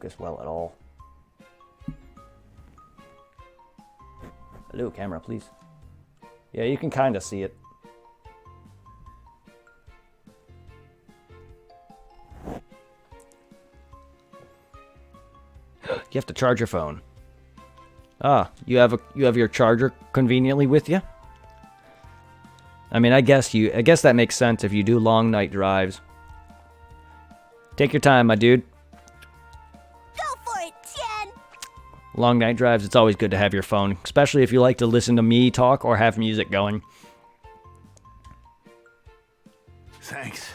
focus well at all. Hello, camera, please. Yeah, you can kind of see it. You have to charge your phone. Ah, you have your charger conveniently with you? I mean, I guess that makes sense if you do long night drives. Take your time, my dude. Go for it, Tien! Long night drives, it's always good to have your phone, especially if you like to listen to me talk or have music going. Thanks.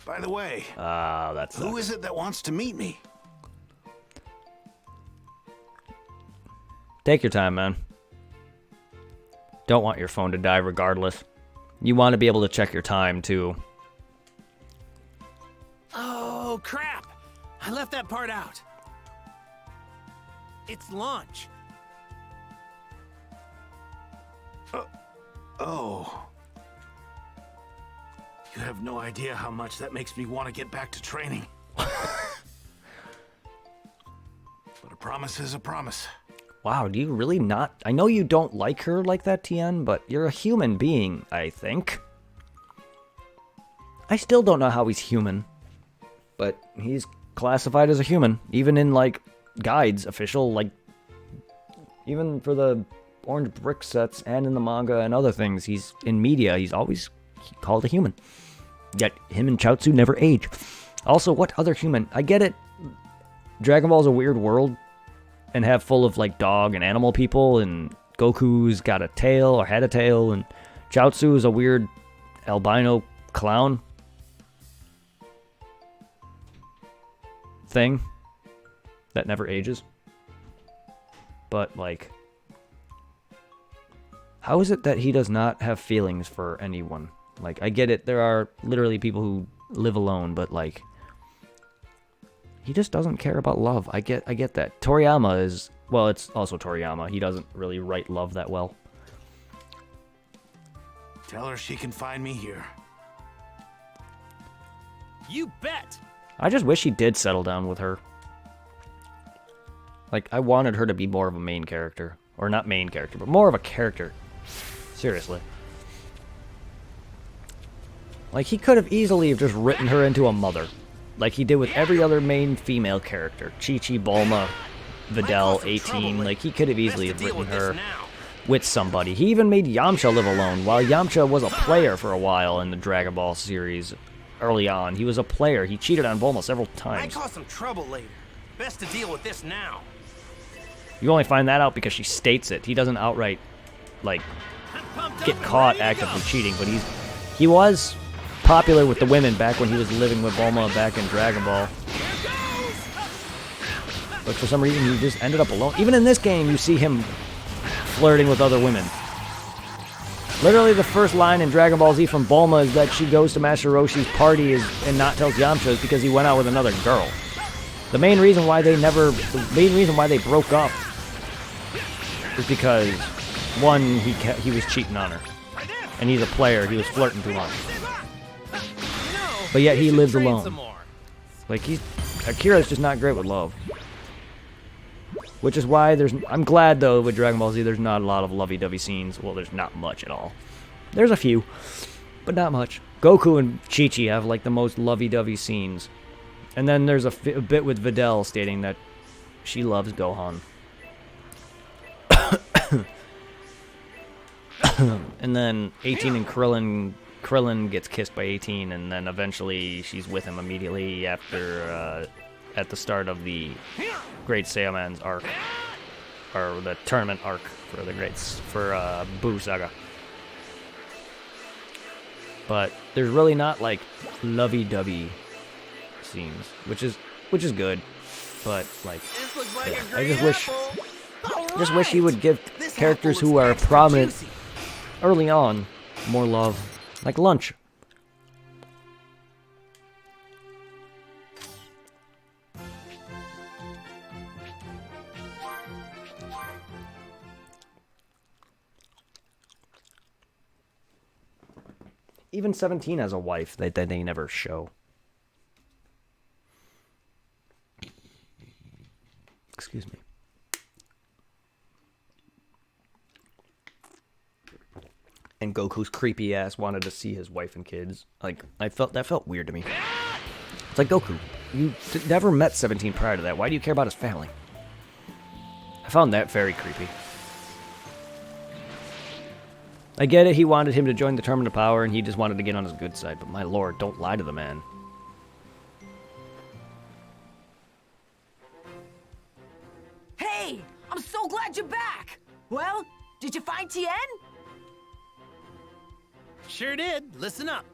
By the way, That's who is it that wants to meet me? Take your time, man. Don't want your phone to die regardless. You want to be able to check your time, too. Oh, crap! I left that part out. It's lunch. Oh. You have no idea how much that makes me want to get back to training. But a promise is a promise. Wow, do you really not... I know you don't like her like that, Tien, but you're a human being, I think. I still don't know how he's human. But he's classified as a human. Even in, like, guides, official, like... Even for the Orange Brick sets and in the manga and other things, he's in media, he's always called a human. Yet him and Chaozu never age. Also, what other human? I get it. Dragon Ball's a weird world. And have full of like dog and animal people, and Goku's got a tail or had a tail, and Chaozu is a weird albino clown thing that never ages. But like, how is it that he does not have feelings for anyone? Like, I get it, there are literally people who live alone, but like, he just doesn't care about love. I get that. Toriyama is... Well, it's also Toriyama. He doesn't really write love that well. Tell her she can find me here. You bet! I just wish he did settle down with her. Like, I wanted her to be more of a main character. Or not main character, but more of a character. Seriously. Like, he could have easily just written her into a mother. Like he did with every other main female character. Chi-Chi, Bulma, Videl, 18. Like, he could have easily written her with somebody. He even made Yamcha live alone. While Yamcha was a player for a while in the Dragon Ball series early on. He was a player. He cheated on Bulma several times. Might cause some trouble later. Best to deal with this now. You only find that out because she states it. He doesn't outright, like, get caught actively cheating, but he was popular with the women back when he was living with Bulma back in Dragon Ball. But for some reason, he just ended up alone. Even in this game, you see him flirting with other women. Literally, the first line in Dragon Ball Z from Bulma is that she goes to Master Roshi's party and not tells Yamcha is because he went out with another girl. The main reason why they broke up is because, one, he was cheating on her. And he's a player, he was flirting too much. But yet he lives alone. Like, Akira's just not great with love. Which is why I'm glad, though, with Dragon Ball Z, there's not a lot of lovey-dovey scenes. Well, there's not much at all. There's a few, but not much. Goku and Chi-Chi have, like, the most lovey-dovey scenes. And then there's a bit with Videl stating that she loves Gohan. And then 18 and Krillin gets kissed by 18, and then eventually she's with him immediately after, at the start of the Great Saiyaman's arc, or the tournament arc for the Buu Saga. But there's really not like lovey-dovey scenes, which is good. But like, yeah, I just wish he would give characters who are prominent early on more love, like Lunch. Even 17 has a wife that they never show. Excuse me. And Goku's creepy ass wanted to see his wife and kids. Like, that felt weird to me. It's like, Goku, you never met 17 prior to that. Why do you care about his family? I found that very creepy. I get it, he wanted him to join the Tournament of Power, and he just wanted to get on his good side, but my lord, don't lie to the man. Hey! I'm so glad you're back! Well, did you find Tien? Sure did. Listen up.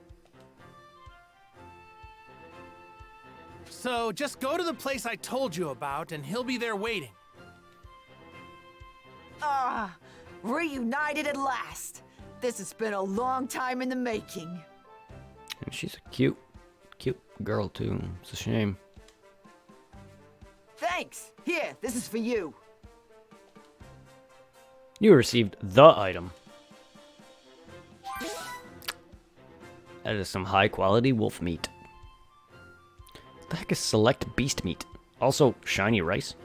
So, just go to the place I told you about, and he'll be there waiting. Ah, reunited at last. This has been a long time in the making. And she's a cute girl, too. It's a shame. Thanks. Here, this is for you. You received the item. That is some high-quality wolf meat. What the heck is select beast meat? Also, shiny rice?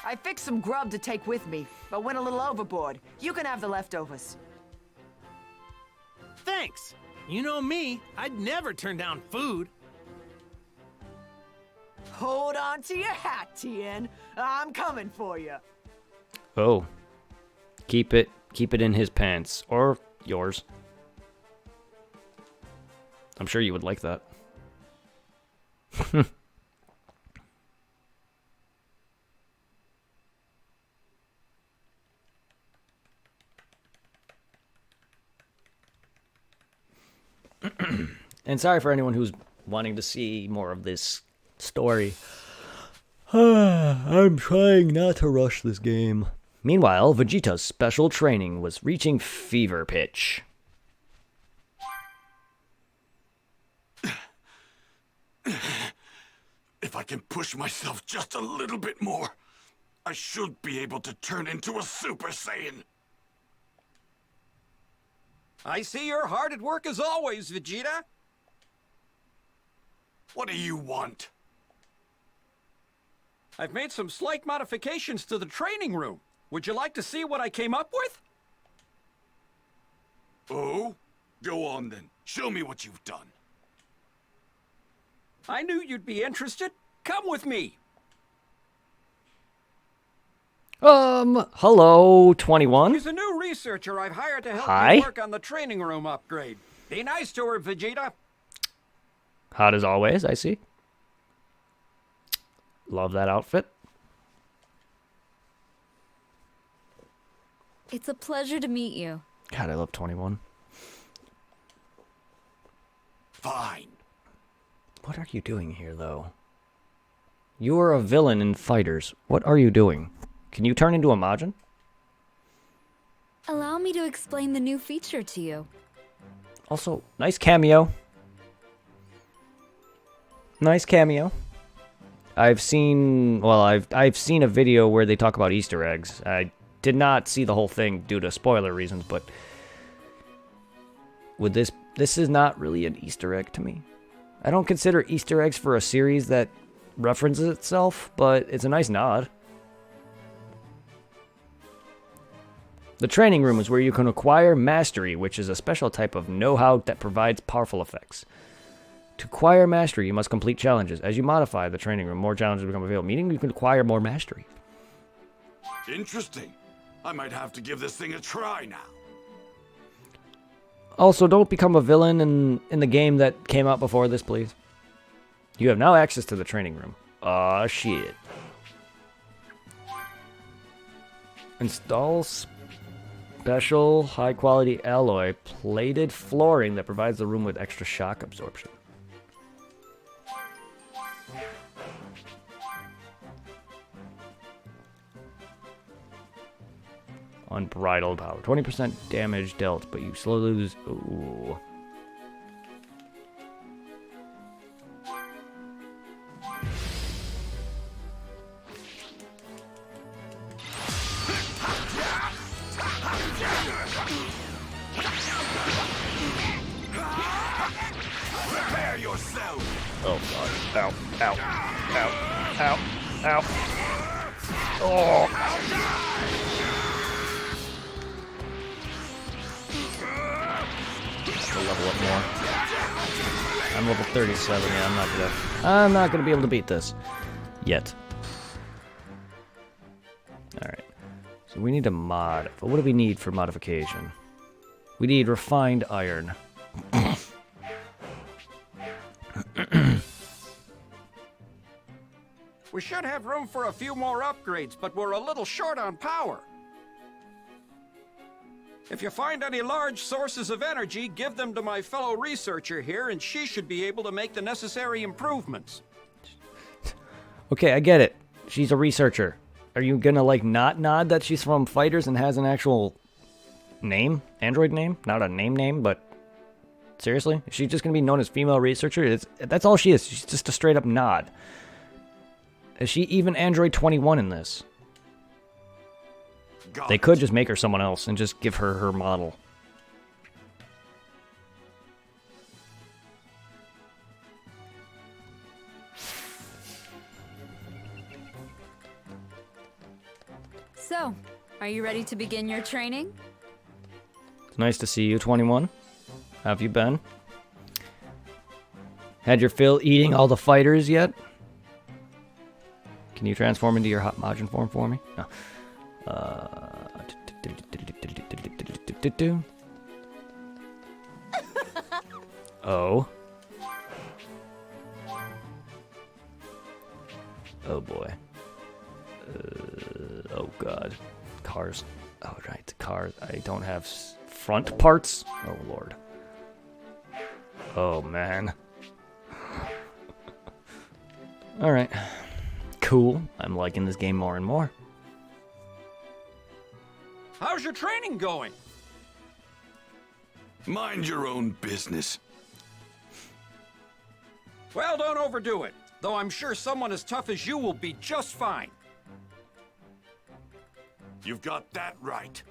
I fixed some grub to take with me, but went a little overboard. You can have the leftovers. Thanks. You know me, I'd never turn down food. Hold on to your hat, Tien. I'm coming for you. Oh. Keep it in his pants. Or yours. I'm sure you would like that. And sorry for anyone who's wanting to see more of this story. I'm trying not to rush this game. Meanwhile, Vegeta's special training was reaching fever pitch. If I can push myself just a little bit more, I should be able to turn into a Super Saiyan. I see you're hard at work as always, Vegeta. What do you want? I've made some slight modifications to the training room. Would you like to see what I came up with? Oh? Go on then. Show me what you've done. I knew you'd be interested. Come with me. Hello, 21. She's a new researcher I've hired to help Hi. me work on the training room upgrade. Be nice to her, Vegeta. Hot as always, I see. Love that outfit. It's a pleasure to meet you. God, I love 21. Fine. What are you doing here, though? You are a villain in Fighters. What are you doing? Can you turn into a Majin? Allow me to explain the new feature to you. Also, nice cameo. Nice cameo. I've seen a video where they talk about Easter eggs. I did not see the whole thing due to spoiler reasons, but with this is not really an Easter egg to me. I don't consider Easter eggs for a series that references itself, but it's a nice nod. The training room is where you can acquire mastery, which is a special type of know-how that provides powerful effects. To acquire mastery, you must complete challenges. As you modify the training room, more challenges become available, meaning you can acquire more mastery. Interesting. I might have to give this thing a try now. Also, don't become a villain in the game that came out before this, please. You have now access to the training room. Aw, shit. Install special high-quality alloy plated flooring that provides the room with extra shock absorption. Unbridled power. 20% damage dealt, but you slowly lose... Ooh. Prepare yourself. Oh, God. Ow. Ow. Ow. Ow. Ow. Oh. We'll level up more. I'm level 37. Yeah, I'm not gonna be able to beat this yet. All right. So we need a mod. But what do we need for modification? We need refined iron. We should have room for a few more upgrades, but we're a little short on power. If you find any large sources of energy, give them to my fellow researcher here, and she should be able to make the necessary improvements. Okay, I get it. She's a researcher. Are you gonna, like, not nod that she's from Fighters and has an actual name? Android name? Not a name, but... Seriously? Is she just gonna be known as female researcher? That's all she is. She's just a straight-up nod. Is she even Android 21 in this? They could just make her someone else and just give her her model. So, are you ready to begin your training? It's nice to see you, 21. How have you been? Had your fill eating all the fighters yet? Can you transform into your hot Majin form for me? No. Oh. Oh boy. Oh god. Cars. Oh right, cars. I don't have front parts. Oh lord. Oh man. All right. Cool. I'm liking this game more and more. How's your training going? Mind your own business. Well, don't overdo it. Though I'm sure someone as tough as you will be just fine. You've got that right.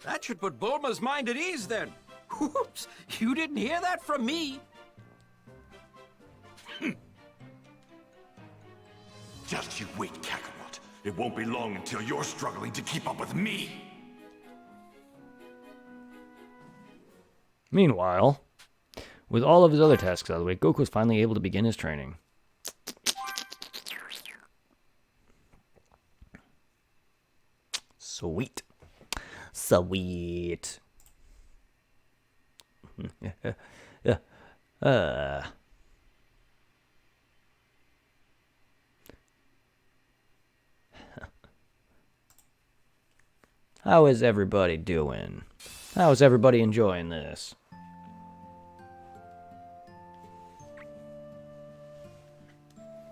That should put Bulma's mind at ease then. Whoops, you didn't hear that from me. Just you wait, Kakarot. It won't be long until you're struggling to keep up with me. Meanwhile, with all of his other tasks out of the way, Goku was finally able to begin his training. Sweet. Sweet. Yeah. How is everybody doing? How is everybody enjoying this?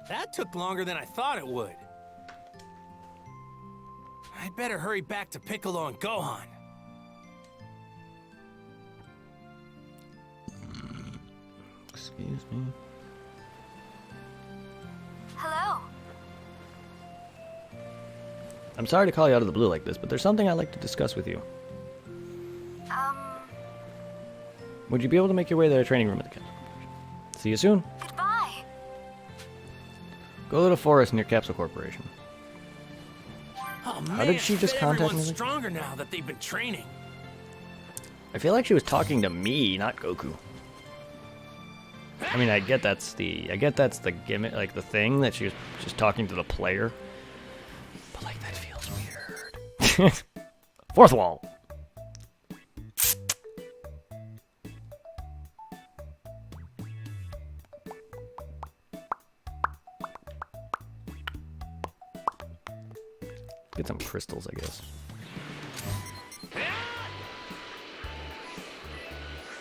That took longer than I thought it would. I'd better hurry back to Piccolo and Gohan. Excuse me. Hello. I'm sorry to call you out of the blue like this, but there's something I'd like to discuss with you. Would you be able to make your way to the training room at the Capsule Corporation? See you soon. Goodbye. Go to the forest near Capsule Corporation. Oh man, How did she just contact me? everyone's stronger now that they've been training. I feel like she was talking to me, not Goku. I mean, I get that's the gimmick, like the thing that she was just talking to the player. But like that feels weird. Fourth wall. Get some crystals, I guess.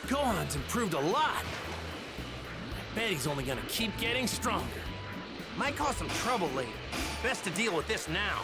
Gohan's improved a lot. I bet he's only gonna keep getting stronger. Might cause some trouble later. Best to deal with this now.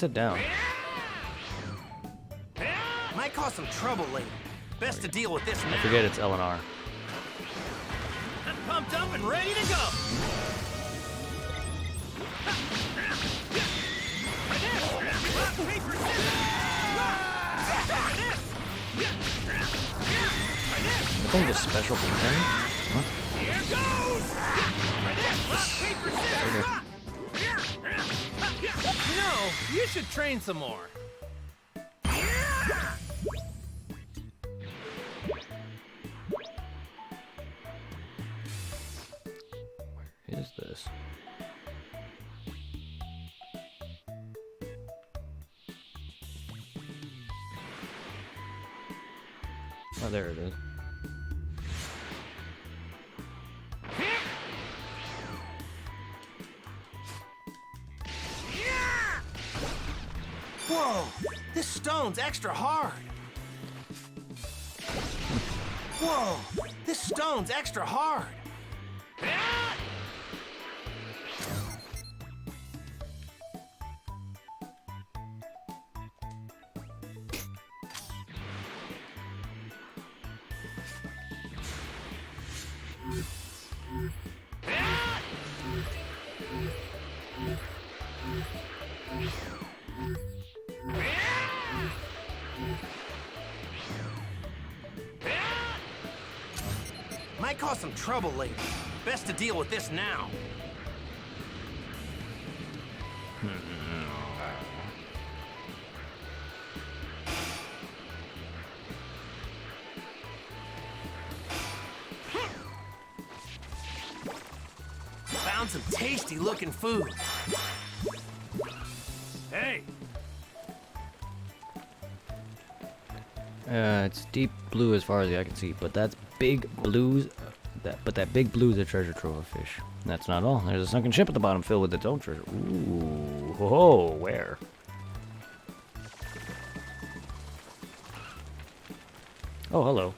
sit down. Might cause some trouble later. Best to deal with this now. Forget it's L and R. I'm pumped up and ready to go. I think just special for him. Huh? Here goes! You know, you should train some more. Where is this? Oh, there it is. Whoa! This stone's extra hard. Whoa! This stone's extra hard. Might cause some trouble later. Best to deal with this now. Found some tasty looking food. Hey! It's deep blue as far as the eye can see, but that's big blues. That big blue's a treasure trove of fish. And that's not all. There's a sunken ship at the bottom filled with its own treasure. Ooh, whoa, where? Oh, hello.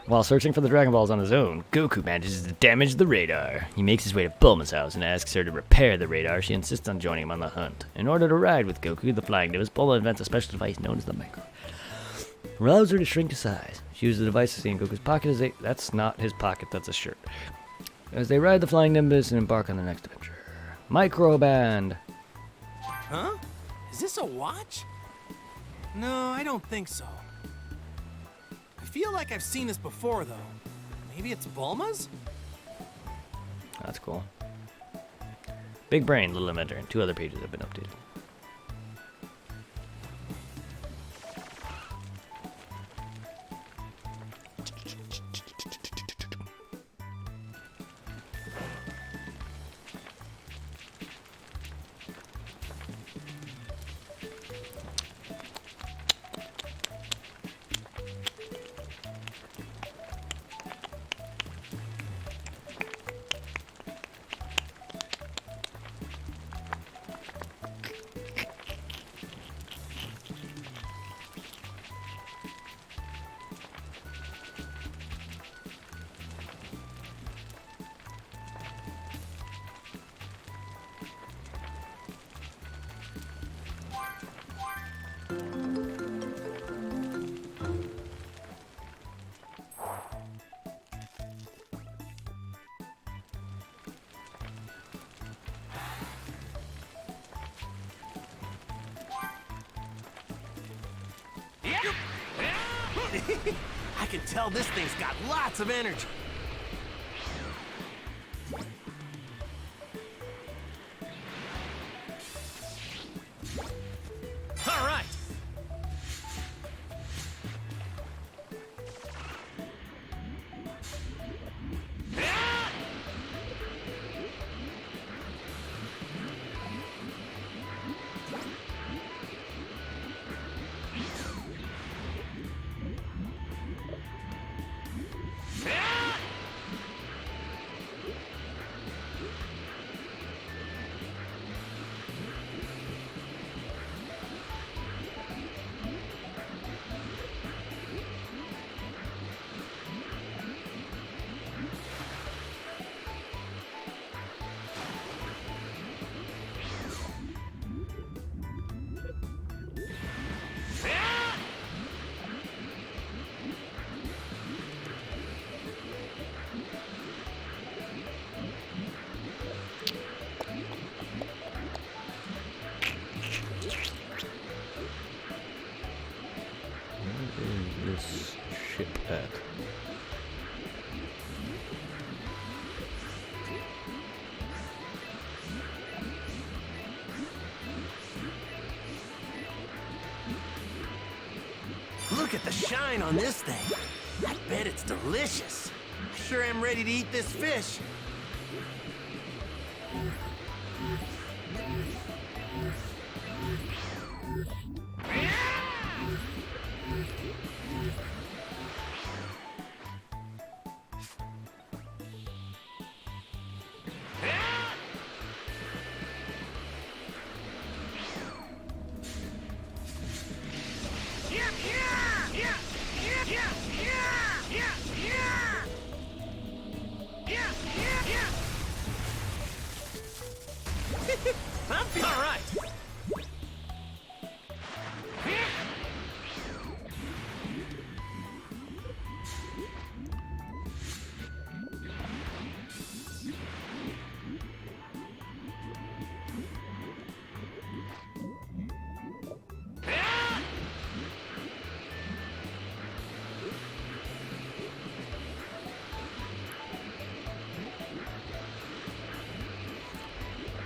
While searching for the Dragon Balls on his own, Goku manages to damage the radar. He makes his way to Bulma's house and asks her to repair the radar. She insists on joining him on the hunt. In order to ride with Goku, the flying nimbus, Bulma invents a special device known as the Micro. It allows her to shrink to size. She uses the device to see in Goku's pocket as they... That's not his pocket, that's a shirt. As they ride the flying nimbus and embark on their next adventure. Microband! Huh? Is this a watch? No, I don't think so. I feel like I've seen this before, though. Maybe it's Bulma's? That's cool. Big brain, little inventor, and 2 other pages have been updated. I can tell this thing's got lots of energy. All right. at the shine on this thing. I bet it's delicious. I sure am ready to eat this fish. I'm feeling all right.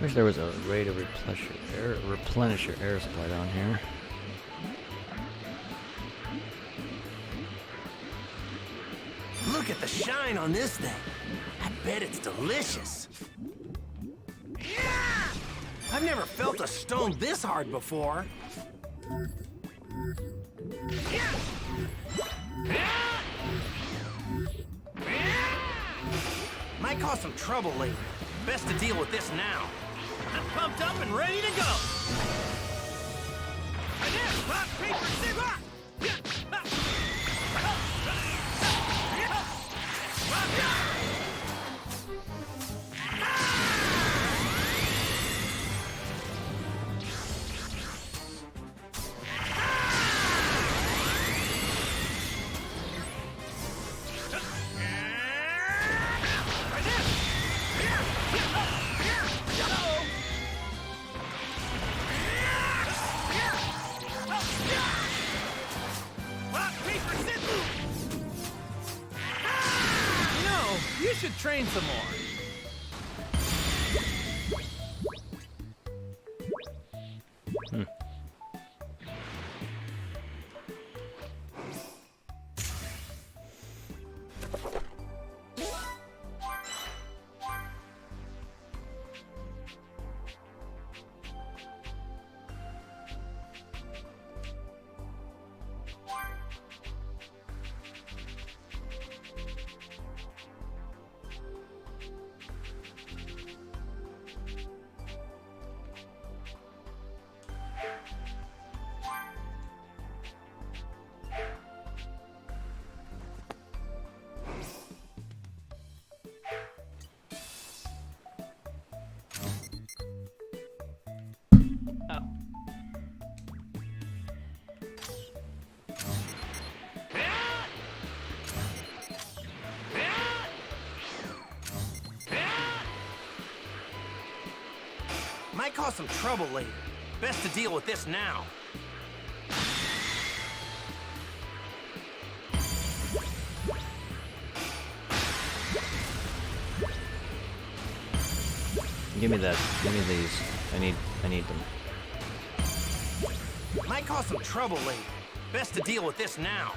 Wish there was a way to replenish your air supply down here. Look at the shine on this thing. I bet it's delicious. I've never felt a stone this hard before. Might cause some trouble later. Best to deal with this now. I'm pumped up and ready to go. Rock, paper, scissors! You should train some more. Might cause some trouble later. Best to deal with this now. Give me that. Give me these. I need them. Might cause some trouble later. Best to deal with this now.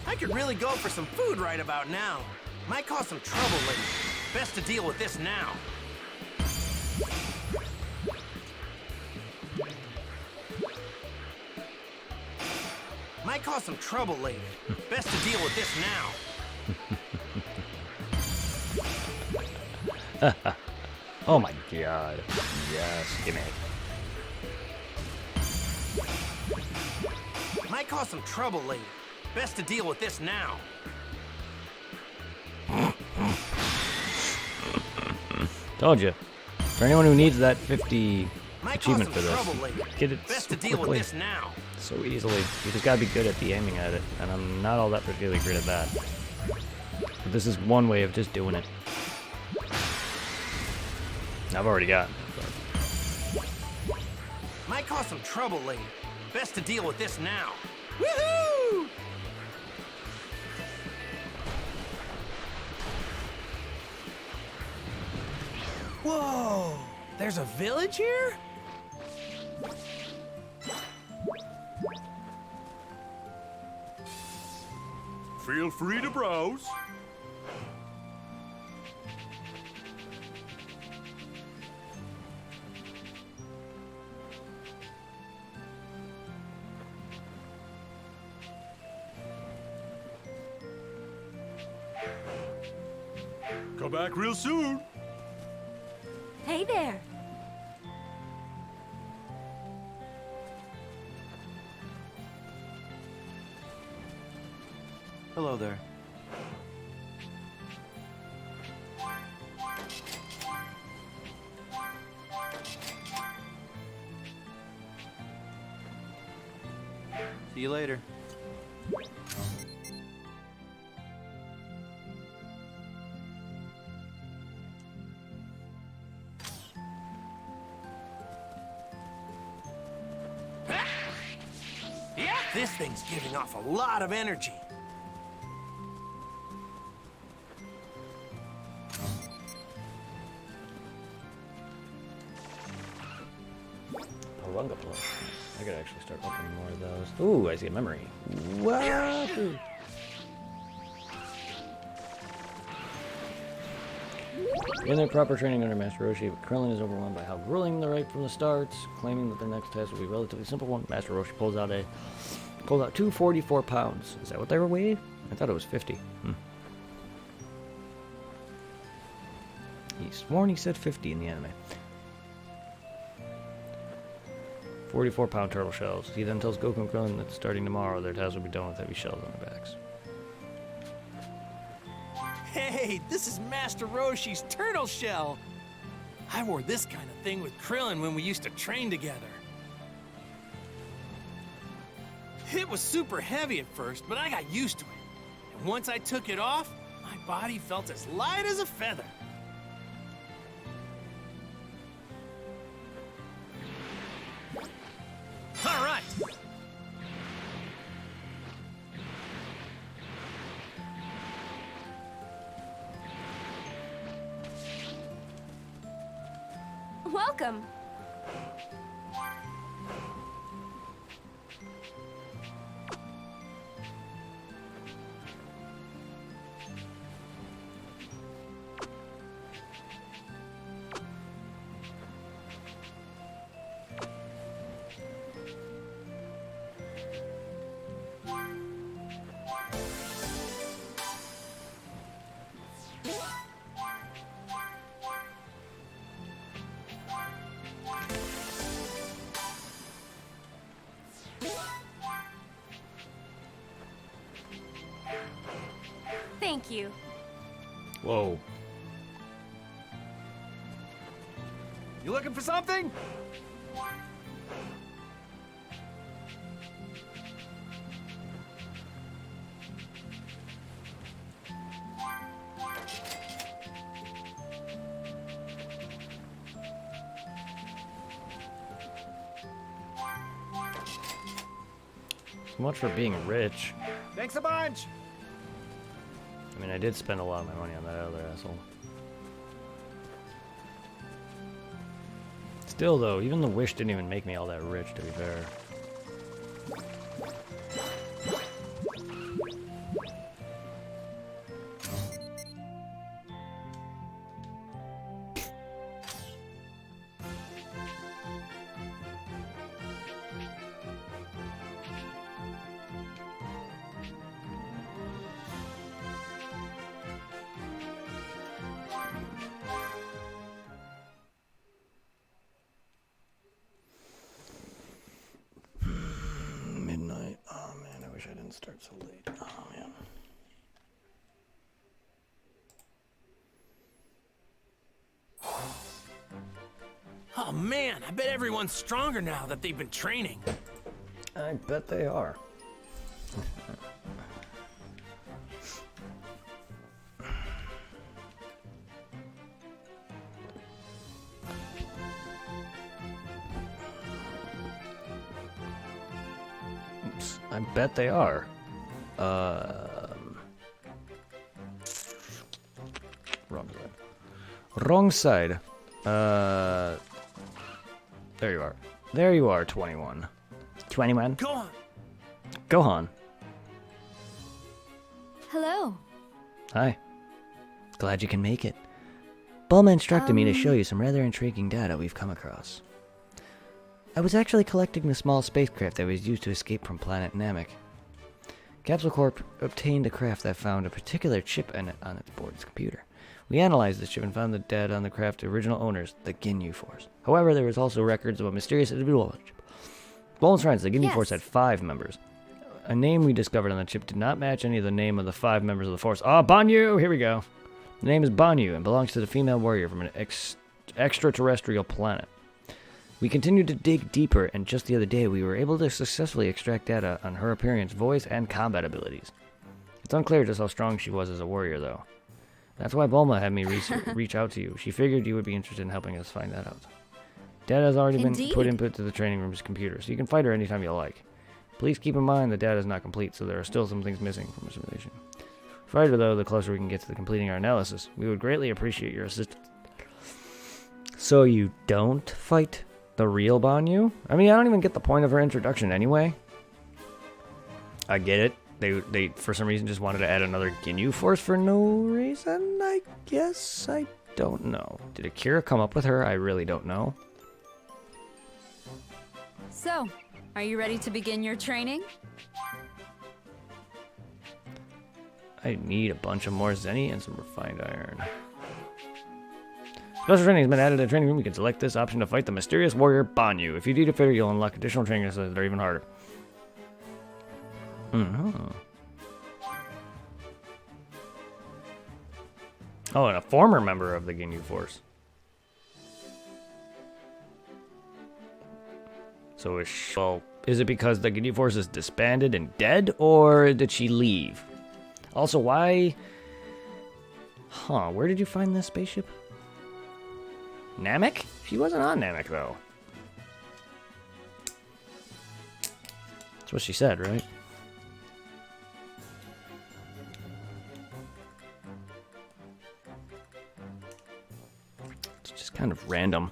I could really go for some food right about now. Might cause some trouble later. Best to deal with this now. Might cause some trouble later. Best to deal with this now. Oh my god. Yes, give me it. Might cause some trouble later. Best to deal with this now. Told you. For anyone who needs that 50 Might cause achievement some for trouble this, later. get it Best so to deal with quickly, this now. so easily. You just gotta be good at the aiming at it, and I'm not all that particularly great at that. But this is one way of just doing it. I've already got it, but Might cause some trouble later. Best to deal with this now. Woohoo! Whoa! There's a village here? Feel free to browse. Come back real soon. Hey there. Hello there. See you later. This thing's giving off a lot of energy. Parunga plus. I could actually start opening more of those. Ooh, I see a memory. What? In their proper training under Master Roshi, Krillin is overwhelmed by how grueling they're right from the start, claiming that their next test will be a relatively simple one. Master Roshi pulls out 244 pounds. Is that what they were weighing? I thought it was 50. He sworn he said 50 in the anime. 44-pound turtle shells. He then tells Goku and Krillin that starting tomorrow, their task will be done with heavy shells on their backs. Hey, this is Master Roshi's turtle shell. I wore this kind of thing with Krillin when we used to train together. It was super heavy at first, but I got used to it. And once I took it off, my body felt as light as a feather. All right. Welcome. Thank you. Whoa. You looking for something? So much for being rich. Thanks a bunch. I mean, I did spend a lot of my money on that other asshole. Still, though, even the wish didn't even make me all that rich, to be fair. Midnight. Oh man, I wish I didn't start so late. Oh man. Oh man, I bet everyone's stronger now that they've been training. I bet they are. Oops, I bet they are. Wrong side. Wrong side. There you are. There you are, 21. 21? Go on. Gohan. Hello. Hi. Glad you can make it. Bulma instructed me to show you some rather intriguing data we've come across. I was actually collecting the small spacecraft that was used to escape from planet Namek. Capsule Corp obtained a craft that found a particular chip in it on its board's computer. We analyzed this chip and found the data on the craft's original owners, the Ginyu Force. However, there was also records of a mysterious individual. Bulma's friends, the Ginyu Force had 5 members. A name we discovered on the chip did not match any of the name of the 5 members of the Force. Ah, Banyu! Here we go. The name is Banyu and belongs to the female warrior from an extraterrestrial planet. We continued to dig deeper, and just the other day we were able to successfully extract data on her appearance, voice, and combat abilities. It's unclear just how strong she was as a warrior, though. That's why Bulma had me reach out to you. She figured you would be interested in helping us find that out. Data has already been put input to the training room's computer, so you can fight her anytime you like. Please keep in mind the data is not complete, so there are still some things missing from the simulation. Fight her, though, the closer we can get to completing our analysis. We would greatly appreciate your assistance. So you don't fight the real Banyu? I mean, I don't even get the point of her introduction anyway. I get it. They for some reason just wanted to add another Ginyu Force for no reason, I guess. I don't know. Did Akira come up with her? I really don't know. So, are you ready to begin your training? I need a bunch of more Zenny and some refined iron. Special training has been added to the training room. You can select this option to fight the mysterious warrior Banyu. If you do defeat her, you'll unlock additional training so that they're even harder. Oh, and a former member of the Ginyu Force. So is it because the Ginyu Force is disbanded and dead, or did she leave? Also, why... where did you find this spaceship? Namek? She wasn't on Namek, though. That's what she said, right? It's just kind of random.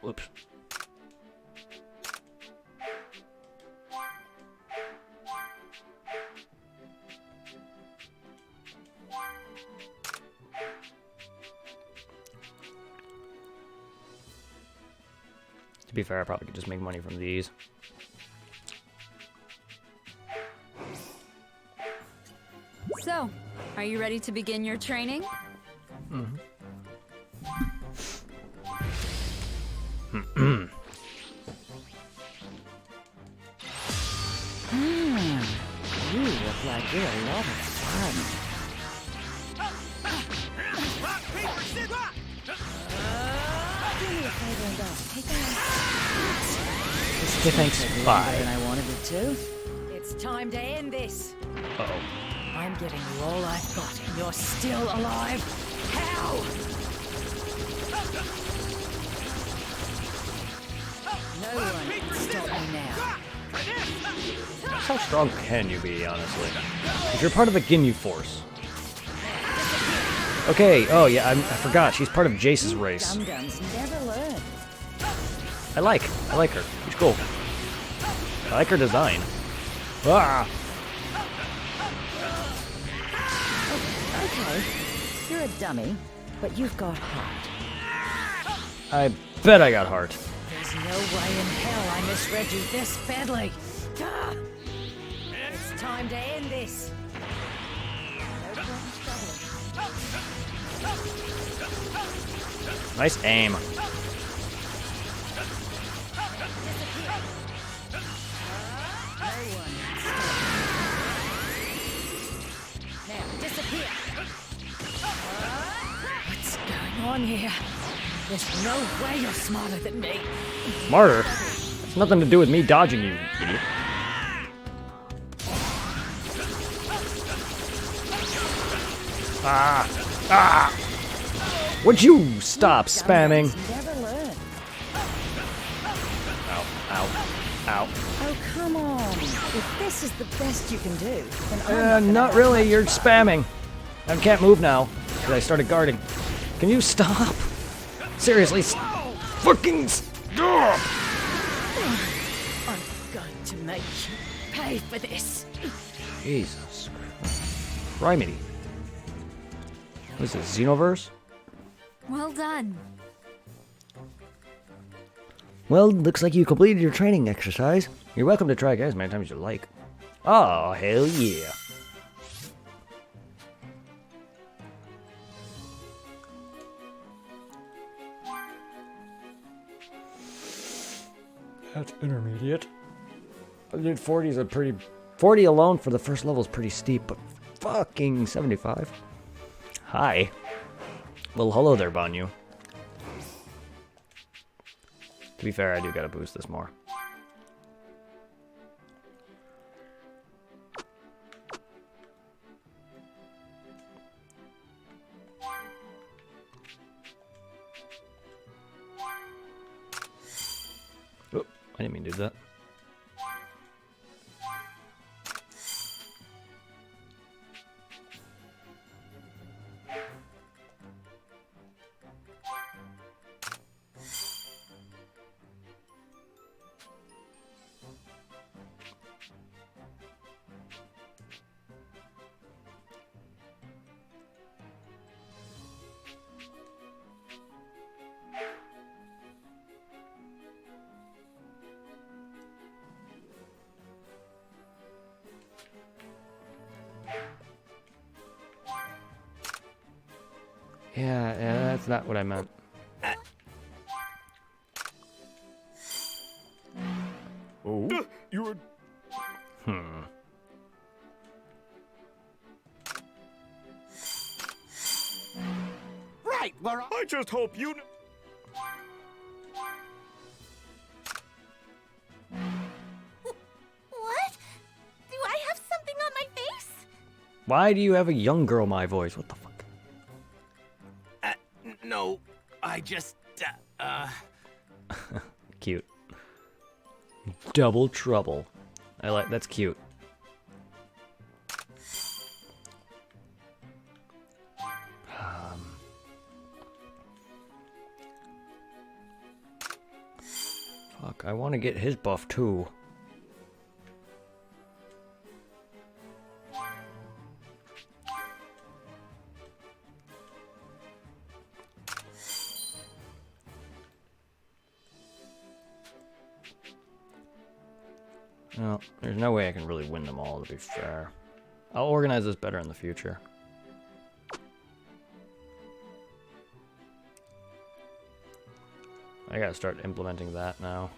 Whoops. To be fair, I probably could just make money from these. So, are you ready to begin your training? You look like you're a lot of fun. Do me a favor and take that. Thanks. Bye. Than I wanted it to. It's time to end this. Uh-oh. I'm giving you all I've got, and you're still alive. How? No one can stop me now. How strong can you be, honestly? If you're part of the Ginyu Force. Okay, oh yeah, I forgot. She's part of Jace's race. Dum-dums never learn. I like her. She's cool. I like her design. Ah! Okay, you're a dummy, but you've got heart. I bet I got heart. There's no way in hell I misread you this badly. Ah! It's time to end this. No point in struggling. Nice aim. Now, disappear. What's going on here? There's no way you're smarter than me. Smarter? It's nothing to do with me dodging you, idiot. Would you stop spamming? Never learn. Ow, ow, ow. Oh, come on. If this is the best you can do, then I'm gonna Not have really, much you're fun. spamming. I can't move now, because I started guarding. Can you stop? Seriously, fucking stop! I'm going to make you pay for this. Jesus Criminy. What is this, Xenoverse? Well done. Well, looks like you completed your training exercise. You're welcome to try again as many times as you like. Oh, hell yeah. That's intermediate. I did 40 is a pretty... 40 alone for the first level is pretty steep, but fucking 75. Hi. Well, hello there, Banyu. To be fair, I do gotta boost this more. Oh, I didn't mean to do that. Yeah, that's not what I meant. Oh. You're... Right, where I just hope you... What? Do I have something on my face? Why do you have a young girl my voice? What the fuck? No, I just, Cute. Double trouble. I like that's cute. Fuck, I want to get his buff too. Well, there's no way I can really win them all, to be fair. I'll organize this better in the future. I gotta start implementing that now.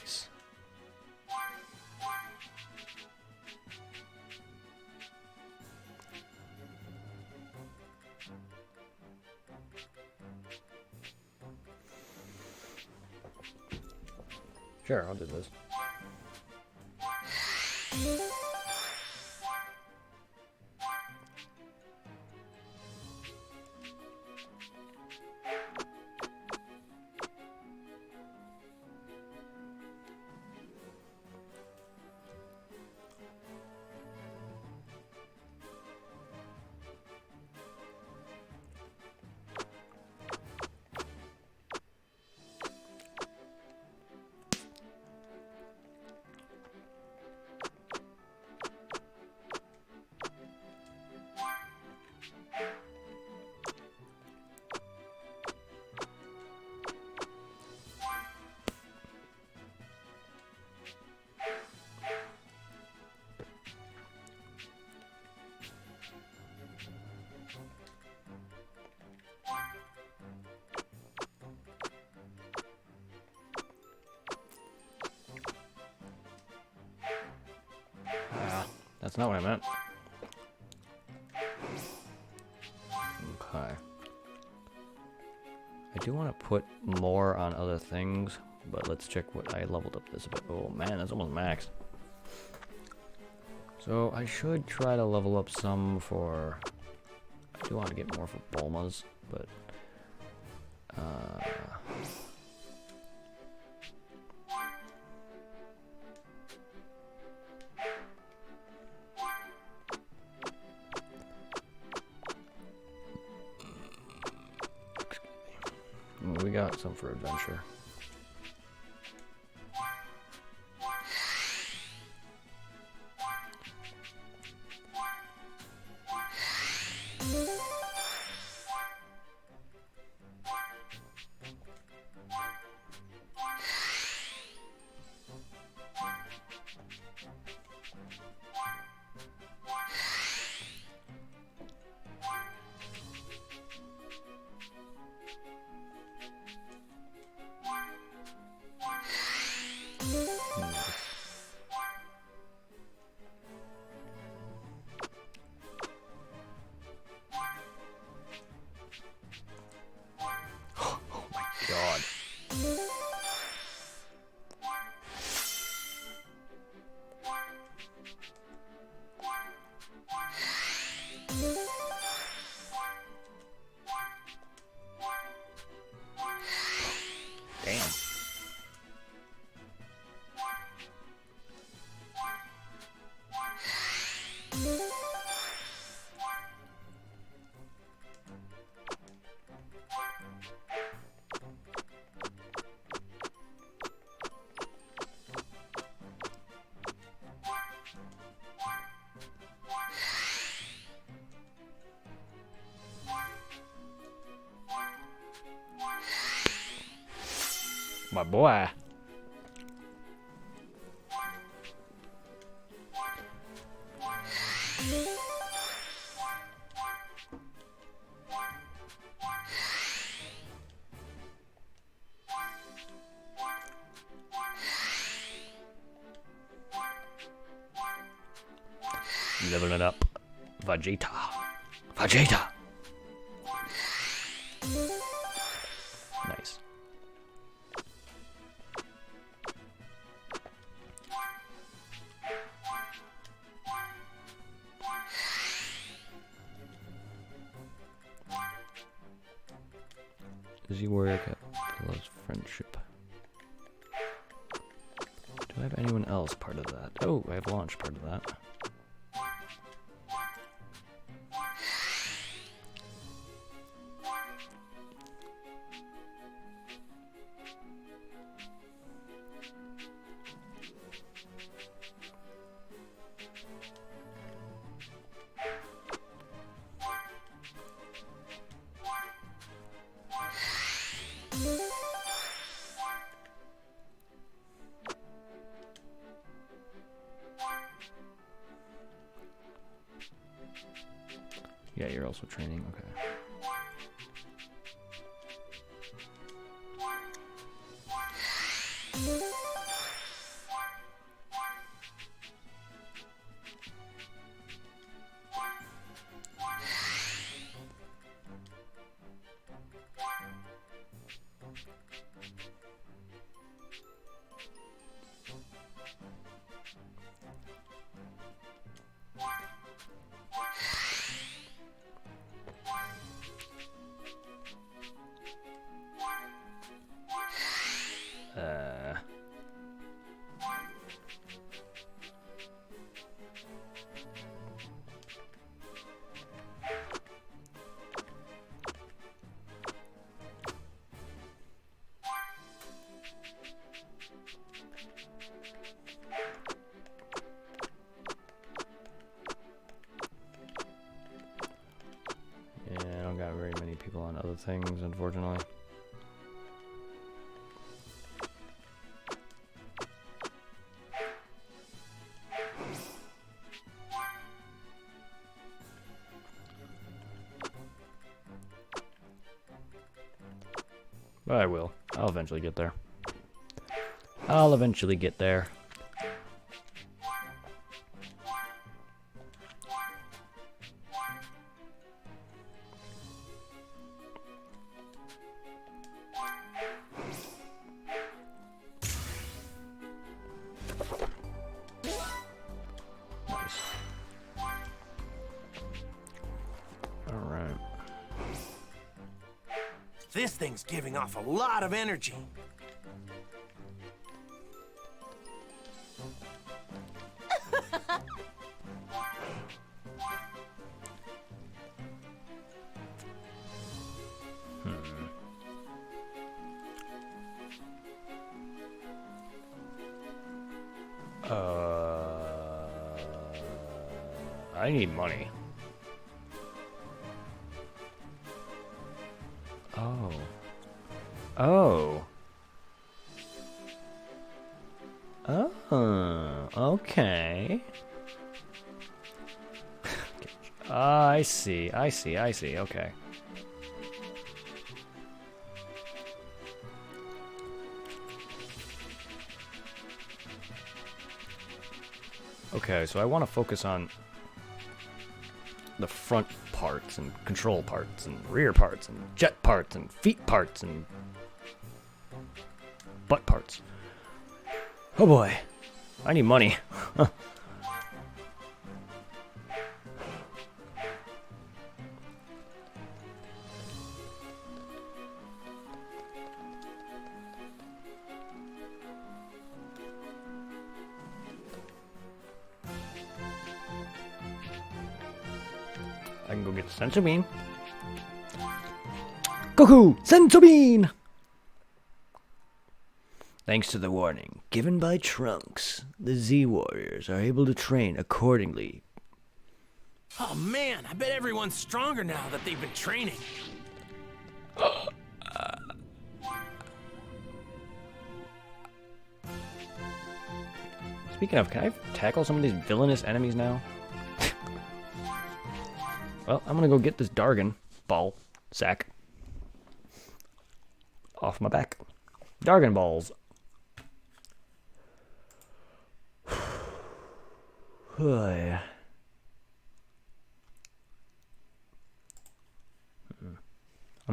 Nice. Sure, I'll do this. That's not what I meant. Okay. I do want to put more on other things, but let's check what I leveled up this a bit. Oh man, that's almost maxed. So I should try to level up some for... I do want to get more for Bulma's, but... we got some for adventure. God. Damn. My boy. Leveling it up. Vegeta. Vegeta. Nice. Does he work at Love's friendship? Do I have anyone else part of that? Oh, I have Launch part of that. Yeah, you're also training, okay. Got very many people on other things, unfortunately. But I will. I'll eventually get there. I'll eventually get there. This thing's giving off a lot of energy. I need money. Oh. Oh. Oh, okay. I see, okay. Okay, so I want to focus on the front parts and control parts and rear parts and jet parts and feet parts and butt parts. Oh boy, I need money. I can go get the sensor beam. Goku! Sensor beam! Thanks to the warning given by Trunks, the Z-Warriors are able to train accordingly. Oh man, I bet everyone's stronger now that they've been training. Speaking of, can I tackle some of these villainous enemies now? Well, I'm gonna go get this Dargon ball sack off my back. Dargon balls. I'm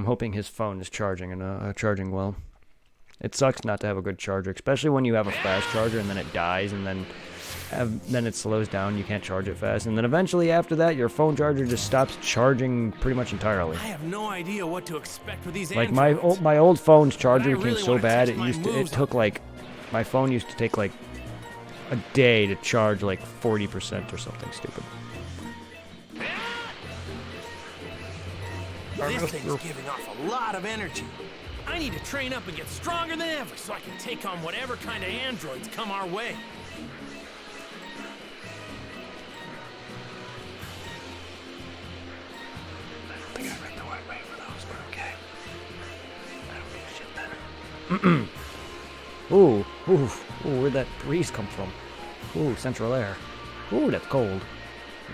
hoping his phone is charging and charging well. It sucks not to have a good charger, especially when you have a fast charger and then it dies and then it slows down. You can't charge it fast, and then eventually after that, your phone charger just stops charging pretty much entirely. I have no idea what to expect with these Like androids. my old phone's charger became really so wanna bad test my it took like my phone used to take like a day to charge like 40% or something stupid. This thing's giving off a lot of energy. I need to train up and get stronger than ever so I can take on whatever kind of androids come our way. I think I read the right way for those, but okay. I don't give a shit then. Ooh, where'd that breeze come from? Ooh, central air. Ooh, that's cold.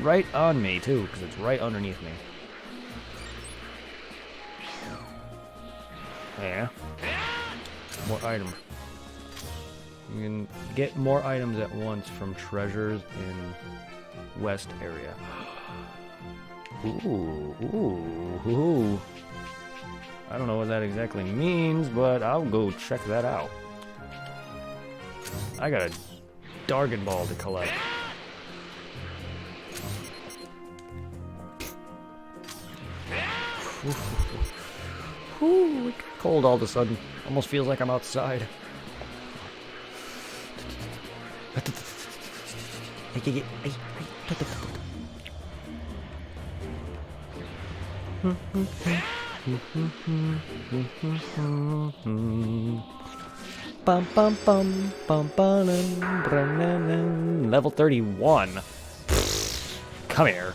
Right on me, too, because it's right underneath me. Yeah. More items. You can get more items at once from treasures in west area. Ooh. I don't know what that exactly means, but I'll go check that out. I got a Dargon ball to collect. Ooh, it got cold all of a sudden. Almost feels like I'm outside. Level 31. Come here.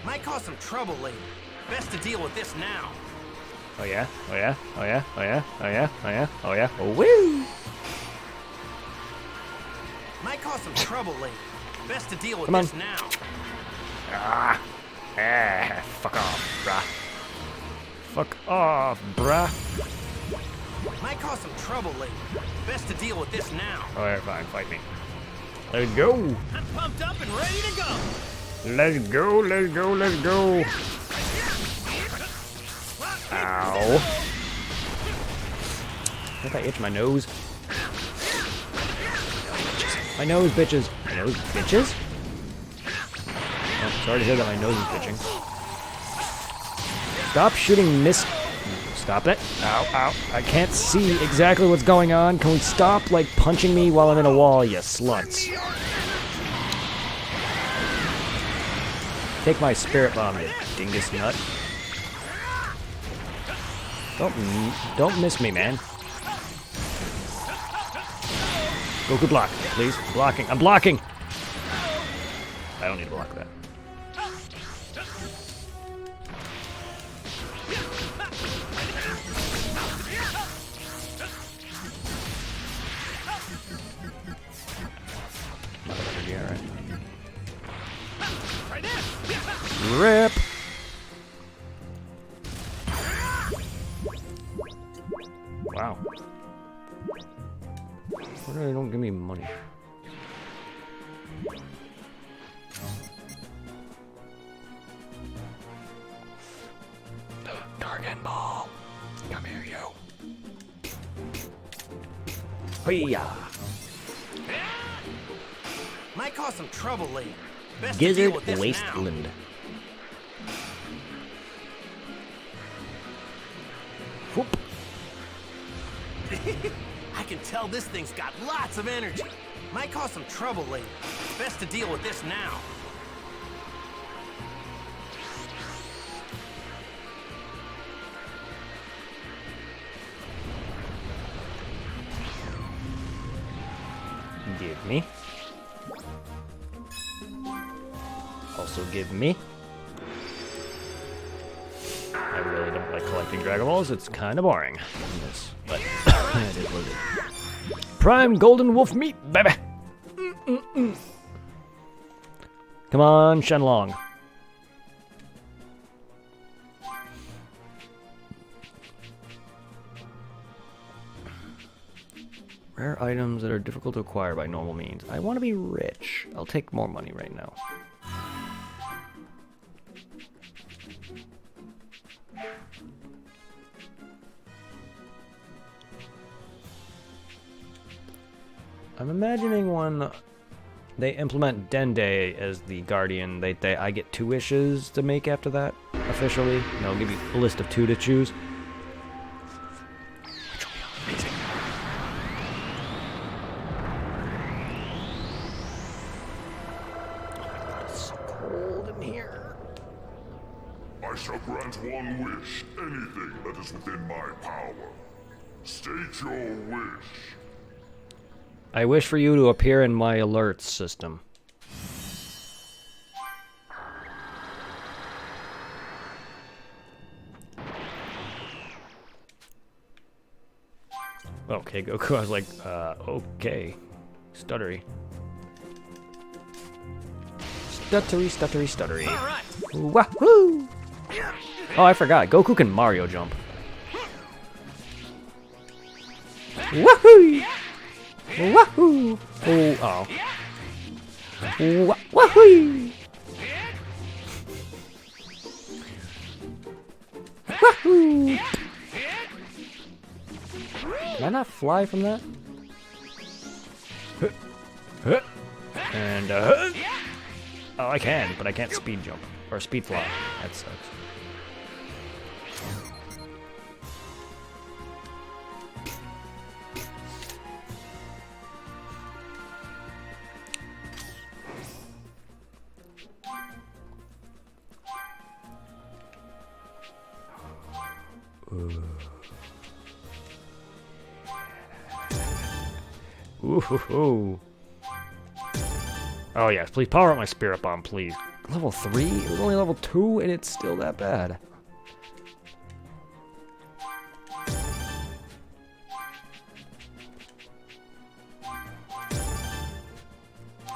Might cause some trouble later. Best to deal with this now. Oh yeah, oh yeah, oh yeah, oh yeah, oh yeah, oh yeah, oh yeah, oh woo! Might cause some trouble later. Best to deal with Come on. this now. Fuck off, bruh. Fuck off, bruh. Might cause some trouble later. Best to deal with this now. Alright, fine, fight me. Let's go! I'm pumped up and ready to go. Let's go, let's go, let's go! Ow. I think I itch my nose. My nose, bitches. My nose, bitches? Oh, sorry to hear that my nose is bitching. Stop shooting miss. Stop it. Ow, ow. I can't see exactly what's going on. Can we stop, like, punching me while I'm in a wall, you sluts? Take my spirit bomb, you dingus nut. Don't miss me, man. Goku block, please. Blocking. I'm blocking! I don't need to block that. Rip! Wow. Why do they don't give me money? Dragon Ball. Come here, you. Hiya! Might cause some trouble later. Best to deal Gizzard with this now. Wasteland. Whoop. I can tell this thing's got lots of energy. Might cause some trouble later. Best to deal with this now. Give me. Also give me. I really don't like collecting Dragon Balls. It's kind of boring. Yes, but it is what it is. Prime Golden Wolf meat, baby. Come on, Shenlong. Rare items that are difficult to acquire by normal means. I want to be rich. I'll take more money right now. I'm imagining when they implement Dende as the guardian, I get 2 wishes to make after that, officially. And they'll give you a list of 2 to choose. Which will be amazing. Oh my god, it's so cold in here. I shall grant one wish, anything that is within my power. State your wish. I wish for you to appear in my alerts system. Okay, Goku. I was like, okay. Stuttery. Stuttery, stuttery, stuttery. All right. Wahoo! Oh, I forgot. Goku can Mario jump. Wahoo! Wahoo! Oh, wahoo! Wahoo! Can I not fly from that? And, oh, I can, but I can't speed jump. Or speed fly. That sucks. Ooh. Oh yes, please power up my spirit bomb, please. Level 3? It was only level 2 and it's still that bad.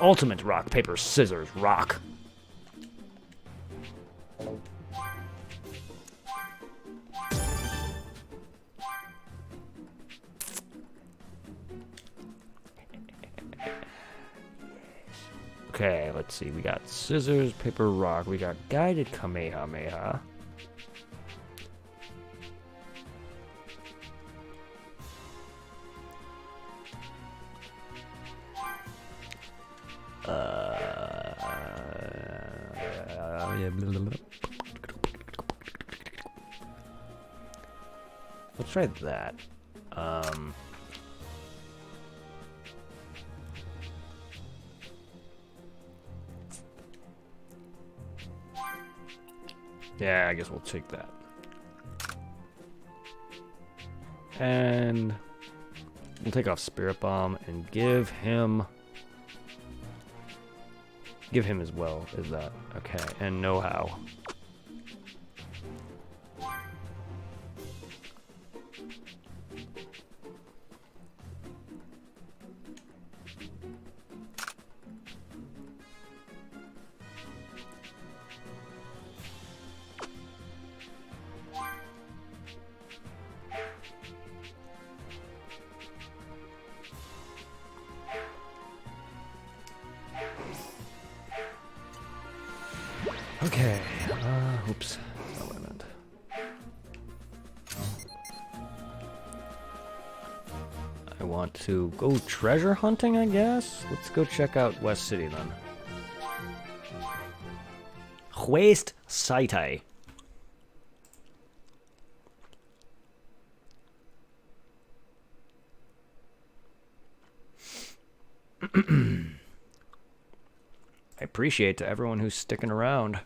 Ultimate rock, paper, scissors, rock. Okay, let's see. We got scissors, paper, rock. We got guided Kamehameha. Let's try that. Yeah, I guess we'll take that. And we'll take off Spirit Bomb and give him as well as that. Okay, and know-how. Okay, oops, that's not what I meant. I want to go treasure hunting, I guess? Let's go check out West City then. West City. I appreciate to everyone who's sticking around.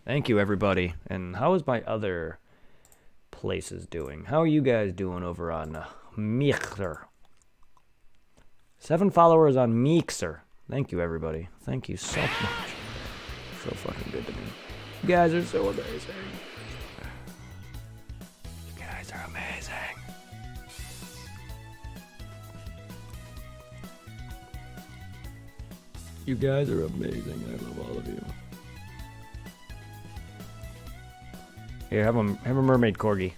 Thank you, everybody. And how is my other places doing? How are you guys doing over on Mixer? 7 followers on Mixer. Thank you, everybody. Thank you so much. So fucking good to me. You guys are so amazing. You guys are amazing. You guys are amazing. I love all of you. Here, have a mermaid corgi.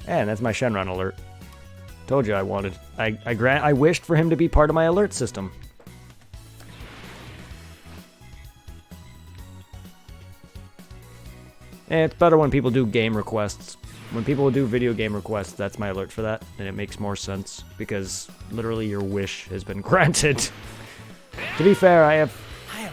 And that's my Shenron alert. Told you I wanted. I wished for him to be part of my alert system. And it's better when people do game requests. When people do video game requests, that's my alert for that, and it makes more sense because literally your wish has been granted. To be fair, I have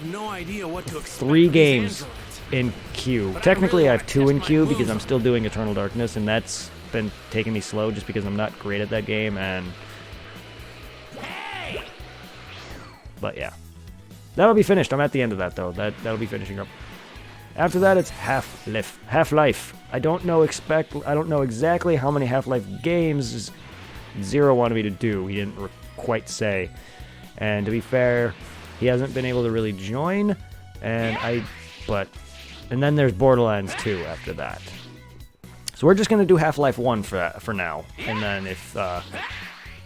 no idea what to expect 3 games in queue. Technically, I have 2 in queue because I'm still doing Eternal Darkness, and that's been taking me slow just because I'm not great at that game. And but yeah, that'll be finished. I'm at the end of that though. That'll be finishing up. After that, it's Half-Life. I don't know exactly how many Half-Life games Zero wanted me to do. He didn't quite say. And to be fair, he hasn't been able to really join. And then there's Borderlands 2 after that. So we're just gonna do Half-Life 1 for now. And then if I'll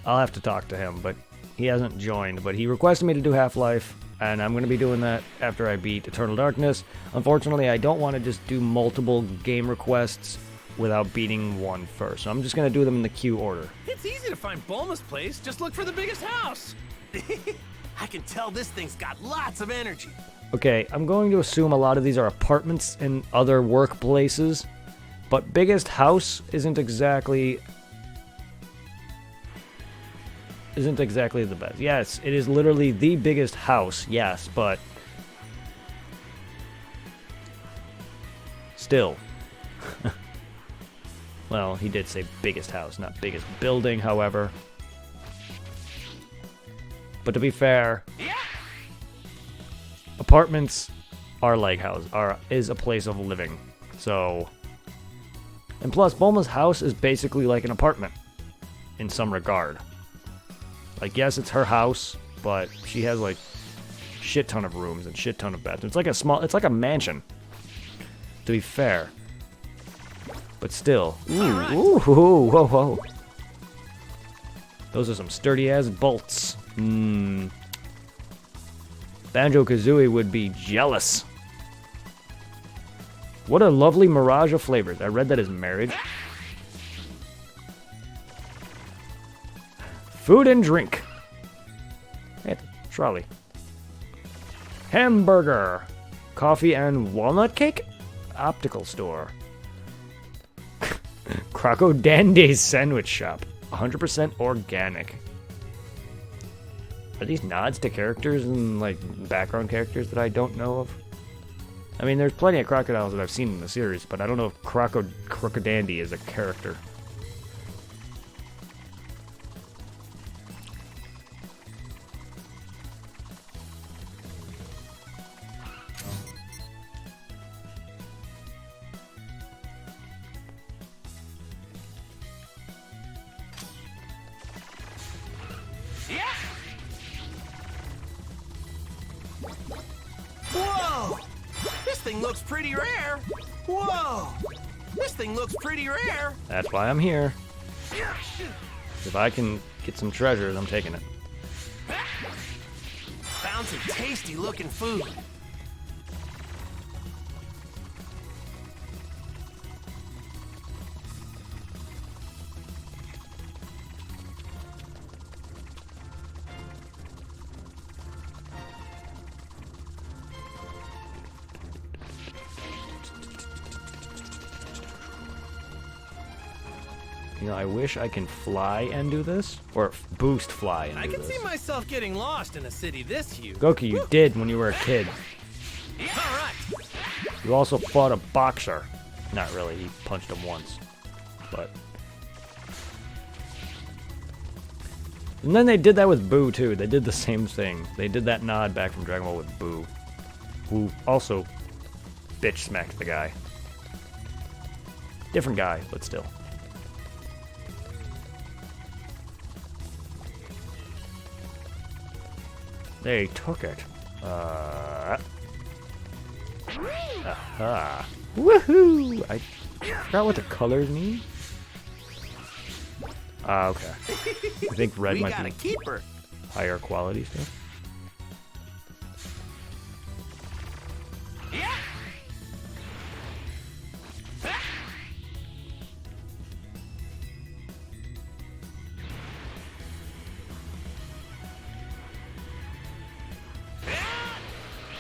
have to talk to him, but he hasn't joined. But he requested me to do Half-Life. And I'm going to be doing that after I beat Eternal Darkness. Unfortunately, I don't want to just do multiple game requests without beating one first. So I'm just going to do them in the queue order. It's easy to find Bulma's place. Just look for the biggest house. I can tell this thing's got lots of energy. Okay, I'm going to assume a lot of these are apartments and other workplaces. But biggest house isn't exactly the best. Yes, it is literally the biggest house, yes, but still. Well, he did say biggest house, not biggest building, however. But to be fair, apartments are like houses, is a place of living. So, and plus, Bulma's house is basically like an apartment in some regard. Like, yes, it's her house, but she has, like, shit ton of rooms and shit ton of bathrooms. It's like a mansion, to be fair. But still. Ooh, whoa, whoa. Those are some sturdy-ass bolts. Banjo-Kazooie would be jealous. What a lovely mirage of flavors. I read that as marriage. Food and drink. Hey, trolley. Hamburger. Coffee and walnut cake? Optical store. Croco Dandy's sandwich shop. 100% organic. Are these nods to characters and like background characters that I don't know of? I mean, there's plenty of crocodiles that I've seen in the series, but I don't know if Crocodile is a character. Whoa! This thing looks pretty rare. Whoa! This thing looks pretty rare. That's why I'm here. If I can get some treasures, I'm taking it. Found some tasty looking food. You know, I wish I can fly and do this, or boost fly and I do can this. see myself getting lost in a city this huge. Goku, you did when you were a kid. All right. You also fought a boxer. Not really, he punched him once. But... And then they did that with Boo, too. They did the same thing. They did that nod back from Dragon Ball with Boo, who also bitch smacked the guy. Different guy, but still. They took it. Aha. Woohoo! I forgot what the colors mean. Ah, okay. I think red We might got be a keeper. higher quality stuff.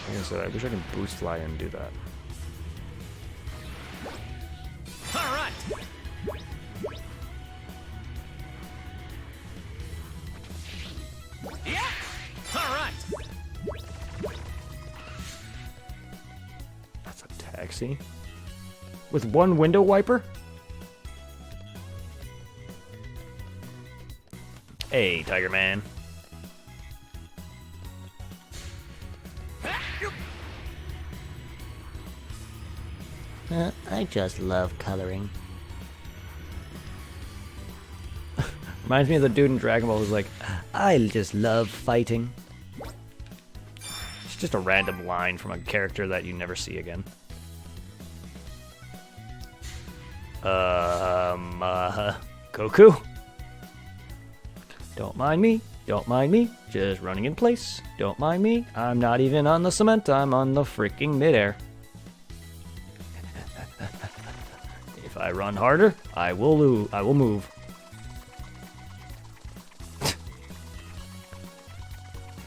Like I said, I wish I could boost fly and do that. All right. Yeah. All right. That's a taxi? With one window wiper? Hey, Tiger Man. I just love coloring. Reminds me of the dude in Dragon Ball who's like, I just love fighting. It's just a random line from a character that you never see again. Goku? Don't mind me, don't mind me, just running in place. Don't mind me, I'm not even on the cement, I'm on the freaking midair. If I run harder, I will move.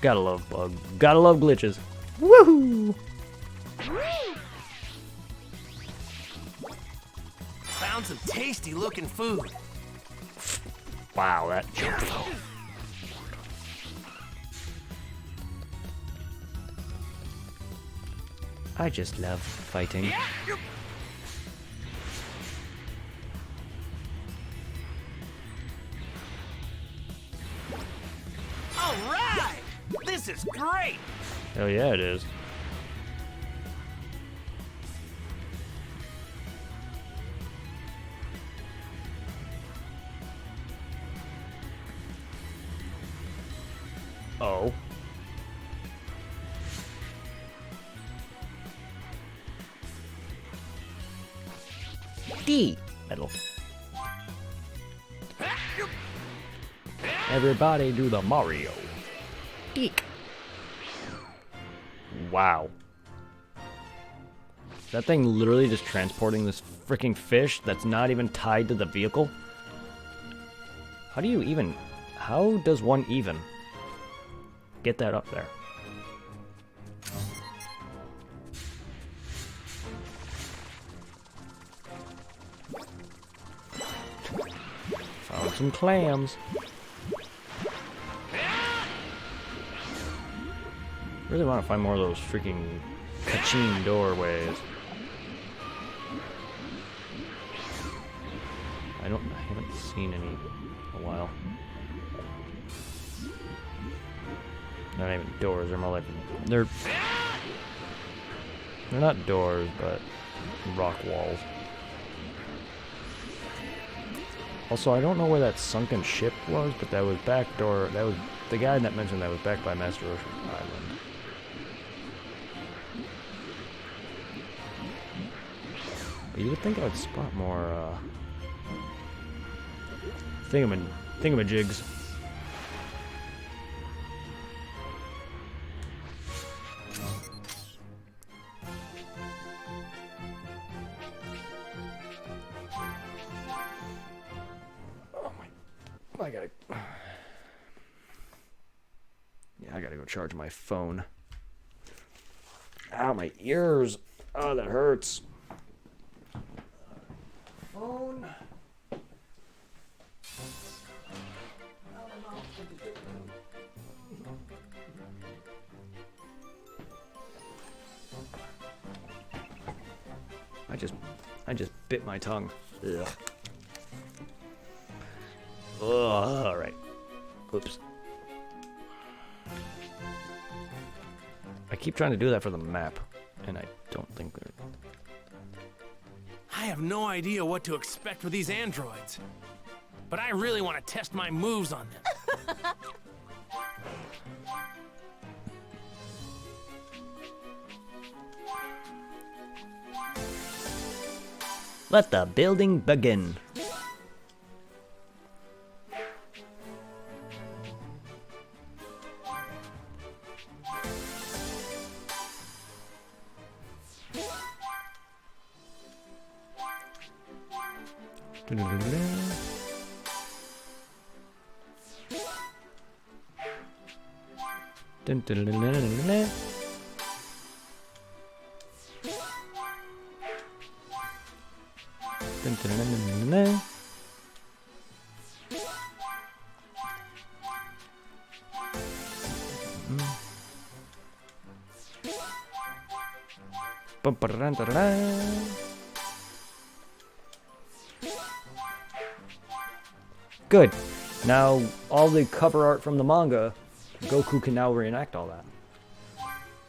Gotta love glitches. Woohoo! Found some tasty looking food. Wow, that jump though. I just love fighting. All right. This is great. Hell yeah, it is. Oh. D medal. Everybody do the Mario. Eek. Wow. That thing literally just transporting this freaking fish that's not even tied to the vehicle? How do you even... How does one even get that up there? Found some clams. Really want to find more of those freaking kaching doorways. I haven't seen any in a while. They're not even doors, they're more like, they're not doors, but rock walls. Also, I don't know where that sunken ship was, but that was back door, that was, the guy that mentioned that was back by Master Roshi's Island. But you would think I would spot more, thingamajigs. Oh my, I gotta, yeah, I gotta go charge my phone. Ow, my ears. Oh, that hurts. Phone. I just bit my tongue. Ugh. Ugh, all right. Oops. I keep trying to do that for the map, and I don't think they're... I have no idea what to expect with these androids, but I really want to test my moves on them. Let the building begin. Dun, dun, dun, dun, dun, dun, dun. Dun, dun, dun, dun, dun, dun. Bum, ba-da-dun, da-da-dun. Good. Now, all the cover art from the manga, Goku can now reenact all that.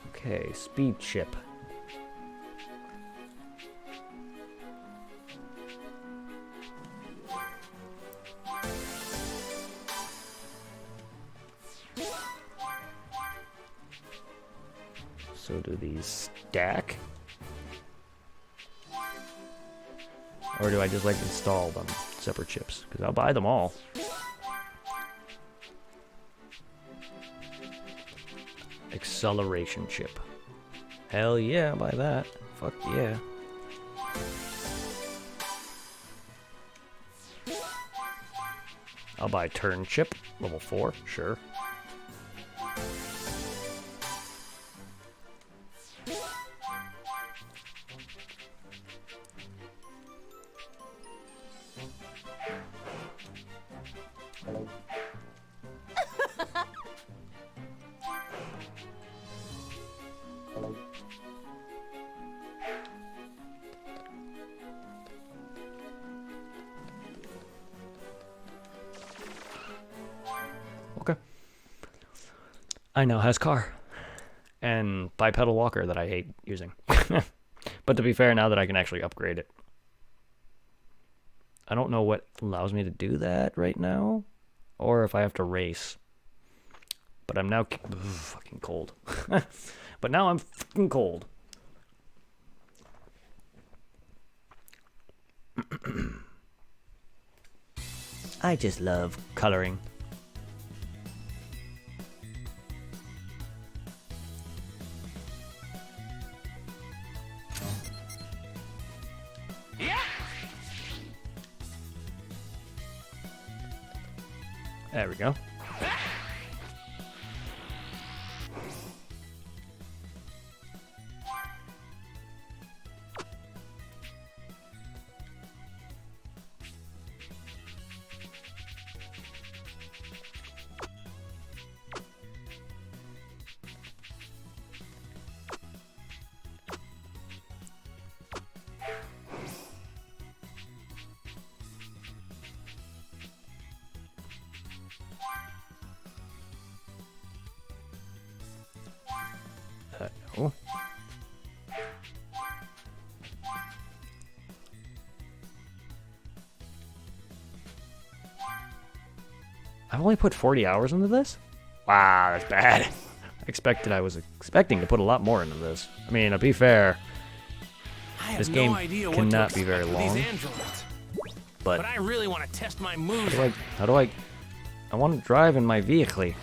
Okay, speed chip. So do these stack? Or do I just like install them, separate chips? Because I'll buy them all. Acceleration chip. Hell yeah, I'll buy that. Fuck yeah. I'll buy turn chip, level 4, sure. Okay. I now has car. And bipedal walker that I hate using. But to be fair, now that I can actually upgrade it. I don't know what allows me to do that right now. Or if I have to race. But I'm now fucking cold. But now I'm fucking cold. I just love coloring. There we go. I've only put 40 hours into this? Wow, that's bad. I was expecting to put a lot more into this. I mean, to be fair, this game cannot be very long. But I really want to test my moves. how do I want to drive in my vehicle.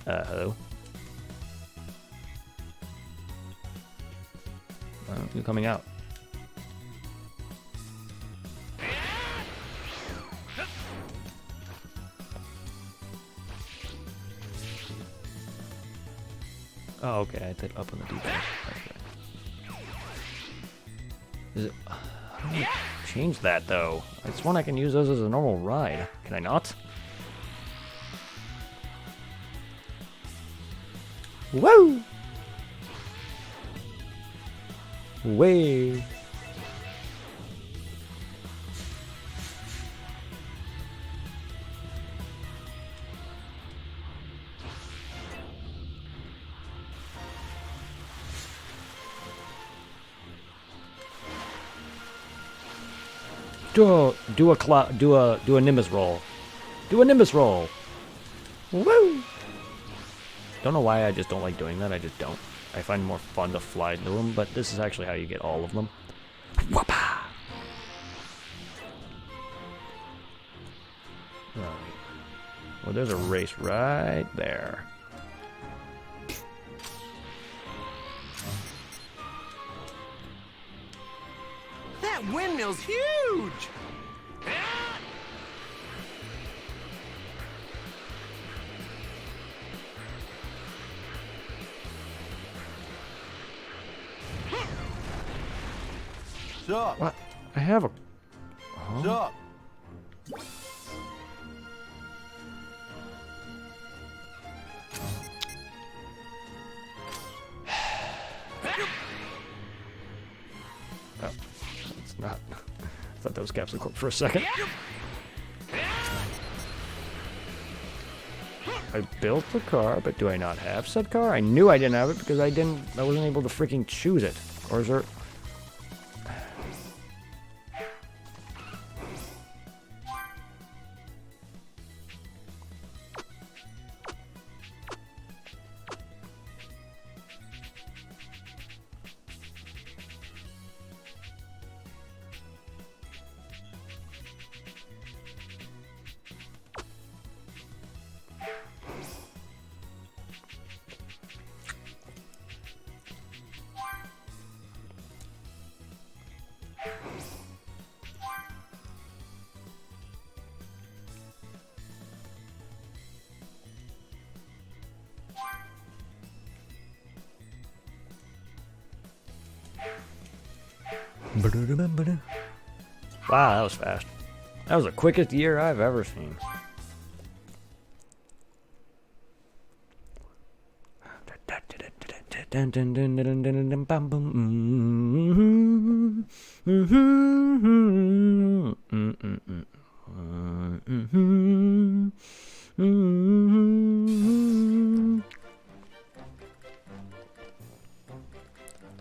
Hello? You coming out? Oh, okay, I did up on the D-pad. Okay. Is it... How do you change that, though? It's one I can use those as a normal ride. Can I not? Whoa! Way! Do a Nimbus roll. Do a Nimbus roll. Woo! Don't know why I just don't like doing that. I just don't. I find it more fun to fly into them, but this is actually how you get all of them. Whoppa! Right. Well, there's a race right there. That windmill's huge! Sup? What? I have a... Huh? Sup? Oh, it's not. I thought that was Capsule Corp for a second. I built the car, but do I not have said car? I knew I didn't have it because I wasn't able to freaking choose it. Or is there... Wow, that was fast. That was the quickest year I've ever seen.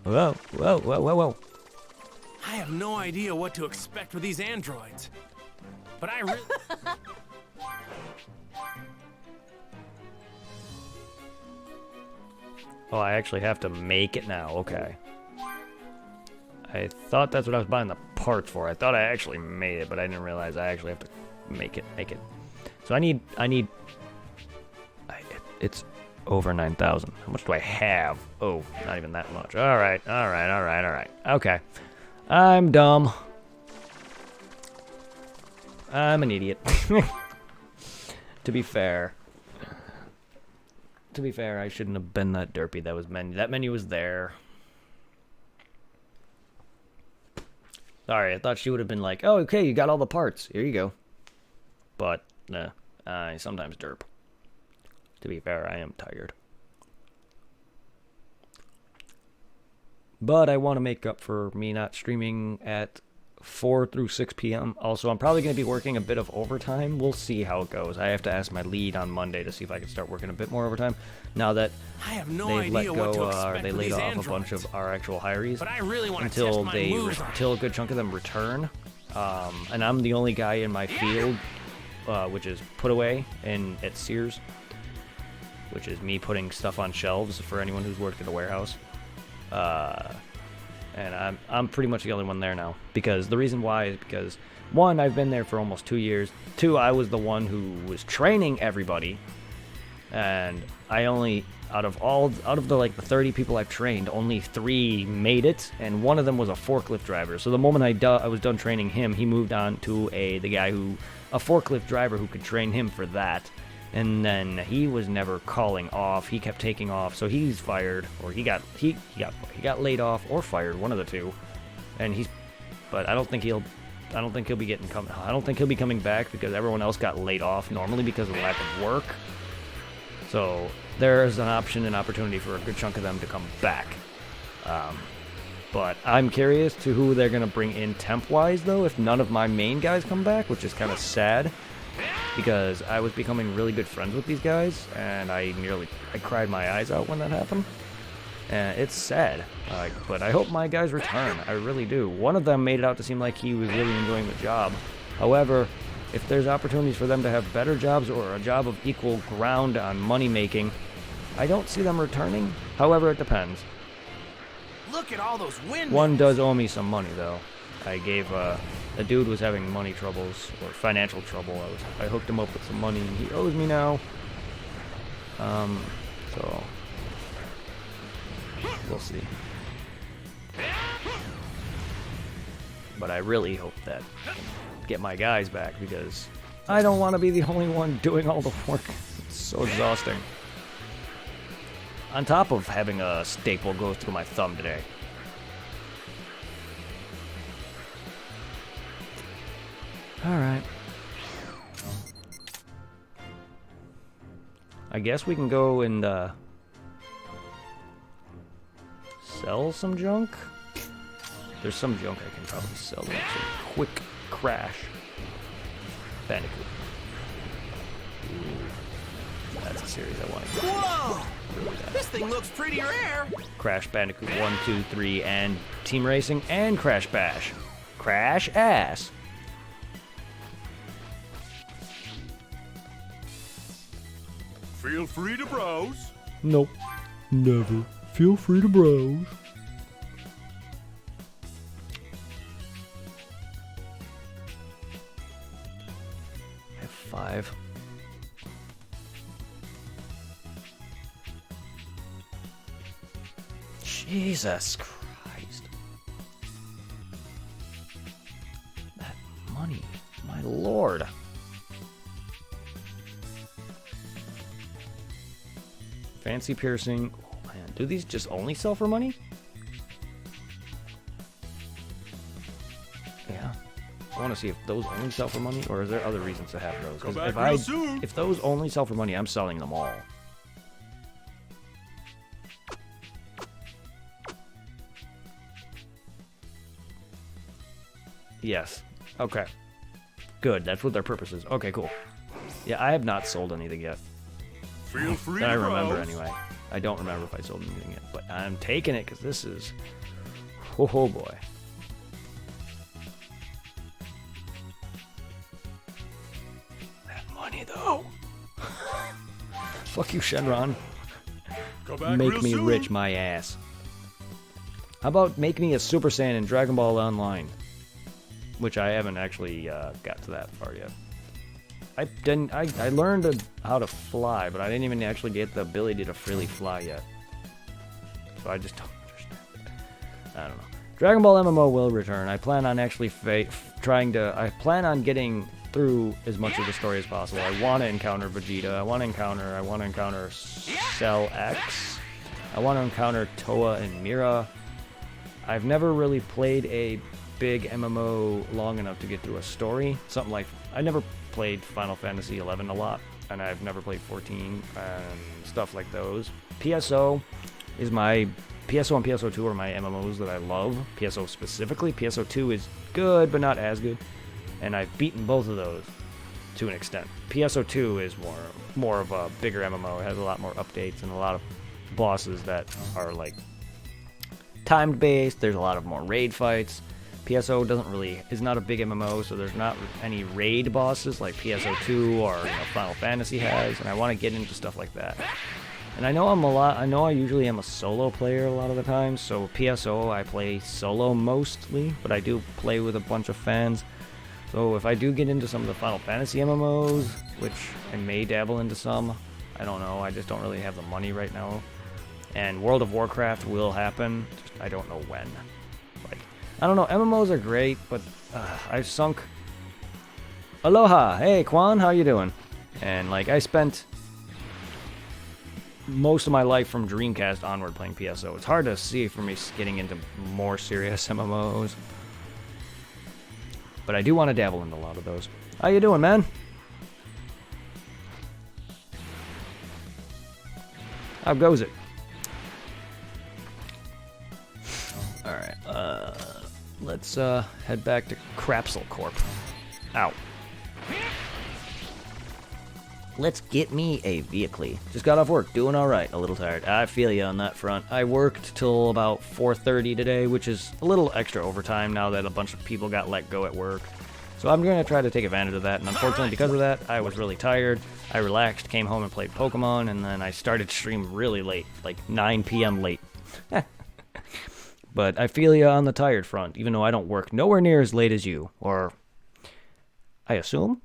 Whoa, whoa, whoa, whoa, whoa. I have no idea what to expect with these androids. But I really... Oh, I actually have to make it now. Okay. I thought that's what I was buying the parts for. I thought I actually made it, but I didn't realize I actually have to make it. So it's over 9,000. How much do I have? Oh, not even that much. All right. Okay. I'm dumb. I'm an idiot. To be fair, I shouldn't have been that derpy. That menu was there. Sorry, I thought she would have been like, "Oh, okay, you got all the parts. Here you go." But nah, I sometimes derp. To be fair, I am tired. But I want to make up for me not streaming at 4 through 6 p.m. Also, I'm probably going to be working a bit of overtime. We'll see how it goes. I have to ask my lead on Monday to see if I can start working a bit more overtime. Now that I have no they've let idea go, what to expect they with laid these off a bunch androids. of our actual hirees But I really want to until test my moves on until a good chunk of them return. And I'm the only guy in my field, which is put away at Sears, which is me putting stuff on shelves for anyone who's worked at a warehouse. And I'm pretty much the only one there now. Because the reason why is because, one, I've been there for almost 2 years. Two, I was the one who was training everybody. And I only, out of the 30 people I've trained, only 3 made it. And one of them was a forklift driver. So the moment I was done training him, he moved on to a forklift driver who could train him for that. And then he was never calling off. He kept taking off, so he's fired, or he got laid off or fired, one of the two. But I don't think he'll be coming back because everyone else got laid off normally because of lack of work. So there's an opportunity for a good chunk of them to come back. But I'm curious to who they're gonna bring in temp-wise though. If none of my main guys come back, which is kind of sad. Because I was becoming really good friends with these guys, and I cried my eyes out when that happened. And it's sad, but I hope my guys return. I really do. One of them made it out to seem like he was really enjoying the job. However, if there's opportunities for them to have better jobs or a job of equal ground on money making, I don't see them returning. However, it depends. Look at all those windmills. One does owe me some money, though. I gave a dude was having money troubles or financial trouble. I hooked him up with some money, and he owes me now. So we'll see. But I really hope that I can get my guys back because I don't want to be the only one doing all the work. It's so exhausting. On top of having a staple go through my thumb today. Alright. I guess we can go and sell some junk. There's some junk I can probably sell. Some quick Crash Bandicoot. Ooh, that's a series I want to get. Whoa! This thing looks pretty rare. Crash Bandicoot 1, 2, 3, and Team Racing, and Crash Bash. Crash ass. Feel free to browse. Nope. Never. Feel free to browse. F5. Jesus Christ. That money. My lord. Fancy piercing. Oh man, do these just only sell for money? Yeah. I want to see if those only sell for money, or is there other reasons to have those? 'Cause if those only sell for money, I'm selling them all. Yes. Okay. Good. That's what their purpose is. Okay, cool. Yeah, I have not sold anything yet. Feel free That I to remember browse. anyway. I don't remember if I sold anything yet, but I'm taking it because this is... Oh boy. That money though. Fuck you, Shenron. Come back Make real me soon. rich, my ass. How about make me a Super Saiyan in Dragon Ball Online? Which I haven't actually got to that far yet. I learned how to fly, but I didn't even actually get the ability to freely fly yet. So I just don't understand it. I don't know. Dragon Ball MMO will return. I plan on actually I plan on getting through as much of the story as possible. I want to encounter Vegeta. I want to encounter Cell X. I want to encounter Toa and Mira. I've never really played a big MMO long enough to get through a story. Something like, I never played Final Fantasy 11 a lot, and I've never played 14 and stuff like those. PSO is my PSO and PSO2 are my MMOs that I love. PSO specifically. PSO2 is good, but not as good. And I've beaten both of those to an extent. PSO2 is more of a bigger MMO. It has a lot more updates and a lot of bosses that are like timed based. There's a lot of more raid fights. PSO is not a big MMO, so there's not any raid bosses like PSO2 or Final Fantasy has, and I want to get into stuff like that. And I know I usually am a solo player a lot of the time, so PSO I play solo mostly, but I do play with a bunch of fans. So if I do get into some of the Final Fantasy MMOs, which I may dabble into some, I don't know, I just don't really have the money right now. And World of Warcraft will happen, just I don't know when. Like, I don't know, MMOs are great, but I've sunk... Aloha! Hey, Quan, how you doing? And, like, I spent most of my life from Dreamcast onward playing PSO. It's hard to see for me getting into more serious MMOs. But I do want to dabble into a lot of those. How you doing, man? How goes it? Alright, let's head back to Crapsel Corp. Ow. Let's get me a vehicle. Just got off work, doing alright, a little tired. I feel you on that front. I worked till about 4:30 today, which is a little extra overtime now that a bunch of people got let go at work. So I'm going to try to take advantage of that, and unfortunately because of that, I was really tired. I relaxed, came home and played Pokemon, and then I started to stream really late, like 9 p.m. late. But I feel you on the tired front, even though I don't work nowhere near as late as you, or I assume?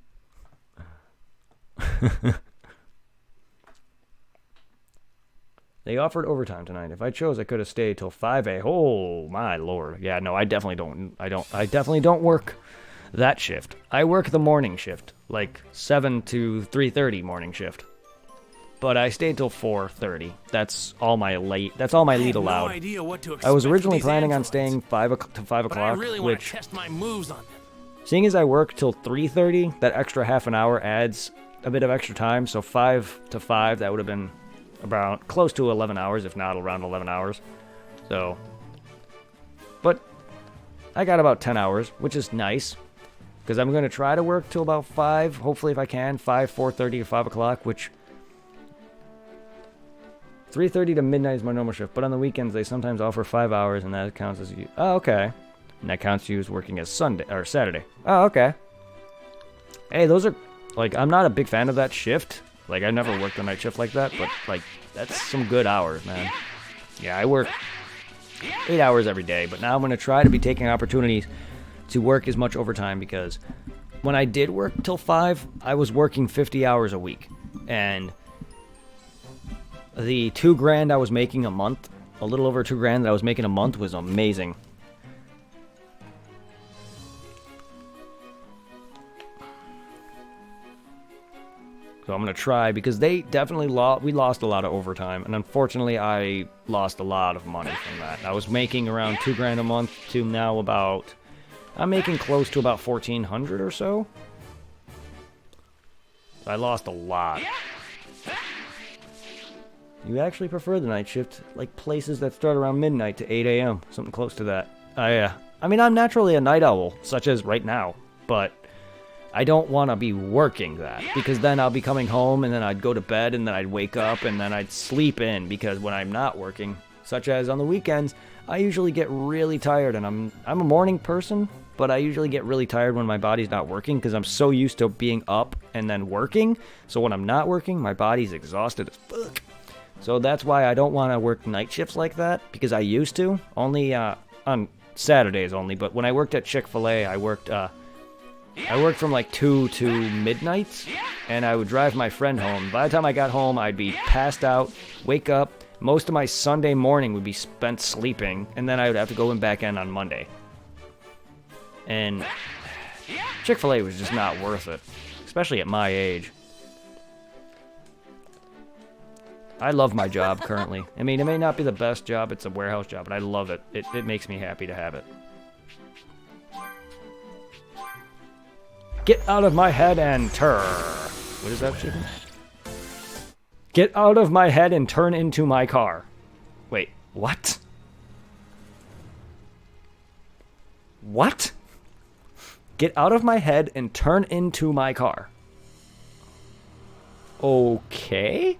They offered overtime tonight. If I chose, I could have stayed till 5 a.m. Oh my lord! Yeah, no, I definitely don't. I definitely don't work that shift. I work the morning shift, like 7 to 3:30 morning shift. But I stayed till 4:30. That's all my late. That's all my lead allowed. No idea what to I was expect originally from these planning on androids, staying 5 o'clock, but I really want to which, test my moves on them. seeing as I work till 3:30, that extra half an hour adds a bit of extra time. So 5 to 5, that would have been about close to 11 hours, if not around 11 hours. So, but I got about 10 hours, which is nice, because I'm going to try to work till about 5, hopefully if I can, 5, 4:30 to 5 o'clock, which 3:30 to midnight is my normal shift, but on the weekends they sometimes offer 5 hours, and that counts as you. Oh, okay. And that counts you as working as Sunday or Saturday. Oh, okay. Hey, those are like, I'm not a big fan of that shift. Like, I never worked a night shift like that, but like that's some good hours, man. Yeah, I work 8 hours every day, but now I'm going to try to be taking opportunities to work as much overtime, because when I did work till 5, I was working 50 hours a week, and the $2,000 I was making a month, a little over $2,000 that I was making a month, was amazing. So I'm going to try, because they definitely we lost a lot of overtime, and unfortunately I lost a lot of money from that. I was making around $2,000 a month to now about, I'm making close to about $1,400 or so. I lost a lot. You actually prefer the night shift, like places that start around midnight to 8 a.m., something close to that. I mean, I'm naturally a night owl, such as right now, but I don't want to be working that, because then I'll be coming home, and then I'd go to bed, and then I'd wake up, and then I'd sleep in, because when I'm not working, such as on the weekends, I usually get really tired, and I'm a morning person, but I usually get really tired when my body's not working, because I'm so used to being up and then working, so when I'm not working, my body's exhausted as fuck. So that's why I don't want to work night shifts like that, because I used to, only on Saturdays only, but when I worked at Chick-fil-A, I worked from like 2 to midnight, and I would drive my friend home. By the time I got home, I'd be passed out, wake up, most of my Sunday morning would be spent sleeping, and then I would have to go back in on Monday. And Chick-fil-A was just not worth it, especially at my age. I love my job currently. I mean, it may not be the best job, it's a warehouse job, but I love it. It makes me happy to have it. Get out of my head and turn. What is that, chicken? Get out of my head and turn into my car. Wait, what? What? Get out of my head and turn into my car. Okay.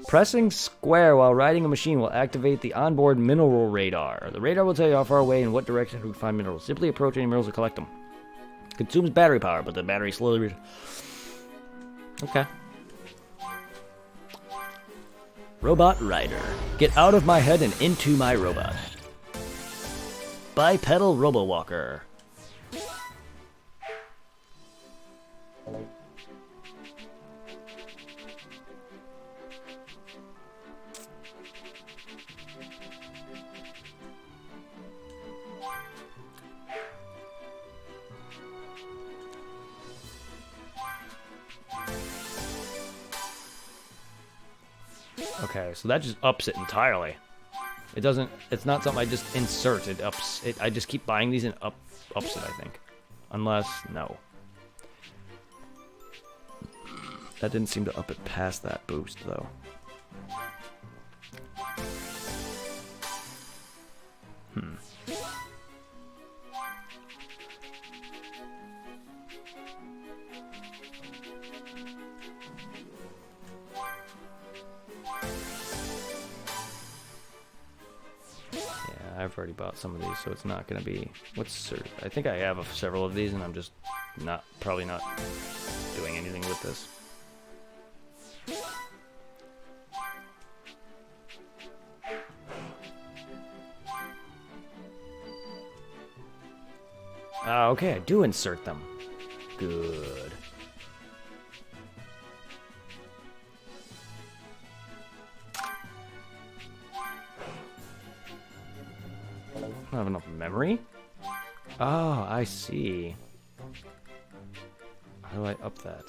Pressing square while riding a machine will activate the onboard mineral radar. The radar will tell you how far away and what direction to find minerals. Simply approach any minerals to collect them. Consumes battery power, but the battery slowly... Okay. Robot Rider. Get out of my head and into my robot. Bipedal Robo-Walker. Okay, so that just ups it entirely. It doesn't, it's not something I just insert, it ups it. I just keep buying these and ups it, I think. Unless, no. That didn't seem to up it past that boost, though. I've already bought some of these, so it's not going to be... What's... I think I have several of these, and I'm just probably not doing anything with this. Okay, I do insert them. Good. I don't have enough memory? Oh, I see. How do I up that?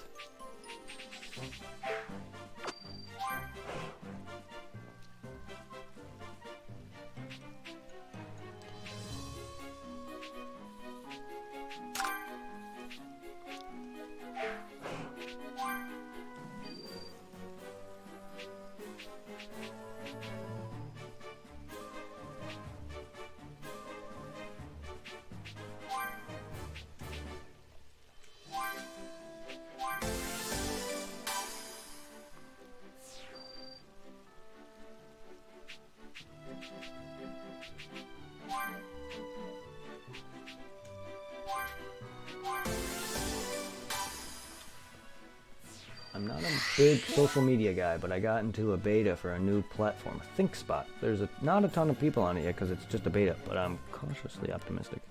I'm not a big social media guy, but I got into a beta for a new platform, ThinkSpot. There's not a ton of people on it yet because it's just a beta, but I'm cautiously optimistic.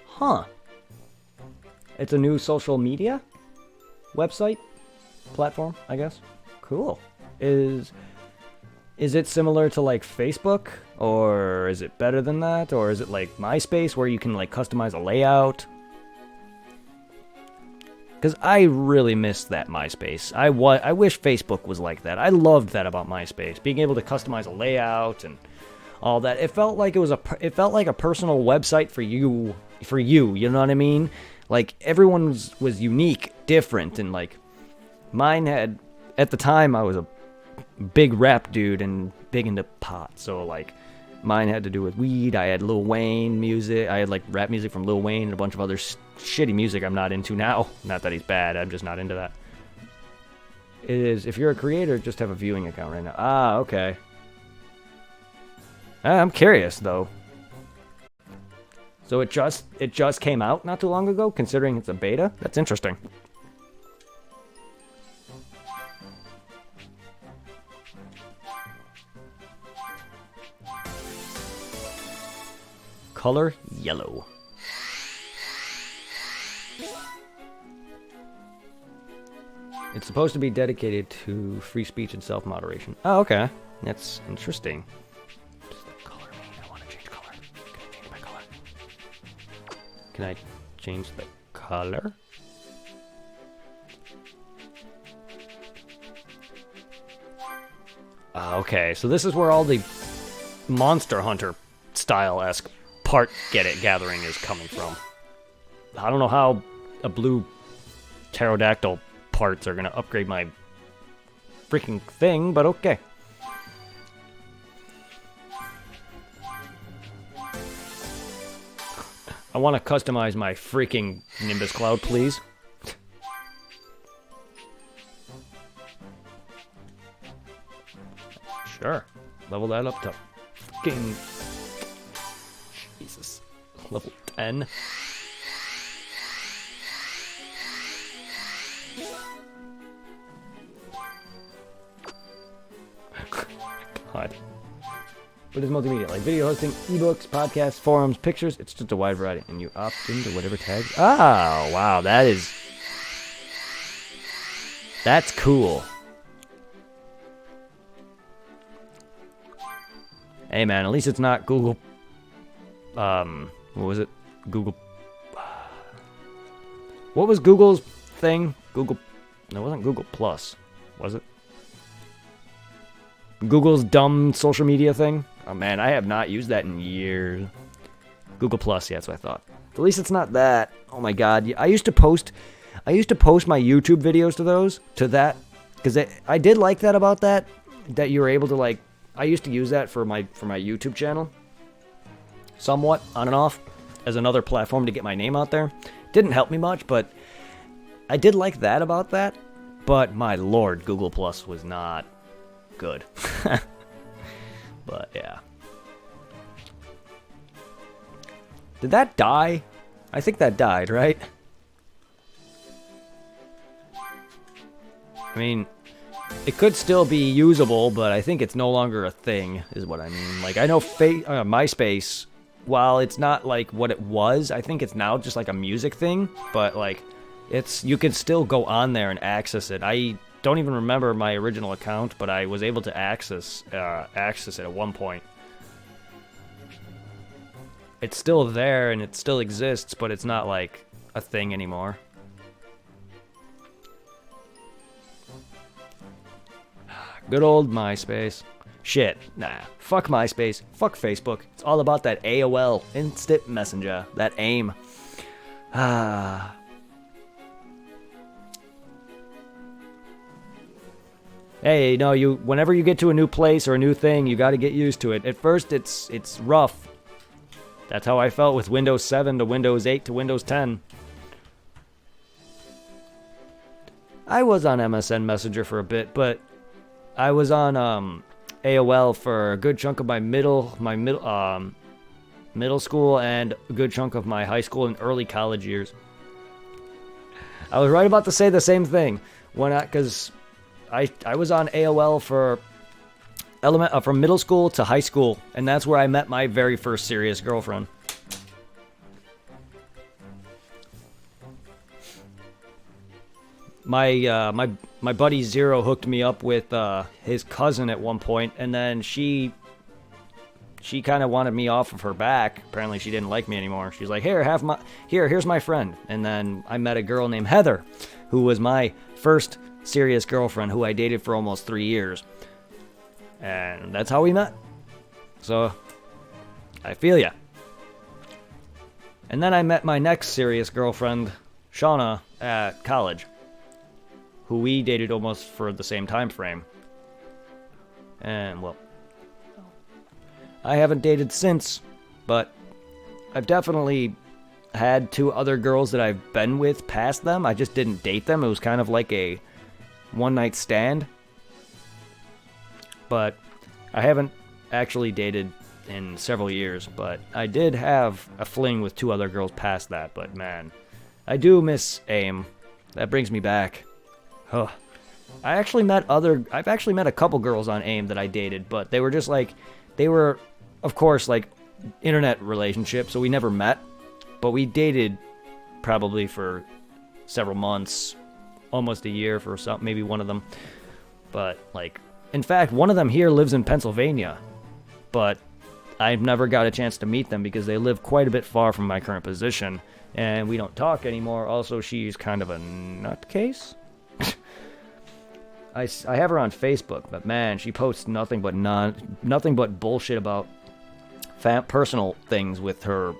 Huh. It's a new social media website platform, I guess. Cool. Is it similar to like Facebook, or is it better than that, or is it like MySpace where you can like customize a layout? Because I really missed that MySpace. I wish Facebook was like that. I loved that about MySpace, being able to customize a layout and all that. It felt like it felt like a personal website for you. You know what I mean? Like everyone was unique, different, and like mine had. At the time, I was a big rap dude and big into pot, so like mine had to do with weed. I had Lil Wayne music. I had like rap music from Lil Wayne and a bunch of other shitty music I'm not into now. Not that he's bad, I'm just not into that. It is, if you're a creator, just have a viewing account right now. Ah, okay. I'm curious though. So it just came out not too long ago, considering it's a beta? That's interesting. Color yellow. It's supposed to be dedicated to free speech and self-moderation. Oh, okay. That's interesting. What does the color mean? I want to change color. Can I change my color? Can I change the color? Okay, so this is where all the Monster Hunter style-esque gathering is coming from. I don't know how a blue pterodactyl parts are gonna upgrade my freaking thing, but okay. I want to customize my freaking Nimbus Cloud, please. Sure. Level that up to fucking... Jesus. Level 10. God. But it's multimedia, like video hosting, ebooks, podcasts, forums, pictures. It's just a wide variety. And you opt into whatever tags. Oh, wow. That's cool. Hey, man, at least it's not Google... what was it? Google... What was Google's thing? Google... No, it wasn't Google Plus, was it? Google's dumb social media thing? Oh, man, I have not used that in years. Google Plus, yeah, that's what I thought. At least it's not that. Oh, my God. I used to post my YouTube videos to that, because I did like that about that you were able to, like... I used to use that for my YouTube channel, somewhat, on and off, as another platform to get my name out there. Didn't help me much, but I did like that about that. But my lord, Google Plus was not good. But yeah. Did that die? I think that died, right? I mean... It could still be usable, but I think it's no longer a thing, is what I mean. Like, I know MySpace, while it's not like what it was, I think it's now just like a music thing, but like, you can still go on there and access it. I don't even remember my original account, but I was able to access it at one point. It's still there and it still exists, but it's not like a thing anymore. Good old MySpace. Shit. Nah. Fuck MySpace. Fuck Facebook. It's all about that AOL. Instant Messenger. That AIM. Ah. Hey, no, whenever you get to a new place or a new thing, you gotta get used to it. At first, it's rough. That's how I felt with Windows 7 to Windows 8 to Windows 10. I was on MSN Messenger for a bit, but I was on AOL for a good chunk of my middle school and a good chunk of my high school and early college years. I was right about to say the same thing because I was on AOL from middle school to high school, and that's where I met my very first serious girlfriend. My buddy Zero hooked me up with his cousin at one point, and then she kind of wanted me off of her back. Apparently, she didn't like me anymore. She's like, here's my friend. And then I met a girl named Heather, who was my first serious girlfriend, who I dated for almost 3 years. And that's how we met. So, I feel ya. And then I met my next serious girlfriend, Shauna, at college, who we dated almost for the same time frame. And, well, I haven't dated since, but I've definitely had 2 other girls that I've been with past them. I just didn't date them. It was kind of like a one-night stand. But I haven't actually dated in several years, but I did have a fling with 2 other girls past that. But man, I do miss AIM. That brings me back. Huh. I've actually met a couple girls on AIM that I dated, but they were just like, of course, like, internet relationships, so we never met, but we dated probably for several months, almost a year for some, maybe one of them. But, like, in fact, one of them here lives in Pennsylvania, but I've never got a chance to meet them because they live quite a bit far from my current position, and we don't talk anymore. Also, she's kind of a nutcase. I have her on Facebook, but man, she posts nothing but bullshit about personal things with her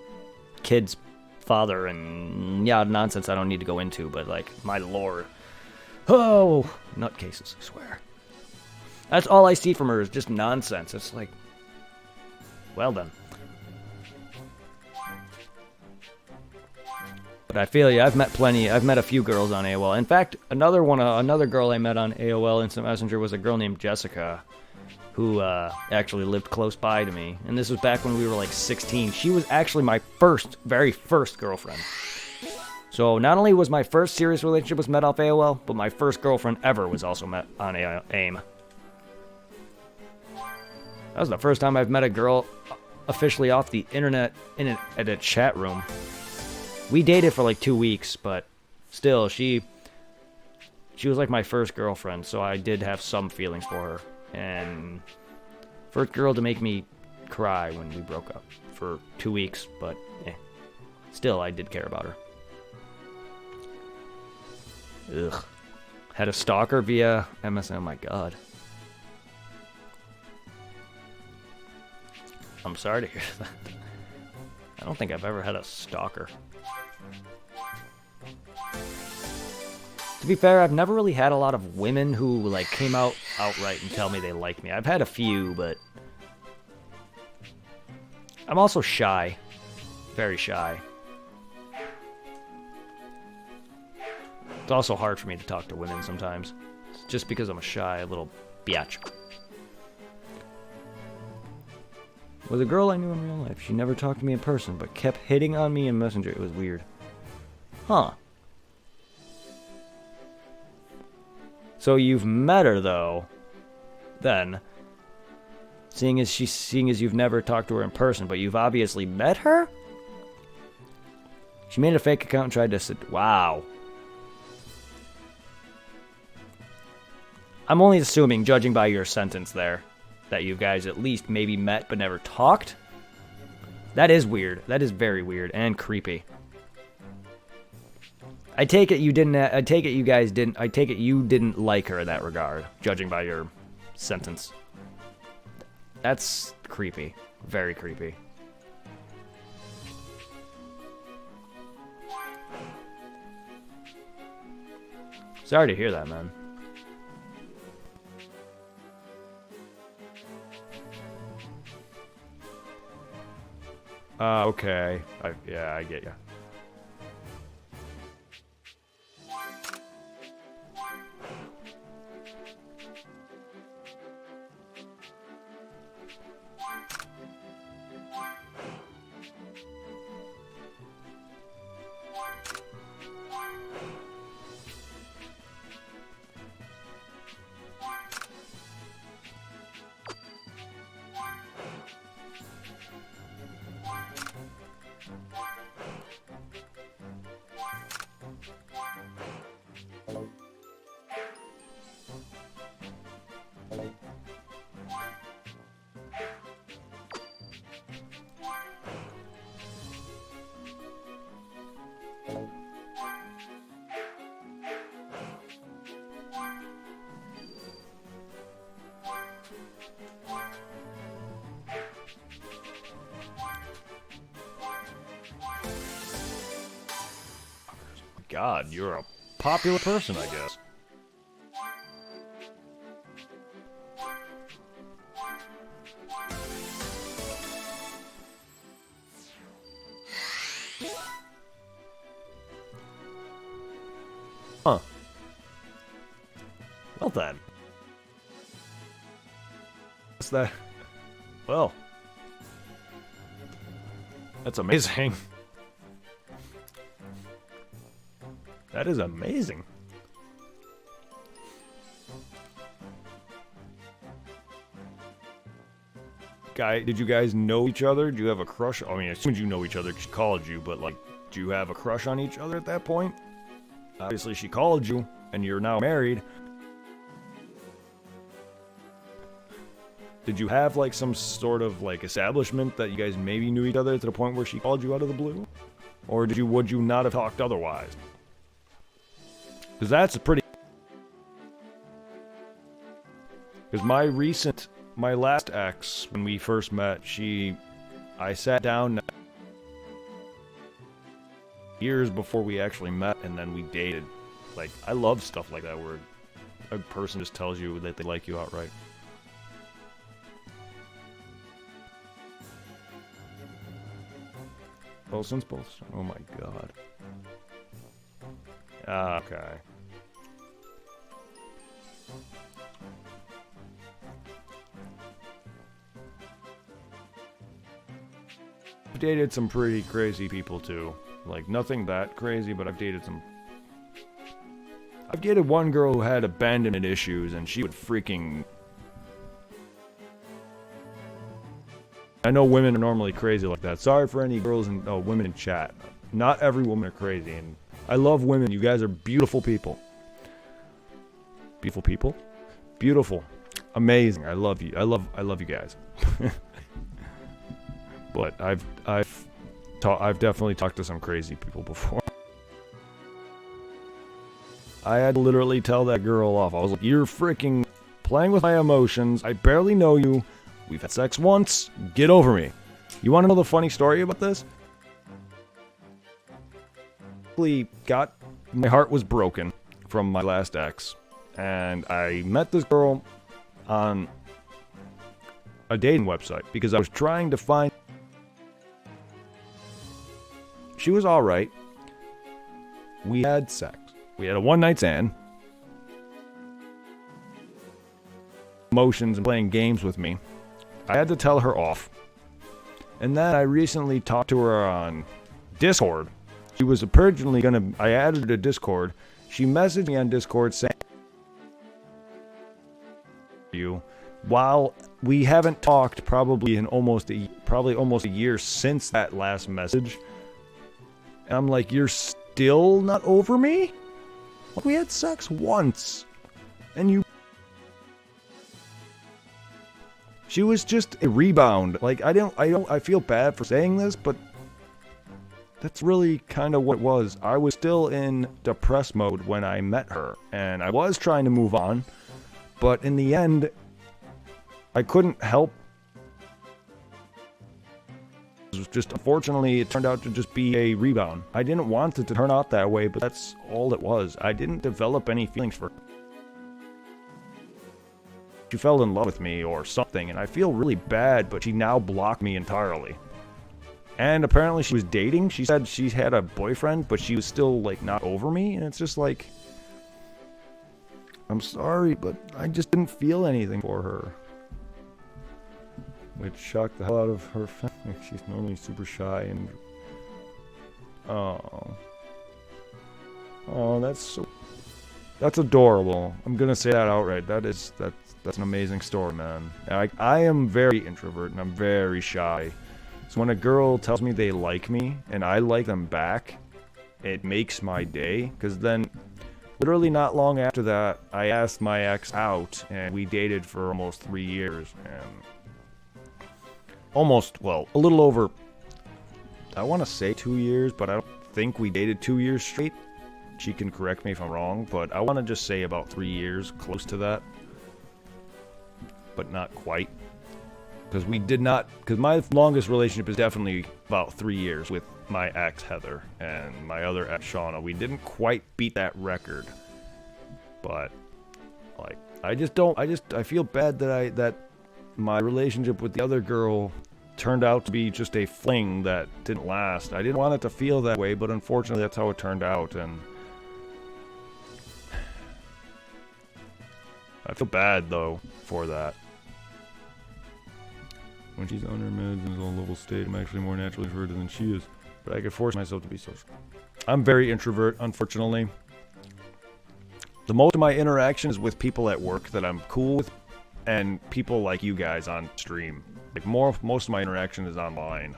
kid's father and nonsense I don't need to go into, but like, my lord. Oh, nutcases, I swear. That's all I see from her is just nonsense. It's like, well then. But I feel you. I've met plenty. I've met a few girls on AOL. In fact, another girl I met on AOL Instant Messenger was a girl named Jessica, who actually lived close by to me. And this was back when we were like 16. She was actually my very first girlfriend. So not only was my first serious relationship was met off AOL, but my first girlfriend ever was also met on AIM. That was the first time I've met a girl officially off the internet at a chat room. We dated for like 2 weeks, but still, she was like my first girlfriend, so I did have some feelings for her. And first girl to make me cry when we broke up for 2 weeks, but still, I did care about her. Ugh. Had a stalker via MSN. Oh my god. I'm sorry to hear that. I don't think I've ever had a stalker. To be fair, I've never really had a lot of women who like came out outright and tell me they like me. I've had a few, but I'm also shy. Very shy. It's also hard for me to talk to women sometimes. Just because I'm a shy little biatch. Was a girl I knew in real life. She never talked to me in person, but kept hitting on me in Messenger. It was weird. Huh. So you've met her, though, then. Seeing as you've never talked to her in person, but you've obviously met her? She made a fake account and tried to... Wow. I'm only assuming, judging by your sentence there, that you guys at least maybe met but never talked. That is weird. That is very weird and creepy. I take it you didn't. I take it you guys didn't. I take it you didn't like her in that regard, judging by your sentence. That's creepy. Very creepy. Sorry to hear that, man. Okay. Yeah, I get you. God, you're a popular person, I guess. Huh. Well then. What's that? Well. That's amazing. That is amazing. Did you guys know each other? Do you have a crush? I mean, I assume you know each other because she called you, but like, do you have a crush on each other at that point? Obviously, she called you, and you're now married. Did you have like some sort of like establishment that you guys maybe knew each other to the point where she called you out of the blue? Or would you not have talked otherwise? Because that's a pretty... Because my last ex, when we first met, I sat down years before we actually met, and then we dated. Like, I love stuff like that, where a person just tells you that they like you outright. Well, since both... Oh my god. Okay. I've dated some pretty crazy people too. Like, nothing that crazy, but I've dated some. I've dated one girl who had abandonment issues, and she would freaking. I know women are normally crazy like that. Sorry for any girls and women in chat. Not every woman are crazy, and I love women. You guys are beautiful people. Beautiful people? Beautiful. Amazing. I love you. I love you guys. But I've definitely talked to some crazy people before. I had to literally tell that girl off. I was like, "You're freaking playing with my emotions. I barely know you. We've had sex once. Get over me." You want to know the funny story about this? My heart was broken from my last ex, and I met this girl on a dating website because I was trying to find. She was all right. We had sex. We had a one-night stand. Emotions and playing games with me. I had to tell her off. And then I recently talked to her on Discord. She was originally I added her to Discord. She messaged me on Discord saying, while we haven't talked probably almost a year since that last message. And I'm like, "You're still not over me? We had sex once. And you..." She was just a rebound. Like, I feel bad for saying this, but that's really kind of what it was. I was still in depressed mode when I met her, and I was trying to move on, but in the end, I couldn't help. It was just, unfortunately, it turned out to just be a rebound. I didn't want it to turn out that way, but that's all it was. I didn't develop any feelings for her. She fell in love with me or something, and I feel really bad, but she now blocked me entirely. And apparently she was dating. She said she had a boyfriend, but she was still, like, not over me, and it's just like, I'm sorry, but I just didn't feel anything for her. Which shocked the hell out of her family. She's normally super shy and... Oh, that's adorable. I'm gonna say that outright. That's an amazing story, man. I am very introvert and I'm very shy. So when a girl tells me they like me and I like them back, it makes my day. Because then, literally not long after that, I asked my ex out and we dated for almost 3 years. And a little over, I want to say 2 years, but I don't think we dated 2 years straight. She can correct me if I'm wrong, but I want to just say about 3 years, close to that. But not quite. Because my longest relationship is definitely about 3 years with my ex, Heather, and my other ex, Shauna. We didn't quite beat that record. But, like, I feel bad that my relationship with the other girl turned out to be just a fling that didn't last. I didn't want it to feel that way, but unfortunately that's how it turned out, and I feel bad, though, for that. When she's on her meds and is on a level state, I'm actually more naturally introverted than she is, but I could force myself to be social. I'm very introvert, unfortunately. The most of my interaction is with people at work that I'm cool with, and people like you guys on stream. Like, most of my interaction is online.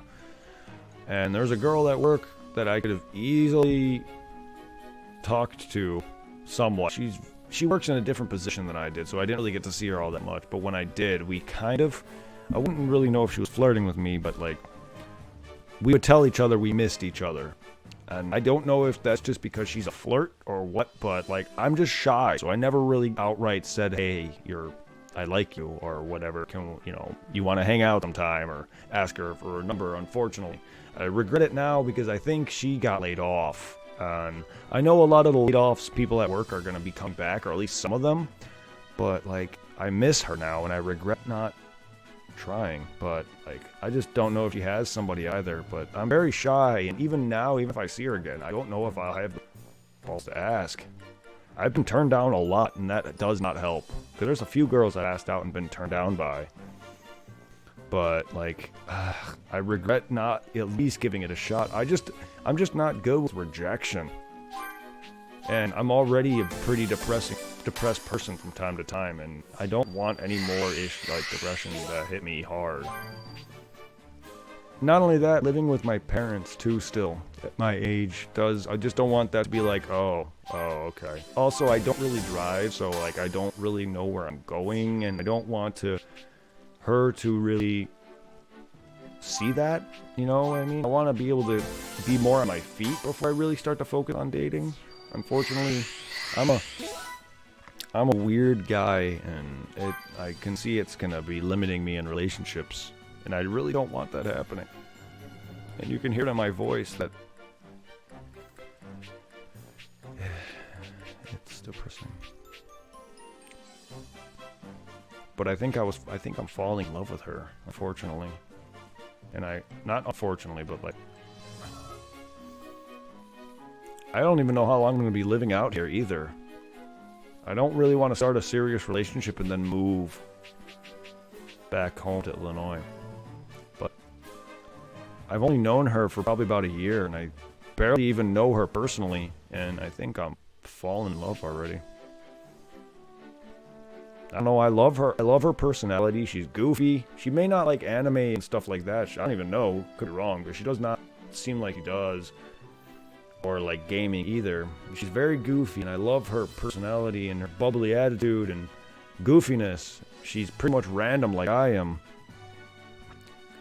And there's a girl at work that I could have easily talked to somewhat. She works in a different position than I did, so I didn't really get to see her all that much. But when I did, I wouldn't really know if she was flirting with me, but, like, we would tell each other we missed each other. And I don't know if that's just because she's a flirt or what, but, like, I'm just shy. So I never really outright said, "Hey, I like you," or whatever. You want to hang out sometime, or ask her for a number, unfortunately. I regret it now because I think she got laid off. I know a lot of the laid-offs people at work are going to be coming back, or at least some of them. But, like, I miss her now, and I regret not trying. But, like, I just don't know if she has somebody either. But I'm very shy, and even now, even if I see her again, I don't know if I'll have... balls to ask. I've been turned down a lot, and that does not help. Because there's a few girls I asked out and been turned down by. But, like, I regret not at least giving it a shot. I'm just not good with rejection. And I'm already a pretty depressed person from time to time, and I don't want any more depression that hit me hard. Not only that, living with my parents too still at my age I just don't want that to be like, oh, okay. Also, I don't really drive, so like I don't really know where I'm going, and I don't want her to really see that, you know what I mean? I want to be able to be more on my feet before I really start to focus on dating. Unfortunately, I'm a weird guy, and I can see it's gonna be limiting me in relationships. And I really don't want that happening. And you can hear it in my voice that it's depressing. But I think I'm falling in love with her, unfortunately. And not unfortunately, but like, I don't even know how long I'm going to be living out here either. I don't really want to start a serious relationship and then move back home to Illinois. I've only known her for probably about a year, and I barely even know her personally, and I think I'm falling in love already. I don't know, I love her. I love her personality. She's goofy. She may not like anime and stuff like that. I don't even know. Could be wrong, but she does not seem like she does. Or like gaming either. She's very goofy, and I love her personality and her bubbly attitude and goofiness. She's pretty much random like I am.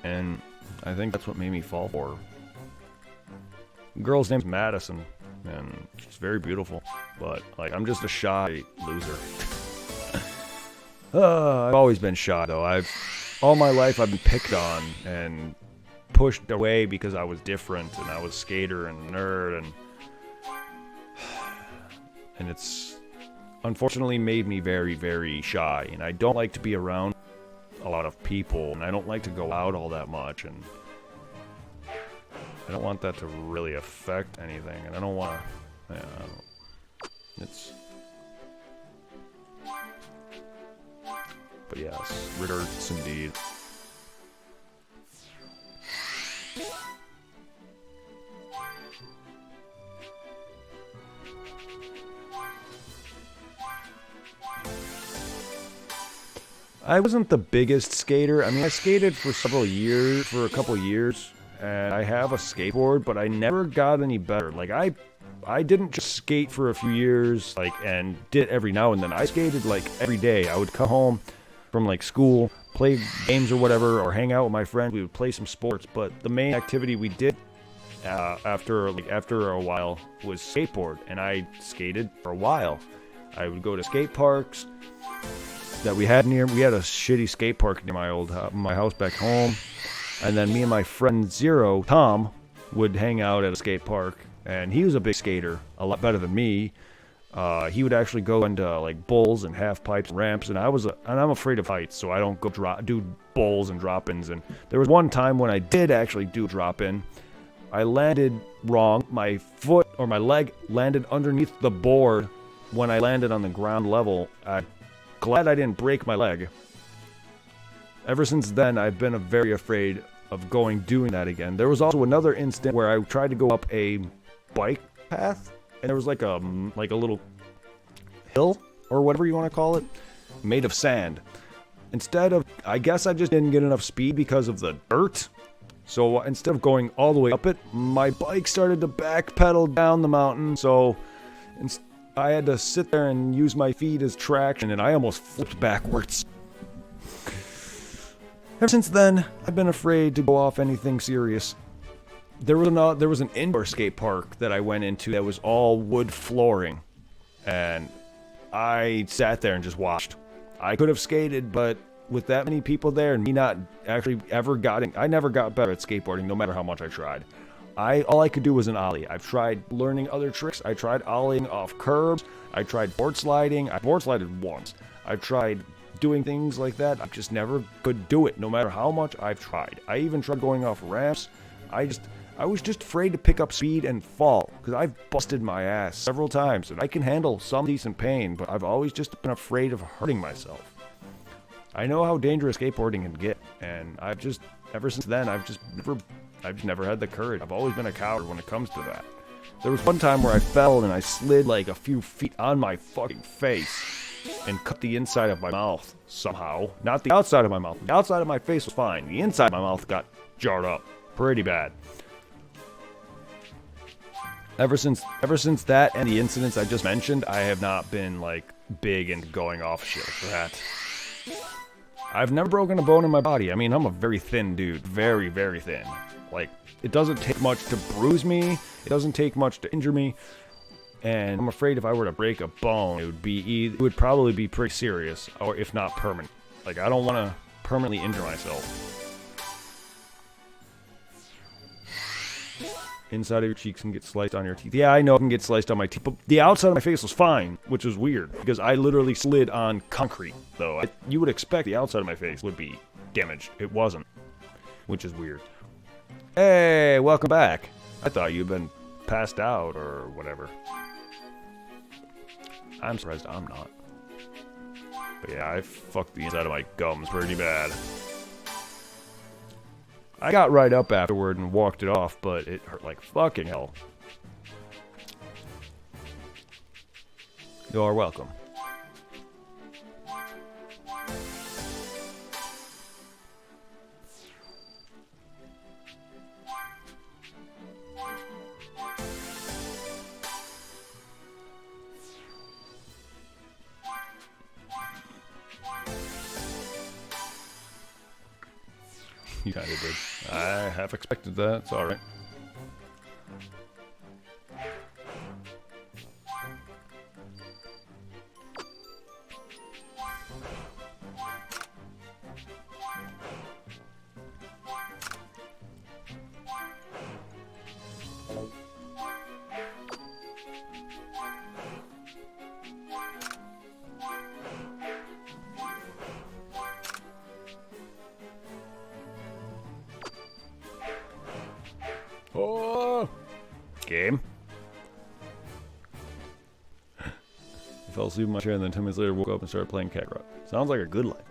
And I think that's what made me fall for her. The girl's name's Madison, and she's very beautiful, but like I'm just a shy loser. I've always been shy though. All my life I've been picked on and pushed away because I was different and I was a skater and a nerd, and it's unfortunately made me very, very shy, and I don't like to be around a lot of people, and I don't like to go out all that much, and I don't want that to really affect anything, and I don't want to, but yes, regrets indeed. I wasn't the biggest skater. I mean, I skated for a couple years, and I have a skateboard, but I never got any better. Like, I didn't just skate for a few years, like, and did it every now and then. I skated, like, every day. I would come home from, like, school, play games or whatever, or hang out with my friends. We would play some sports, but the main activity we did after a while was skateboard, and I skated for a while. I would go to skate parks that we had a shitty skate park near my house back home, and then me and my friend Zero, Tom, would hang out at a skate park, and he was a big skater, a lot better than me. He would actually go into like bowls and half pipes and ramps, and I'm afraid of heights, so I don't go do bowls and drop-ins. And there was one time when I did actually do drop-in. I landed wrong. My foot or my leg landed underneath the board when I landed on the ground level. Glad I didn't break my leg. Ever since then, I've been very afraid of doing that again. There was also another instant where I tried to go up a bike path, and there was like a little hill, or whatever you want to call it, made of sand. I guess I just didn't get enough speed because of the dirt. So instead of going all the way up it, my bike started to backpedal down the mountain, so I had to sit there and use my feet as traction, and I almost flipped backwards. Ever since then, I've been afraid to go off anything serious. There was an indoor skate park that I went into that was all wood flooring, and I sat there and just watched. I could have skated, but with that many people there and me not actually I never got better at skateboarding, no matter how much I tried. All I could do was an ollie. I've tried learning other tricks. I tried ollieing off curbs. I tried board sliding. I board slided once. I've tried doing things like that. I just never could do it, no matter how much I've tried. I even tried going off ramps. I I was just afraid to pick up speed and fall, because I've busted my ass several times, and I can handle some decent pain, but I've always just been afraid of hurting myself. I know how dangerous skateboarding can get, and ever since then, I've just never had the courage. I've always been a coward when it comes to that. There was one time where I fell and I slid like a few feet on my fucking face and cut the inside of my mouth somehow. Not the outside of my mouth. The outside of my face was fine. The inside of my mouth got jarred up pretty bad. Ever since that and the incidents I just mentioned, I have not been like big into going off shit like that. I've never broken a bone in my body. I mean, I'm a very thin dude. Very, very thin. Like, it doesn't take much to bruise me. It doesn't take much to injure me. And I'm afraid if I were to break a bone, it would probably be pretty serious, or if not permanent. Like, I don't want to permanently injure myself. Inside of your cheeks can get sliced on your teeth. Yeah, I know it can get sliced on my teeth, but the outside of my face was fine, which was weird, because I literally slid on concrete, though. You would expect the outside of my face would be damaged. It wasn't, which is weird. Hey, welcome back. I thought you'd been passed out or whatever. I'm surprised I'm not. But yeah, I fucked the inside of my gums pretty bad. I got right up afterward and walked it off, but it hurt like fucking hell. You're welcome. You kinda did. I half expected that. It's alright. Oh! Game. I fell asleep in my chair and then 10 minutes later woke up and started playing Kakarot. Sounds like a good life.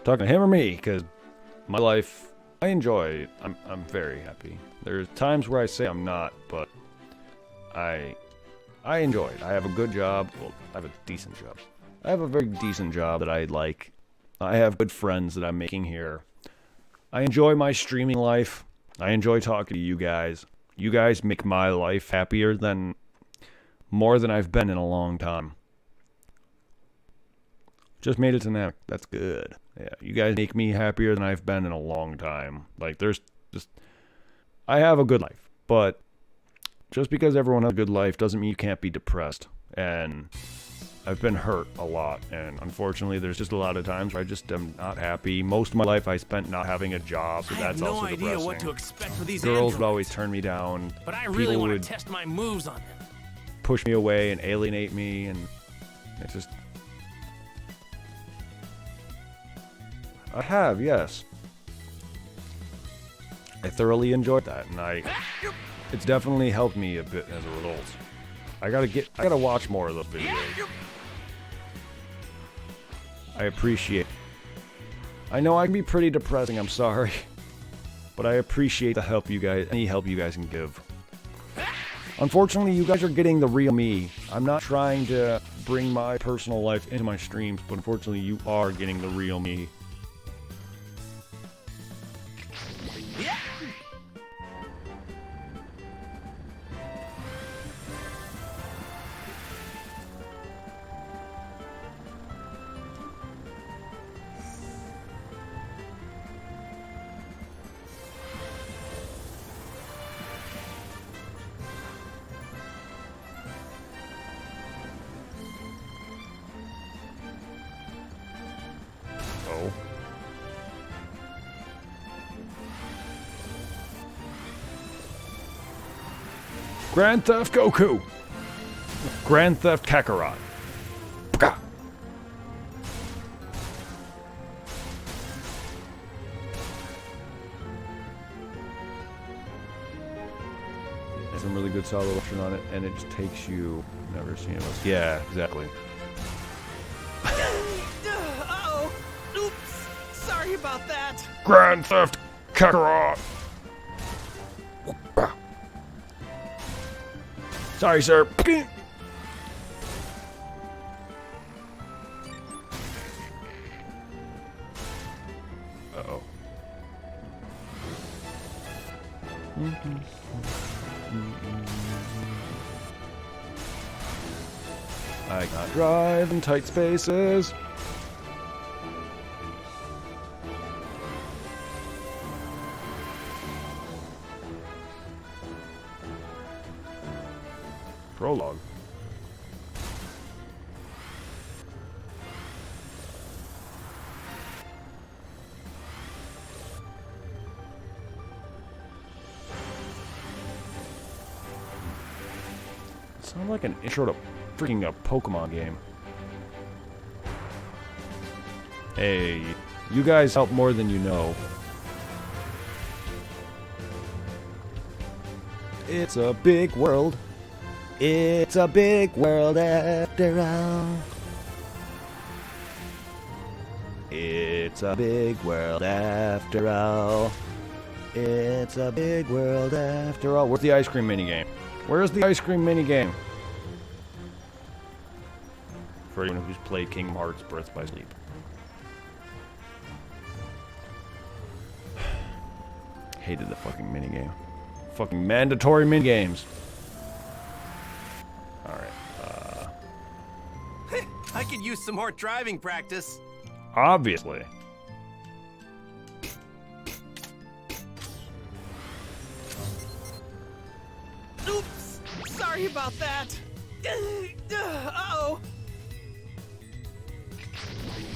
Talking to him or me, because my life, I enjoy it. I'm very happy. There's times where I say I'm not, but I enjoy it. I have a good job. Well, I have a decent job. I have a very decent job that I like. I have good friends that I'm making here. I enjoy my streaming life. I enjoy talking to you guys. You guys make my life happier than more than I've been in a long time. Just made it to now. That's good. Yeah, you guys make me happier than I've been in a long time. Like, there's just... I have a good life, but just because everyone has a good life doesn't mean you can't be depressed. And I've been hurt a lot, and unfortunately there's just a lot of times where I just am not happy. Most of my life I spent not having a job, so that's also depressing. I have no idea what to expect for these girls androids would always turn me down. But I really want to test my moves on them. Push me away and alienate me, and it's just... I have, yes. I thoroughly enjoyed that, and it's definitely helped me a bit as a result. I gotta watch more of those videos. I appreciate. I know I can be pretty depressing, I'm sorry. But I appreciate the help you guys, any help you guys can give. Unfortunately, you guys are getting the real me. I'm not trying to bring my personal life into my streams, but unfortunately you are getting the real me. Grand Theft Goku. Grand Theft Kakarot. Pka. some really good solid motion on it, and it just takes you. Never seen it. Yeah, exactly. Uh-oh. Oops. Sorry about that. Grand Theft Kakarot. Sorry, sir. Uh-oh. I cannot drive in tight spaces. Prologue. Sounds like an intro to freaking a Pokemon game. Hey, you guys help more than you know. It's a big world. It's a big world after all. It's a big world after all. It's a big world after all. Where's the ice cream minigame? Where's the ice cream minigame? For anyone who's played Kingdom Hearts Birth by Sleep. Hated the fucking minigame. Fucking mandatory minigames. Alright, I could use some more driving practice. obviously. Oops. Sorry about that. Uh-oh.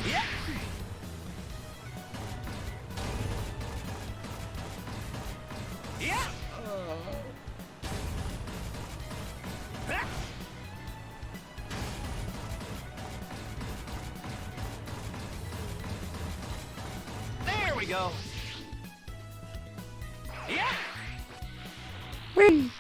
Yeah. Yeah. There we go. Yeah. Whee!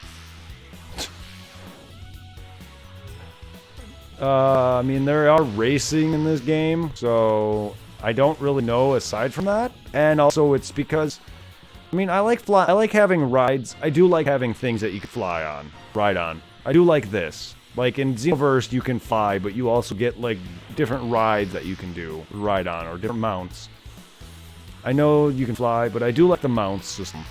I mean, there are racing in this game, so I don't really know aside from that. And also, it's because, I mean, I like having rides. I do like having things that you can ride on. I do like this. Like in Xenoverse, you can fly, but you also get like different rides that you can ride on, or different mounts. I know you can fly, but I do like the mount system.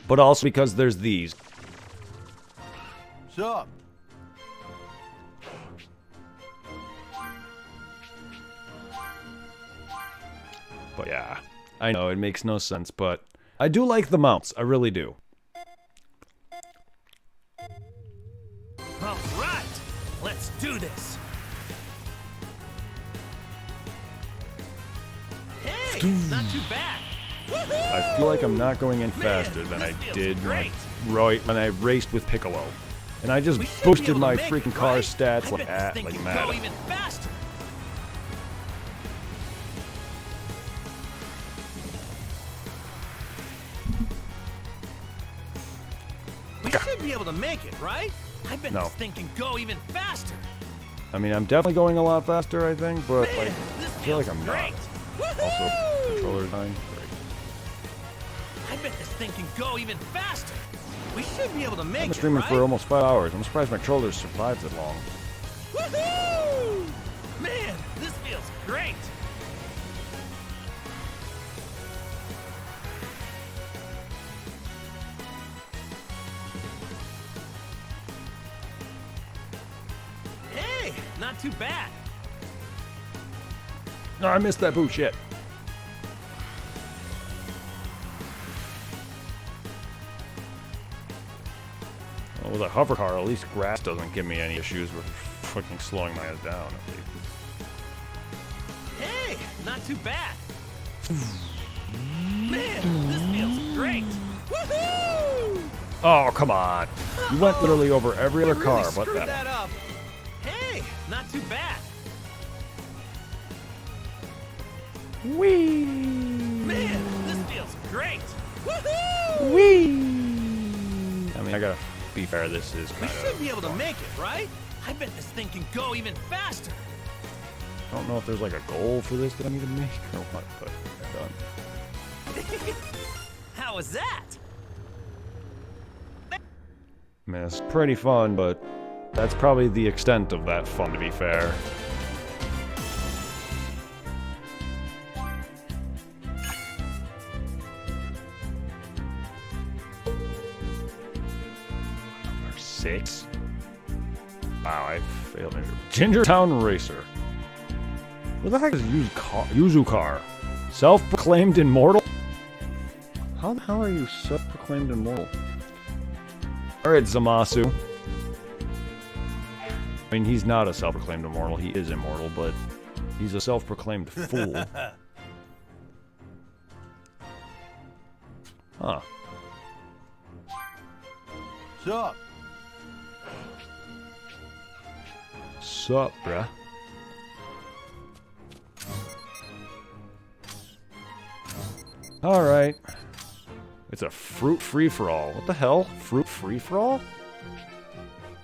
But also because there's these. Sup? But yeah, I know it makes no sense, but I do like the mounts. I really do. All right, let's do this. Hey, not too bad. I feel like I'm not going in faster than I did when I raced with Piccolo. And I just boosted my freaking car stats like mad. Go even faster. We should be able to make it, right? I bet No. this thing can go even faster. I mean, I'm definitely going a lot faster, I think, but Man, like, this I feel like feels I'm great. not. Also, controller design, great. I bet this thing can go even faster. We should be able to make I've been it, streaming right? for almost 5 hours. I'm surprised my controller survived that long. Woohoo! Man, this feels great. Hey, not too bad. No, I missed that boot shit. Well, with a hover car, at least grass doesn't give me any issues with fucking slowing my ass down, at least. Hey, not too bad. Man, this feels great. Woohoo! Oh, come on. You went literally over every other car but Screwed that that up. Hey, not too bad. one. Whee! Man, this feels great. Woohoo! Whee! mean, I gotta be fair, this is We kind should of... be able to make it, right? I bet this thing can go even faster. I don't know if there's like a goal for this that I need to make or what, but done. How was that? I mean, it's pretty fun, but that's probably the extent of that fun, to be fair. Number 6. Wow, I failed measure. Ginger Town Racer. What the heck is Yuzukar? Self-proclaimed immortal? How the hell are you self-proclaimed immortal? Alright, Zamasu. I mean, he's not a self-proclaimed immortal. He is immortal, but he's a self-proclaimed fool. Huh. Sup? Sup, bruh? Alright. It's a fruit free-for-all. What the hell? Fruit free-for-all?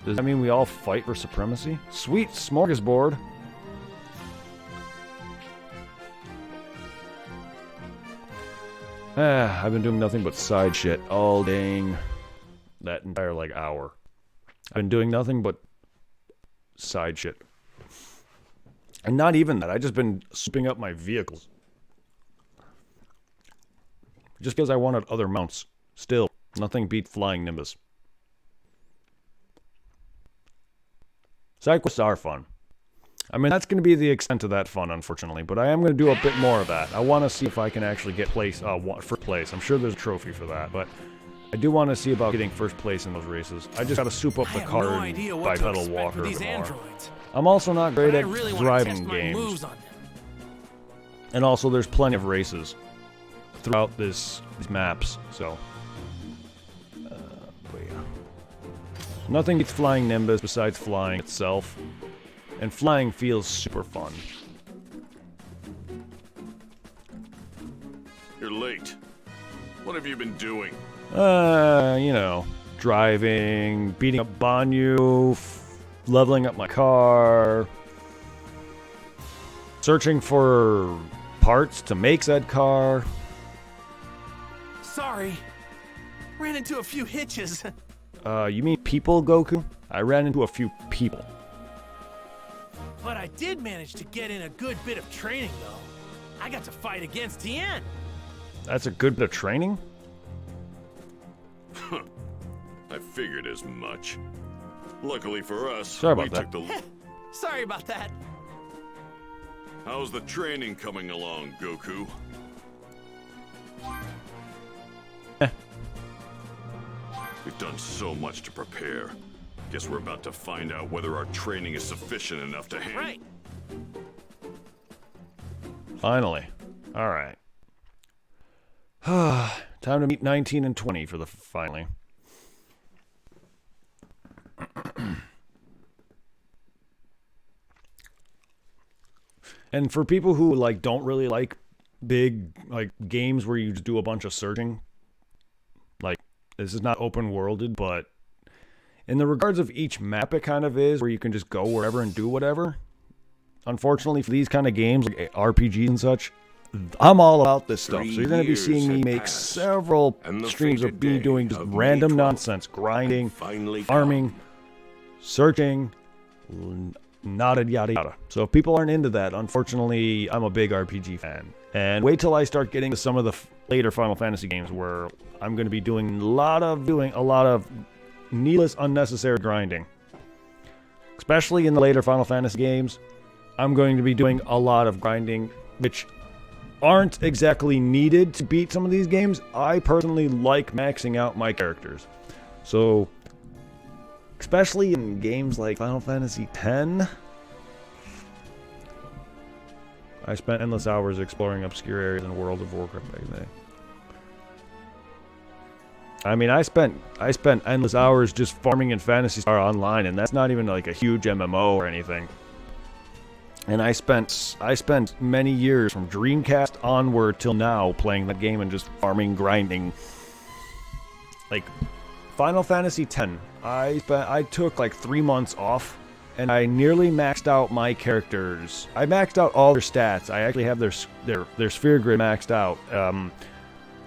Does that mean we all fight for supremacy? Sweet smorgasbord. I've been doing nothing but side shit all dang that entire, like, hour. I've been doing nothing but side shit. And not even that. I've just been swooping up my vehicles. Just because I wanted other mounts. Still, nothing beat flying Nimbus. Side quests are fun. I mean, that's going to be the extent of that fun, unfortunately. But I am going to do a bit more of that. I want to see if I can actually get first place. I'm sure there's a trophy for that. But I do want to see about getting first place in those races. I just got to soup up the car and bipedal walker a bit more. I'm also not great at driving games. And also, there's plenty of races throughout these maps, so but yeah. Nothing beats flying Nimbus besides flying itself, and flying feels super fun. You're late. What have you been doing? You know, driving, beating up Banyu, leveling up my car, searching for parts to make said car. Sorry. Ran into a few hitches. You mean people, Goku? I ran into a few people. But I did manage to get in a good bit of training, though. I got to fight against Tien. That's a good bit of training? I figured as much. Luckily for us, Sorry about that. Sorry about that. How's the training coming along, Goku? We've done so much to prepare. Guess we're about to find out whether our training is sufficient enough to handle. Right. Finally. Alright. Time to meet 19 and 20 for the finally. And for people who like don't really like big like games where you just do a bunch of searching, like this is not open worlded, but in the regards of each map it kind of is, where you can just go wherever and do whatever. Unfortunately for these kind of games like RPGs and such, I'm all about this stuff. So you're going to be seeing me make several streams of me doing just random nonsense, grinding, farming, searching, nada yada yada. So if people aren't into that, unfortunately, I'm a big RPG fan. And wait till I start getting to some of the later Final Fantasy games where I'm going to be doing a lot of needless, unnecessary grinding. Especially in the later Final Fantasy games, I'm going to be doing a lot of grinding, which aren't exactly needed to beat some of these games. I personally like maxing out my characters. So, especially in games like Final Fantasy X, I spent endless hours exploring obscure areas in World of Warcraft back in the day. I mean, I spent endless hours just farming in Phantasy Star Online, and that's not even like a huge MMO or anything. And I spent many years from Dreamcast onward till now playing that game and just farming, grinding, like Final Fantasy X, I took like 3 months off, and I nearly maxed out my characters. I maxed out all their stats. I actually have their sphere grid maxed out.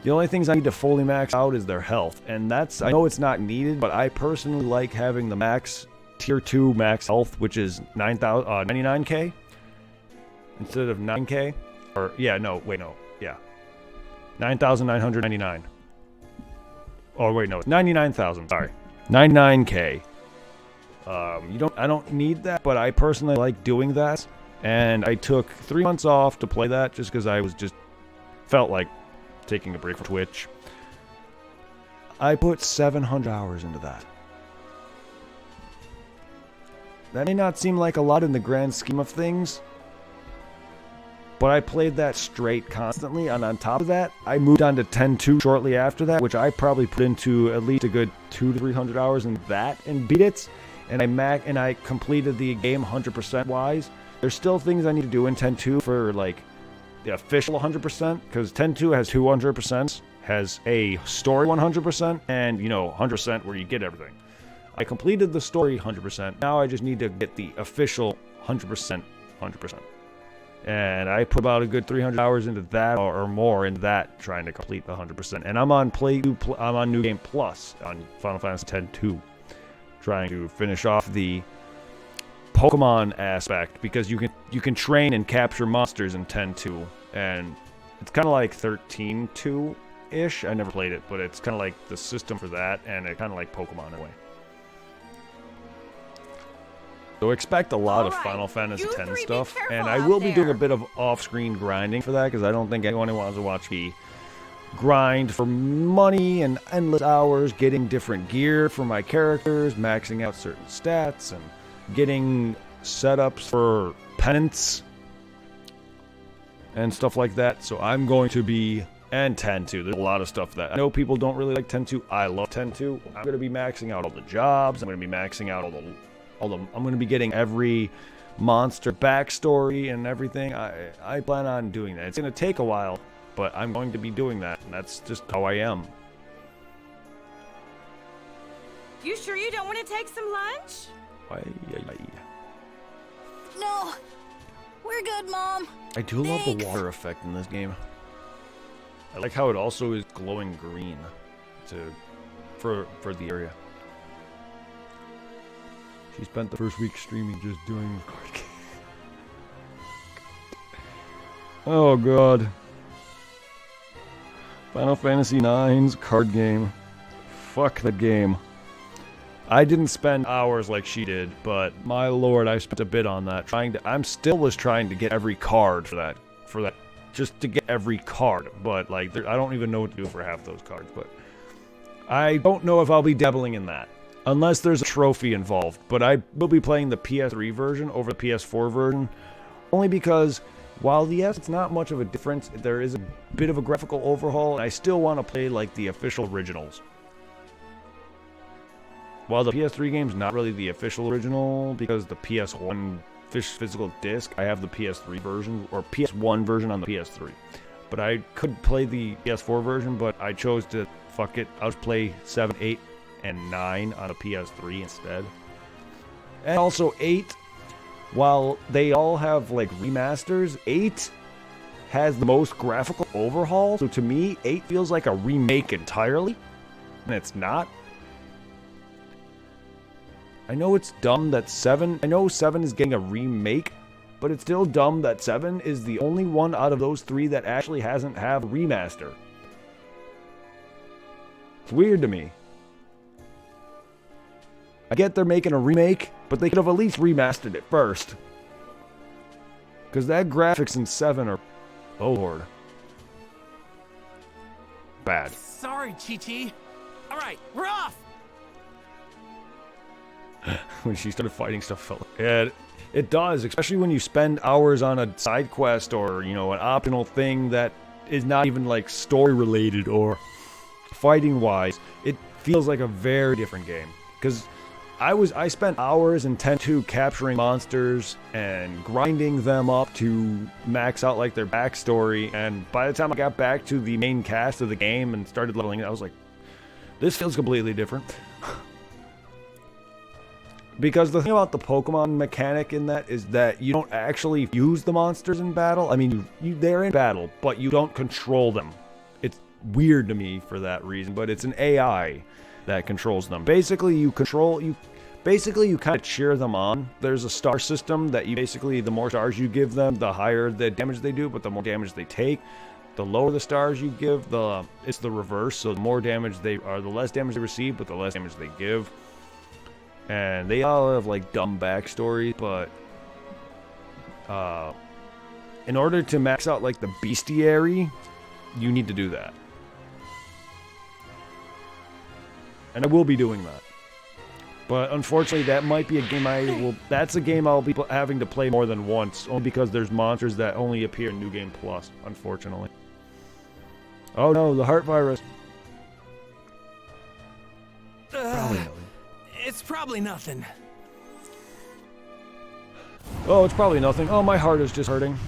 The only things I need to fully max out is their health, and that's, I know it's not needed, but I personally like having the max tier 2 max health, which is 99k instead of 9k. Or yeah, no, wait, no, yeah, 9,999. Oh wait, no, it's 99,000. Sorry, 99k. I don't need that, but I personally like doing that, and I took 3 months off to play that just because I was felt like taking a break from Twitch. I put 700 hours into that. That may not seem like a lot in the grand scheme of things, but I played that straight constantly, and on top of that, I moved on to 10.2 shortly after that, which I probably put into at least a good 200 to 300 hours in that and beat it, and I completed the game 100% wise. There's still things I need to do in 10.2 for like the official 100%, because 10.2 has 200%, has a story 100%, and 100% where you get everything. I completed the story 100%. Now I just need to get the official 100%. And I put about a good 300 hours into that or more in that, trying to complete the 100%. And I'm on I'm on New Game Plus on Final Fantasy X-2, trying to finish off the Pokemon aspect, because you can train and capture monsters in 10.2, and it's kind of like 13.2 ish. I never played it, but it's kind of like the system for that, and it kind of like Pokemon in a way. So expect a lot of Final Fantasy X stuff, and I will be doing a bit of off-screen grinding for that, because I don't think anyone wants to watch me grind for money and endless hours, getting different gear for my characters, maxing out certain stats, and getting setups for penance and stuff like that. So I'm going to be, and 10.2, there's a lot of stuff that I know people don't really like 10.2. I love 10.2. I'm going to be maxing out all the jobs. I'm going to be maxing out I'm going to be getting every monster backstory and everything. I plan on doing that. It's going to take a while, but I'm going to be doing that, and that's just how I am. You sure you don't want to take some lunch? No. We're good, Mom. I do love the water effect in this game. I like how it also is glowing green for the area. She spent the first week streaming just doing the card game. Oh god. Final Fantasy IX's card game. Fuck that game. I didn't spend hours like she did, but my lord, I spent a bit on that. I'm still trying to get every card for that, just to get every card. But like, I don't even know what to do for half those cards. But I don't know if I'll be dabbling in that, unless there's a trophy involved. But I will be playing the PS3 version over the PS4 version, only because while yes, it's not much of a difference, there is a bit of a graphical overhaul, and I still want to play like the official originals. While the PS3 game's not really the official original, because the PS1 physical disc, I have the PS3 version, or PS1 version on the PS3. But I could play the PS4 version, but I chose to, fuck it, I'll just play 7, 8, and 9 on a PS3 instead. And also 8, while they all have like remasters, 8 has the most graphical overhaul. So to me, 8 feels like a remake entirely, and it's not. I know it's dumb that 7 is getting a remake, but it's still dumb that 7 is the only one out of those 3 that actually hasn't have a remaster. It's weird to me. I get they're making a remake, but they could have at least remastered it first. Because that graphics in 7 are, oh lord, bad. Sorry, Chi-Chi. All right, we're off. When she started fighting stuff, felt like it does, especially when you spend hours on a side quest or, an optional thing that is not even like story related or fighting wise. It feels like a very different game, because I spent hours in 10.2 capturing monsters and grinding them up to max out like their backstory, and by the time I got back to the main cast of the game and started leveling, I was like, This feels completely different. Because the thing about the Pokemon mechanic in that is that you don't actually use the monsters in battle. I mean, they're in battle, but you don't control them. It's weird to me for that reason, but it's an AI that controls them. Basically, you kind of cheer them on. There's a star system that the more stars you give them, the higher the damage they do, but the more damage they take. The lower the stars you give, it's the reverse. So the more damage the less damage they receive, but the less damage they give. And they all have like dumb backstories, but in order to max out like the bestiary, you need to do that. And I will be doing that. But unfortunately, that might be a game that's a game I'll be having to play more than once, only because there's monsters that only appear in New Game Plus, unfortunately. Oh no, the heart virus. It's probably nothing. Oh, it's probably nothing. Oh, my heart is just hurting.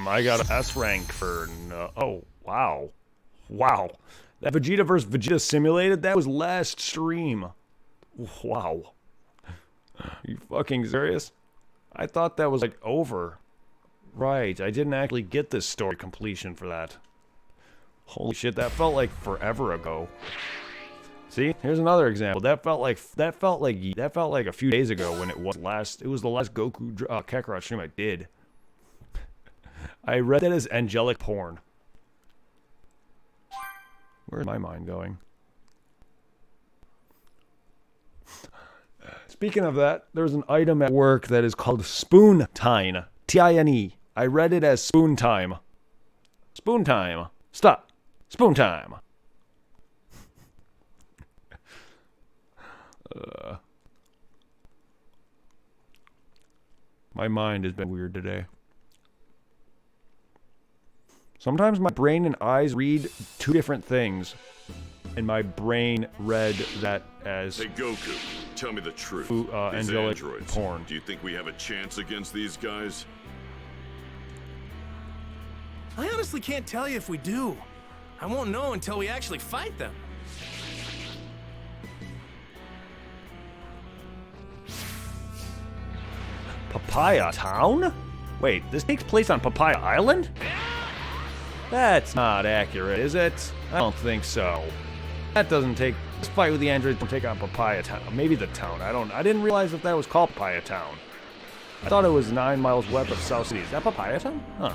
I got an S rank for no. Oh, wow. Wow. That Vegeta vs. Vegeta simulated, that was last stream. Wow. Are you fucking serious? I thought that was like over. Right, I didn't actually get this story completion for that. Holy shit, that felt like forever ago. See, here's another example. That felt like a few days ago when it was the last Goku Kakarot stream I did. I read that as angelic porn. Where's my mind going? Speaking of that, there's an item at work that is called Spoon Time. T-I-N-E. I read it as Spoon Time. Spoon Time. Stop. Spoon Time. My mind has been weird today. Sometimes my brain and eyes read two different things, and my brain read that as Hey Goku, tell me the truth. Angelic androids, porn. do you think we have a chance against these guys? I honestly can't tell you if we do. I won't know until we actually fight them. Papaya Town? Wait, this takes place on Papaya Island? That's not accurate, is it? I don't think so. This fight with the androids don't take on Papaya Town. Maybe the town. I didn't realize that was called Papaya Town. I thought it was 9 miles west of South City. Is that Papaya Town? Huh.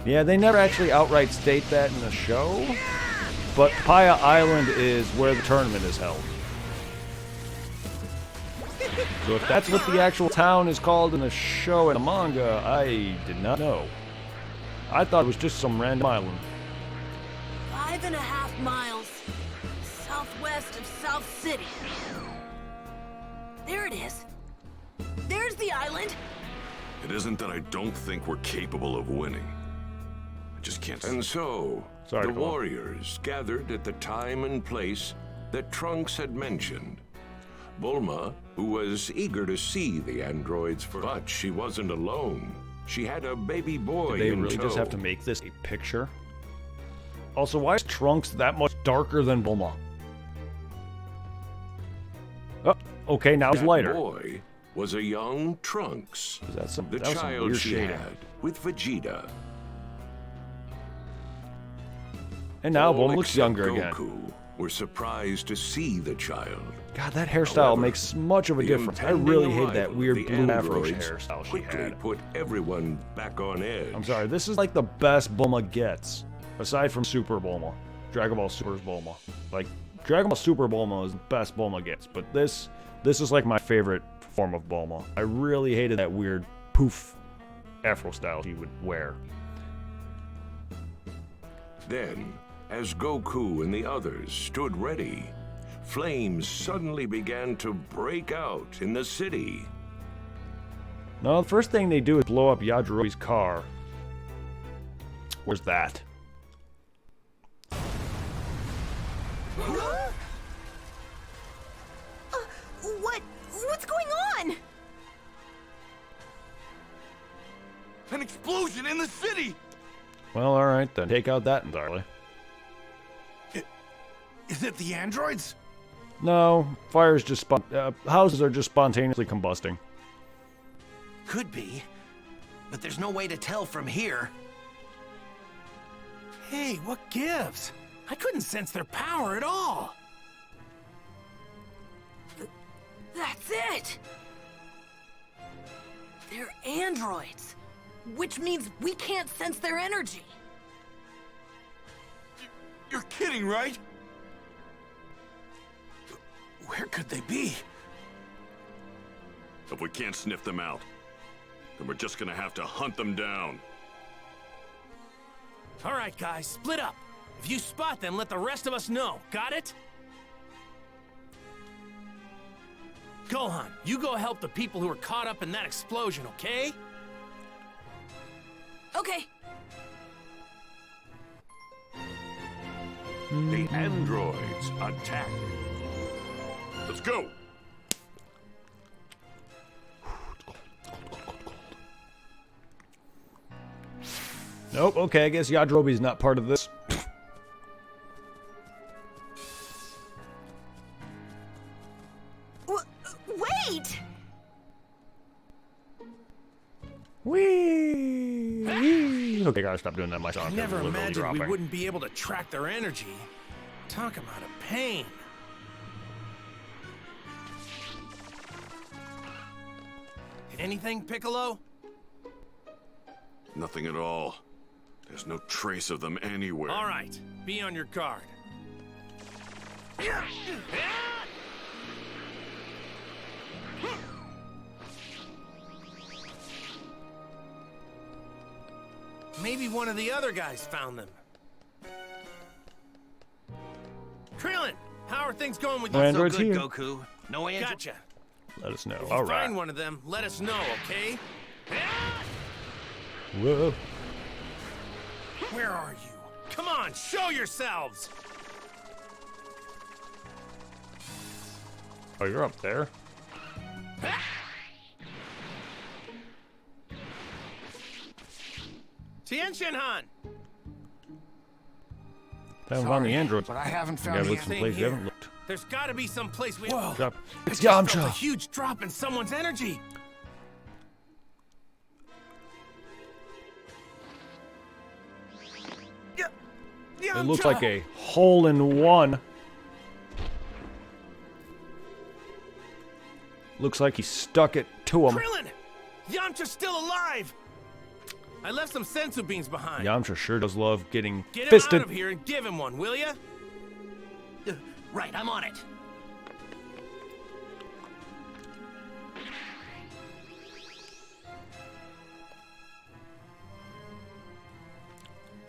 Yeah, they never actually outright state that in the show. But Papaya Island is where the tournament is held. So if that's what the actual town is called in the show and the manga, I did not know. I thought it was just some random island. 5.5 miles southwest of South City. There it is. There's the island. It isn't that I don't think we're capable of winning. I just can't. And so, Sorry, the go on. warriors gathered at the time and place that Trunks had mentioned. Bulma, who was eager to see the androids, but she wasn't alone. She had a baby boy Did they in really tow. just have to make this a picture? Also, why is Trunks that much darker than Bulma? Oh, okay, now it's That lighter. boy was a young Trunks, The the that was some child weird she shading. had with Vegeta. And now All Bulma looks except younger Goku again. were surprised to see the child. God, that hairstyle However, makes much of a the difference. I impending really hate arrival that of weird the blue afro androids hairstyle she quickly had. put everyone back on edge. I'm sorry, this is like the best Bulma gets. Aside from Super Bulma. Dragon Ball Super's Bulma. Like, Dragon Ball Super Bulma is the best Bulma gets, but this is like my favorite form of Bulma. I really hated that weird poof afro style she would wear. Then, as Goku and the others stood ready, flames suddenly began to break out in the city. No, the first thing they do is blow up Yajirobe's car. Where's that? What's going on? An explosion in the city! Well, alright then. Take out that entirely. Is it the androids? No, fires just houses are just spontaneously combusting. Could be, but there's no way to tell from here. Hey, what gives? I couldn't sense their power at all. That's it! They're androids, which means we can't sense their energy. You're kidding, right? Where could they be? If we can't sniff them out, then we're just gonna have to hunt them down. All right, guys, split up. If you spot them, let the rest of us know. Got it? Gohan, you go help the people who were caught up in that explosion, okay? Okay. The androids attack. Let's go! Nope, okay, I guess Yajirobe's not part of this. Wait! Whee! Okay, gotta stop doing that myself. I I'm never literally imagined we dropping. wouldn't be able to track their energy. Talk about a pain. Anything, Piccolo? Nothing at all. There's no trace of them anywhere. All right, be on your guard. Maybe one of the other guys found them. Krillin, how are things going with you? No androids here. Goku. No androids. Gotcha. Let us know. If All you right. find one of them, let us know, okay? Whoa. Where are you? Come on, show yourselves! Oh, you're up there. Tien Shinhan! Haven't found the androids. But I haven't You found gotta the look someplace you haven't looked. There's gotta be some place we... Whoa. Drop. It's I just felt a Yamcha. huge drop in someone's energy. It looks like a hole in one. Looks like he stuck it to him. Krillin! Yamcha's still alive! I left some sensu beans behind. Yamcha sure does love getting Get him fisted. out of here and give him one, will ya? Right, I'm on it.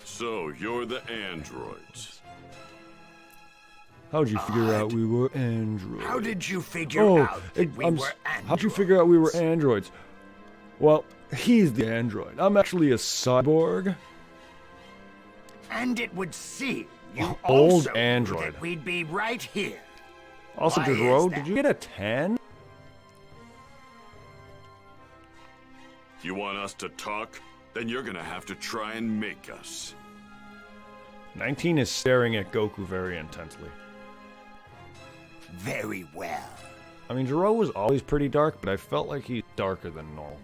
So, you're the androids. How'd you figure out we were androids? How did you figure out that we were androids? How'd you figure out we were androids? Well, he's the android. I'm actually a cyborg. And it would seem you Old also knew android. that we'd be right here. Also, Why is Jotaro, that? did you get a 10? If you want us to talk, then you're gonna have to try and make us. 19 is staring at Goku very intensely. Very well. I mean, Jotaro was always pretty dark, but I felt like he's darker than normal.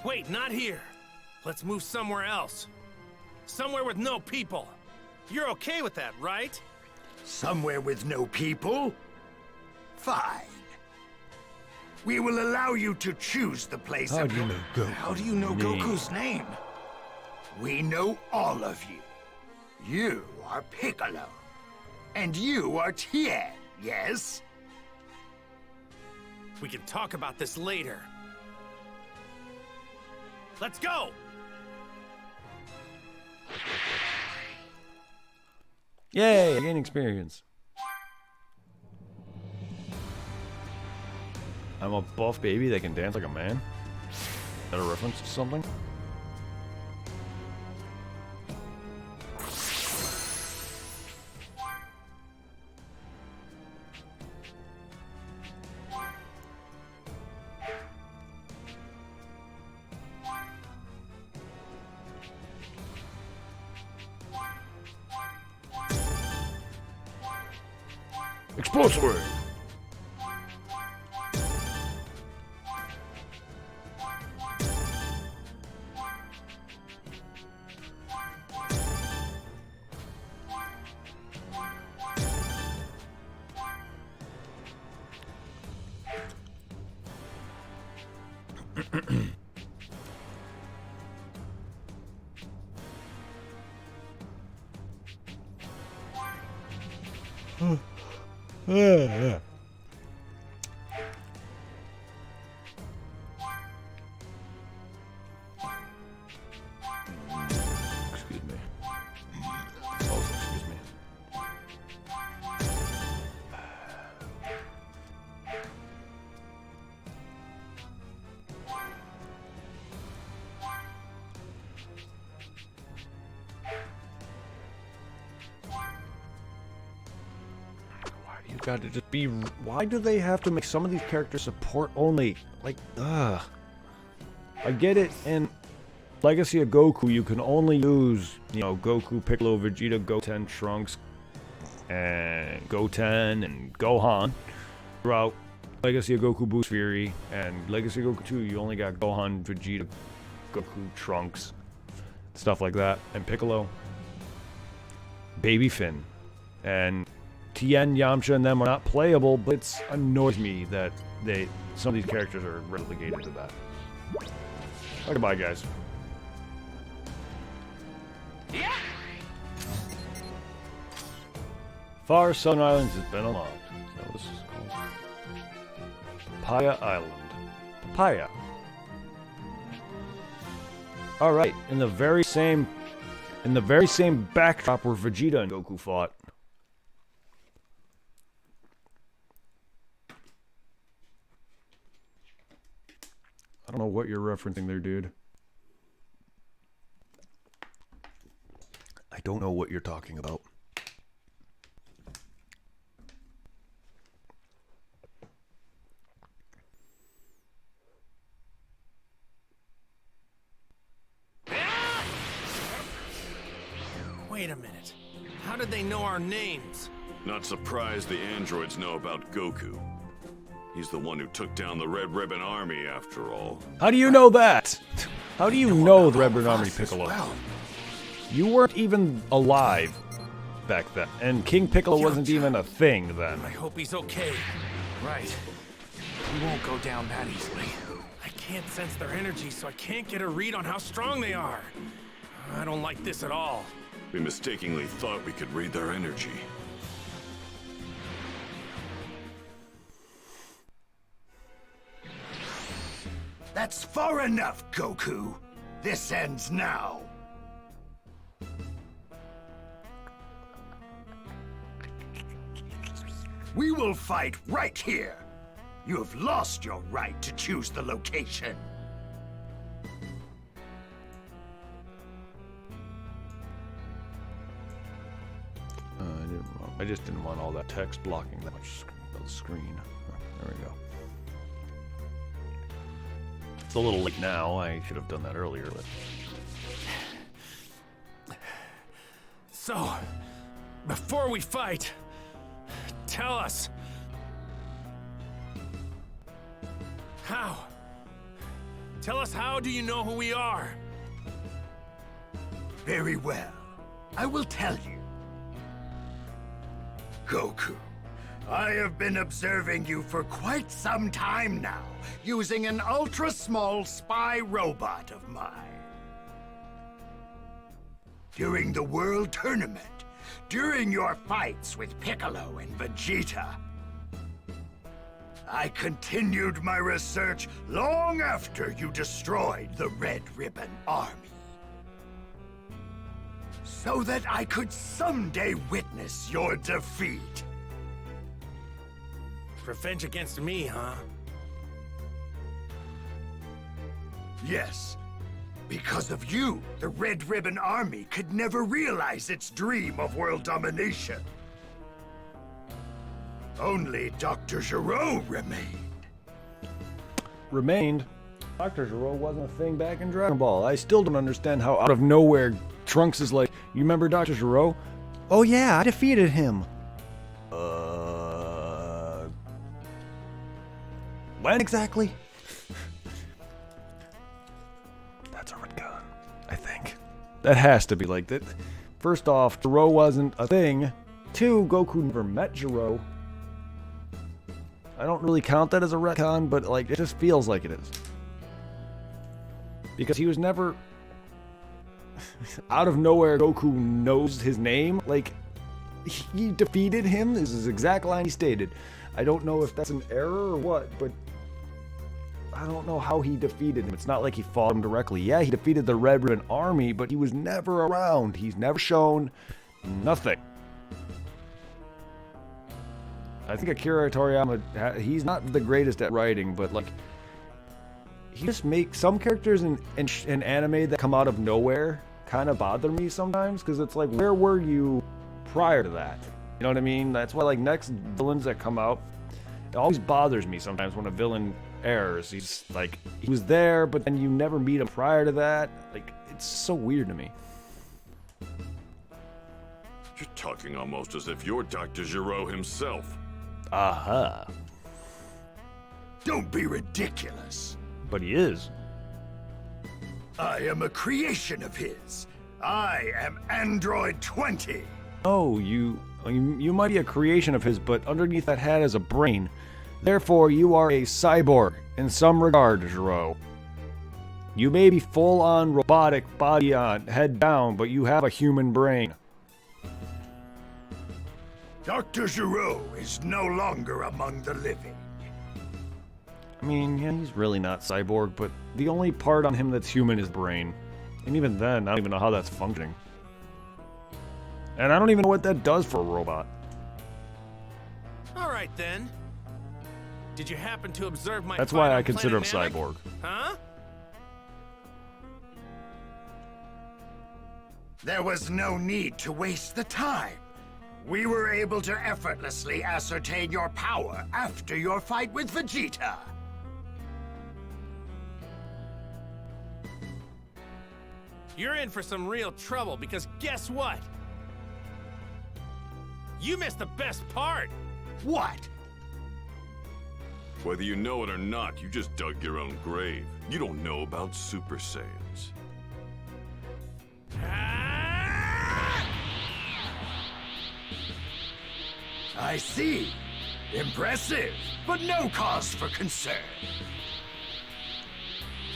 Wait, not here. Let's move somewhere else. Somewhere with no people. You're okay with that, right? Somewhere with no people? Fine. We will allow you to choose the place How of do you your... know Goku? How do you know Me. Goku's name? We know all of you. You are Piccolo. And you are Tien, yes? We can talk about this later. Let's go! Yay, I gain experience. I'm a buff baby that can dance like a man? Is that a reference to something? Explosive! Excuse me. Also, excuse me. You gotta just be. Why do they have to make some of these characters support only? Like, ugh. I get it. In Legacy of Goku, you can only use, you know, Goku, Piccolo, Vegeta, Goten, Trunks, and Goten and Gohan throughout Legacy of Goku Boost Fury. And Legacy of Goku 2, you only got Gohan, Vegeta, Goku, Trunks, stuff like that, and Piccolo, Baby Finn, and Tien, Yamcha, and them are not playable, but it annoys me that some of these characters are relegated to that. Oh, goodbye, guys. Yeah. Far Southern Islands has been unlocked. So this is called Papaya Island. Papaya. All right, in the very same backdrop where Vegeta and Goku fought. I don't know what you're referencing there, dude. I don't know what you're talking about. Wait a minute. How did they know our names? Not surprised the androids know about Goku. He's the one who took down the Red Ribbon Army, after all. How do you know that? How do you know the Red Ribbon Army, Piccolo? You weren't even alive back then, and King Piccolo wasn't even a thing then. I hope he's okay. Right. He won't go down that easily. I can't sense their energy, so I can't get a read on how strong they are. I don't like this at all. We mistakenly thought we could read their energy. That's far enough, Goku. This ends now. We will fight right here. You have lost your right to choose the location. I just didn't want all that text blocking that much of the screen. There we go. It's a little late now. I should have done that earlier, but... So, before we fight, tell us. How? Tell us, how do you know who we are? Very well. I will tell you. Goku, I have been observing you for quite some time now, using an ultra-small spy robot of mine. During the World Tournament, during your fights with Piccolo and Vegeta, I continued my research long after you destroyed the Red Ribbon Army, so that I could someday witness your defeat. Revenge against me, huh? Yes. Because of you, the Red Ribbon Army could never realize its dream of world domination. Only Dr. Gero remained. Remained? Dr. Gero wasn't a thing back in Dragon Ball. I still don't understand how out of nowhere Trunks is like, you remember Dr. Gero? Oh yeah, I defeated him. When exactly? That's a retcon, I think. That has to be like that. First off, Jiro wasn't a thing. 2, Goku never met Jiro. I don't really count that as a retcon, but like it just feels like it is. Because he was never out of nowhere. Goku knows his name. Like, he defeated him. This is his exact line he stated. I don't know if that's an error or what, but I don't know how he defeated him. It's not like he fought him directly. Yeah, he defeated the Red Ribbon Army, but he was never around. He's never shown nothing. I think Akira Toriyama, he's not the greatest at writing, but like, he just makes some characters in anime that come out of nowhere kind of bother me sometimes, because it's like, where were you prior to that? You know what I mean? That's why, like, next villains that come out, it always bothers me sometimes when a villain errors. He's like, he was there, but then you never meet him prior to that. Like, it's so weird to me. You're talking almost as if you're Dr. Giro himself. Aha. Don't be ridiculous. But he is. I am a creation of his. I am Android 20. Oh, you might be a creation of his, but underneath that hat is a brain. Therefore, you are a cyborg in some regard, Jiro. You may be full-on robotic, body on, head down, but you have a human brain. Dr. Giro is no longer among the living. I mean, yeah, he's really not cyborg, but the only part on him that's human is brain. And even then, I don't even know how that's functioning. And I don't even know what that does for a robot. Alright then. Did you happen to observe my That's why fight I on consider him Planet Namek? cyborg. Huh? There was no need to waste the time. We were able to effortlessly ascertain your power after your fight with Vegeta. You're in for some real trouble, because guess what? You missed the best part! What? Whether you know it or not, you just dug your own grave. You don't know about Super Saiyans. I see. Impressive, but no cause for concern.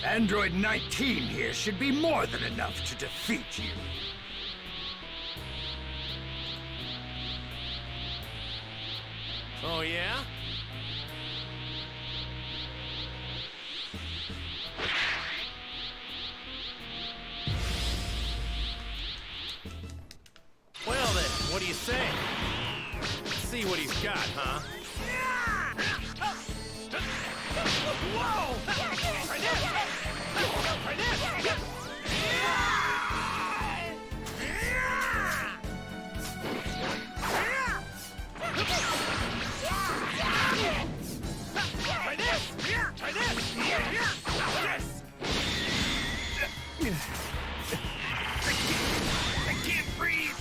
Android 19 here should be more than enough to defeat you. Oh yeah? Well then, what do you say? Let's see what he's got, huh? Whoa! Try this! Try this! Try this! Try this! Yes! I can't breathe!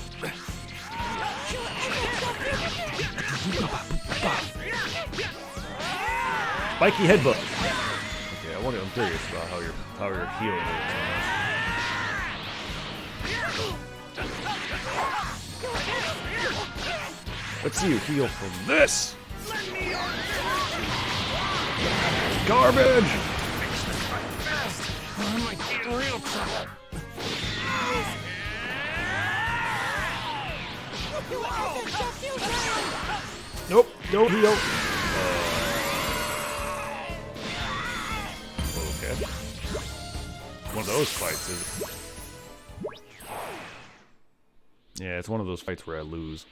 Spiky headbutt. Okay, I'm curious about how you're healing it. Let's see you heal from this. Garbage. I might get in real trouble. Nope, no heal. Okay. One of those fights is. Yeah, it's one of those fights where I lose.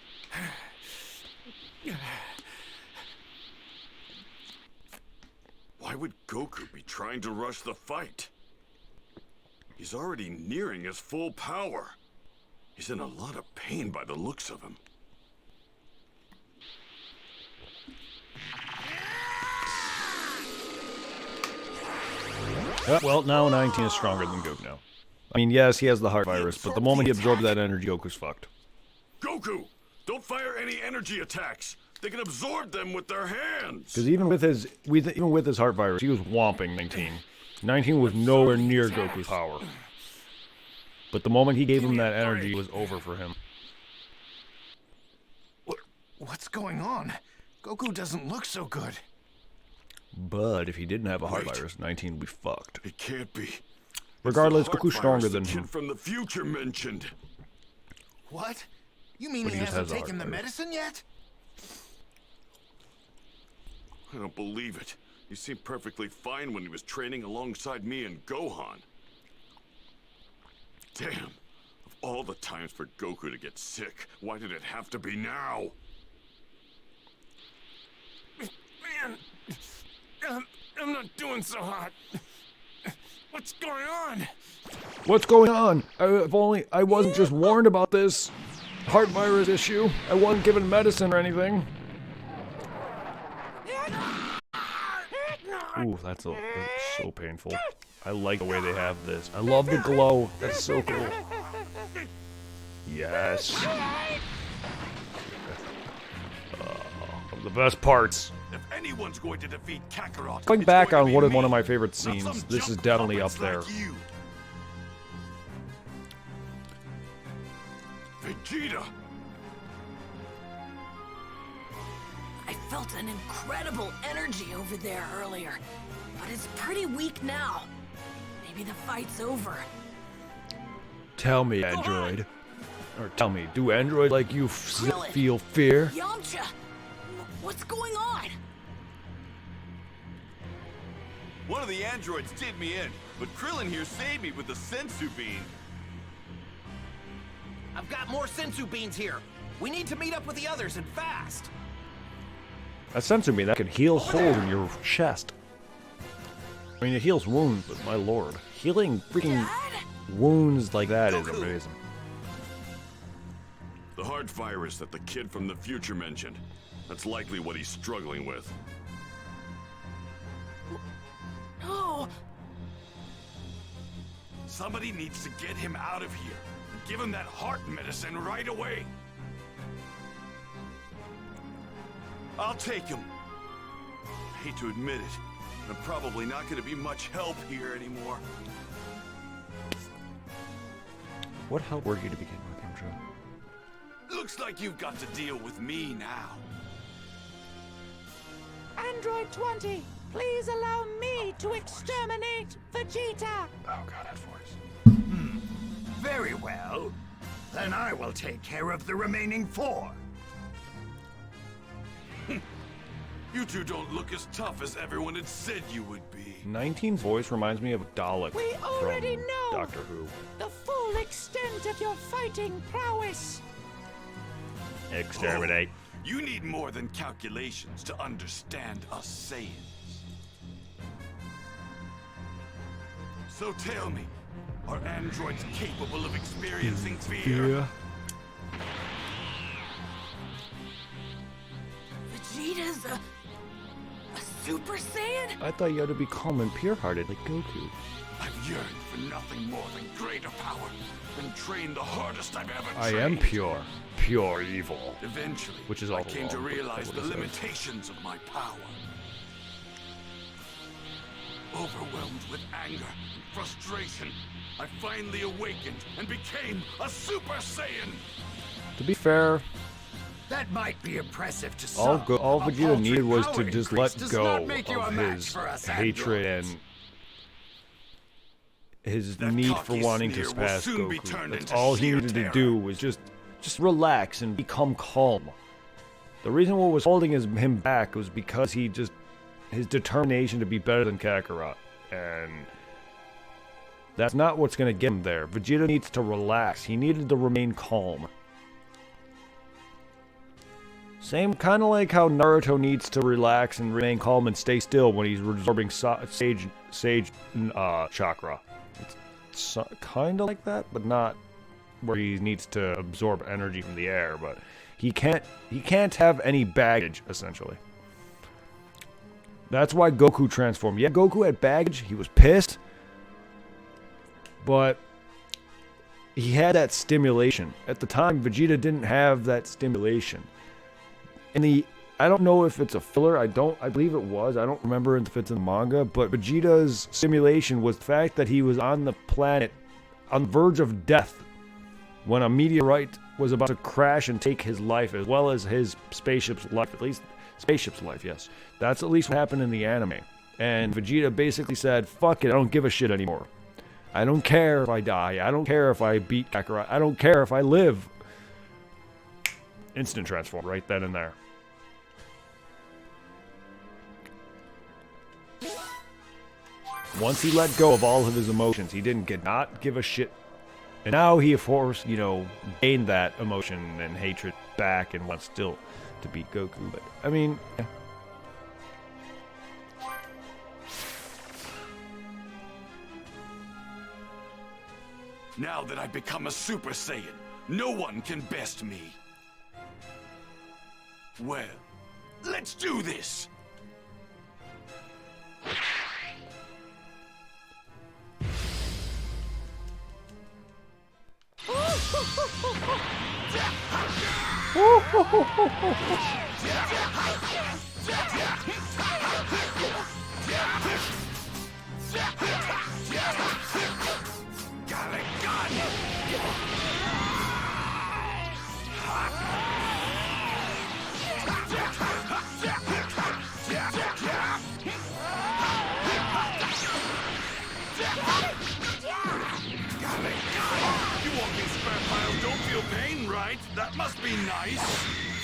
Why would Goku be trying to rush the fight? He's already nearing his full power. He's in a lot of pain by the looks of him. Well, now 19 is stronger than Goku now. I mean, yes, he has the heart virus, but the moment he absorbed that energy, Goku's fucked. Goku! Don't fire any energy attacks! They can absorb them with their hands. Because even with his heart virus, he was whomping 19. 19 was nowhere near Goku's power. But the moment he gave him that energy, it was over for him. What's going on? Goku doesn't look so good. But if he didn't have a heart virus, 19 would be fucked. It can't be. Regardless, It's the Goku's heart stronger virus than the him. kid from the future mentioned. What? You mean But he he just hasn't has a taken the heart virus. medicine yet? I don't believe it. He seemed perfectly fine when he was training alongside me and Gohan. Damn. Of all the times for Goku to get sick, why did it have to be now? Man, I'm not doing so hot. What's going on? What's going on? I wasn't just warned about this heart virus issue. I wasn't given medicine or anything. Ooh, that's so painful. I like the way they have this. I love the glow. That's so cool. Yes. The best parts. If anyone's going to defeat Kakarot, Going it's back going on to what be is one of me, my favorite not scenes, some this is junk definitely up puppets there. like you. Vegeta! I felt an incredible energy over there earlier, but it's pretty weak now. Maybe the fight's over. Tell me, Android. Or tell me, do Android like you Krillin. feel fear? Yamcha! What's going on? One of the androids did me in, but Krillin here saved me with the sensu bean. I've got more sensu beans here. We need to meet up with the others and fast. A sensu bean that can heal holes in your chest. I mean, it heals wounds, but my lord. Healing freaking wounds like that is amazing. The heart virus that the kid from the future mentioned. That's likely what he's struggling with. No! Somebody needs to get him out of here and give him that heart medicine right away. I'll take him. I hate to admit it, but I'm probably not going to be much help here anymore. What help were you to begin with, Yamcha? Looks like you've got to deal with me now. Android 20, please allow me to exterminate Vegeta. Oh god, that voice. Very well. Then I will take care of the remaining 4. You two don't look as tough as everyone had said you would be. 19's voice reminds me of Dalek We already from know Doctor Who. the full extent of your fighting prowess. Exterminate. You need more than calculations to understand us Saiyans. So tell me, are androids capable of experiencing fear? Vegeta's a Super Saiyan? I thought you had to be calm and pure-hearted like Goku. I've yearned for nothing more than greater power and trained the hardest I've ever I trained. am pure. Pure evil. Eventually, Which is I awful came to wrong, but realize that's the what it says. limitations of my power. Overwhelmed with anger and frustration, I finally awakened and became a Super Saiyan. To be fair, That might be impressive to all some. all A Vegeta needed paltry was power to just increase let does go not make you a of match his for us hatred androids. and his That need for cocky wanting to sneer will surpass soon be Goku. turned That's into all he sheer needed to terror. do was just relax and become calm. The reason what was holding him back was because his determination to be better than Kakarot, and that's not what's gonna get him there. Vegeta needs to relax. He needed to remain calm. Same kind of like how Naruto needs to relax and remain calm and stay still when he's absorbing sage chakra. It's kind of like that, but not where he needs to absorb energy from the air. But he can't have any baggage, essentially. That's why Goku transformed. Yeah, Goku had baggage. He was pissed, but he had that stimulation. At the time, Vegeta didn't have that stimulation. In the I don't know if it's a filler. I believe it was. I don't remember if it's in the manga, but Vegeta's simulation was the fact that he was on the planet on the verge of death when a meteorite was about to crash and take his life, as well as his spaceship's life. At least spaceship's life, yes. That's at least what happened in the anime. And Vegeta basically said, fuck it, I don't give a shit anymore. I don't care if I die. I don't care if I beat Kakarot. I don't care if I live. Instant transform right then and there. Once he let go of all of his emotions, he didn't not give a shit. And now he, of course, gained that emotion and hatred back and wants still to beat Goku. But, I mean, yeah. Now that I've become a Super Saiyan, no one can best me. Well, let's do this! Don't feel pain, right? That must be nice.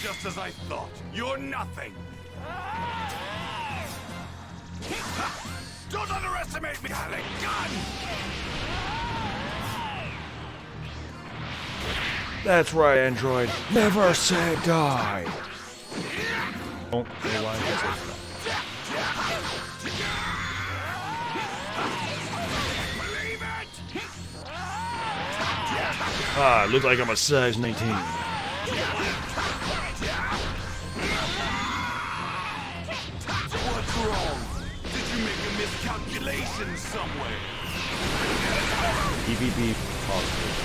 Just as I thought. You're nothing. Don't underestimate me, Got a gun! That's right, Android. Never say die. Don't know why I say that. Ah, looks like I'm a size 19. What's wrong? Did you make a miscalculation somewhere? EVP positive.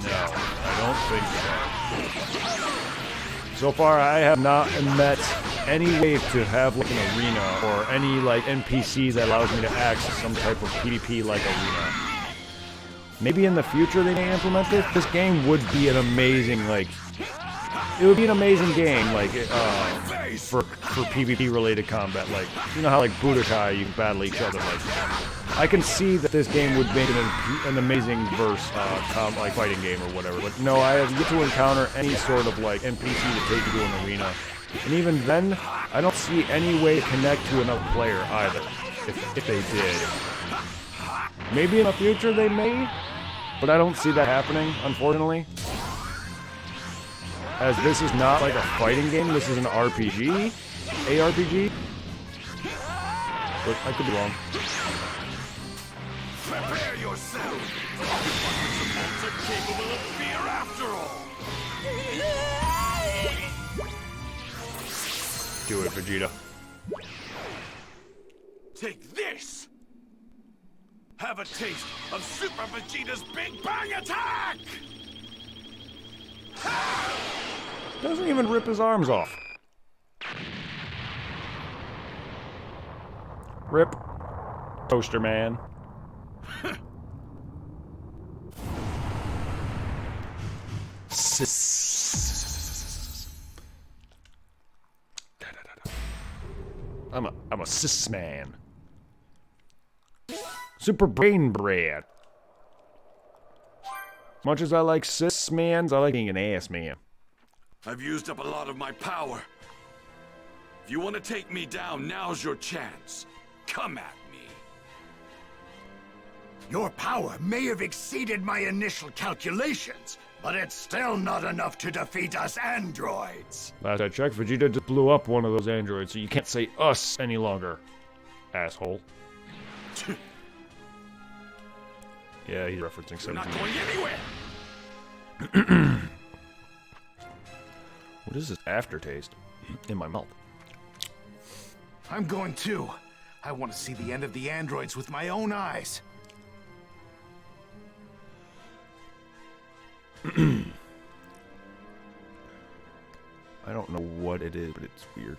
No, I don't think so. So far, I have not met any way to have like an arena or any like NPC that allows me to access some type of PvP like arena. Maybe in the future they may implement this. This game would be an amazing it would be an amazing game for PvP related combat. Like, you know how like Budokai you can battle each other. Like, I can see that this game would make an amazing fighting game or whatever. But no, I have yet to encounter any sort of like NPC to take you to an arena. And even then, I don't see any way to connect to another player either, if they did. Maybe in the future they may, but I don't see that happening, unfortunately. As this is not like a fighting game, this is an RPG, ARPG. But I could be wrong. Prepare yourself! Weapons are capable of fear after all! Do it, Vegeta. Take this! Have a taste of Super Vegeta's Big Bang Attack! Doesn't even rip his arms off. Rip. Toaster Man. I'm a cis man. Super brain bread. Much as I like cis mans, I like being an ass man. I've used up a lot of my power. If you want to take me down, now's your chance. Come at me. Your power may have exceeded my initial calculations, but it's still not enough to defeat us androids. Last I checked, Vegeta just blew up one of those androids, so you can't say us any longer, asshole. Yeah, he's referencing something. Not going anywhere. What is this aftertaste in my mouth? I'm going too. I want to see the end of the androids with my own eyes. I don't know what it is, but it's weird.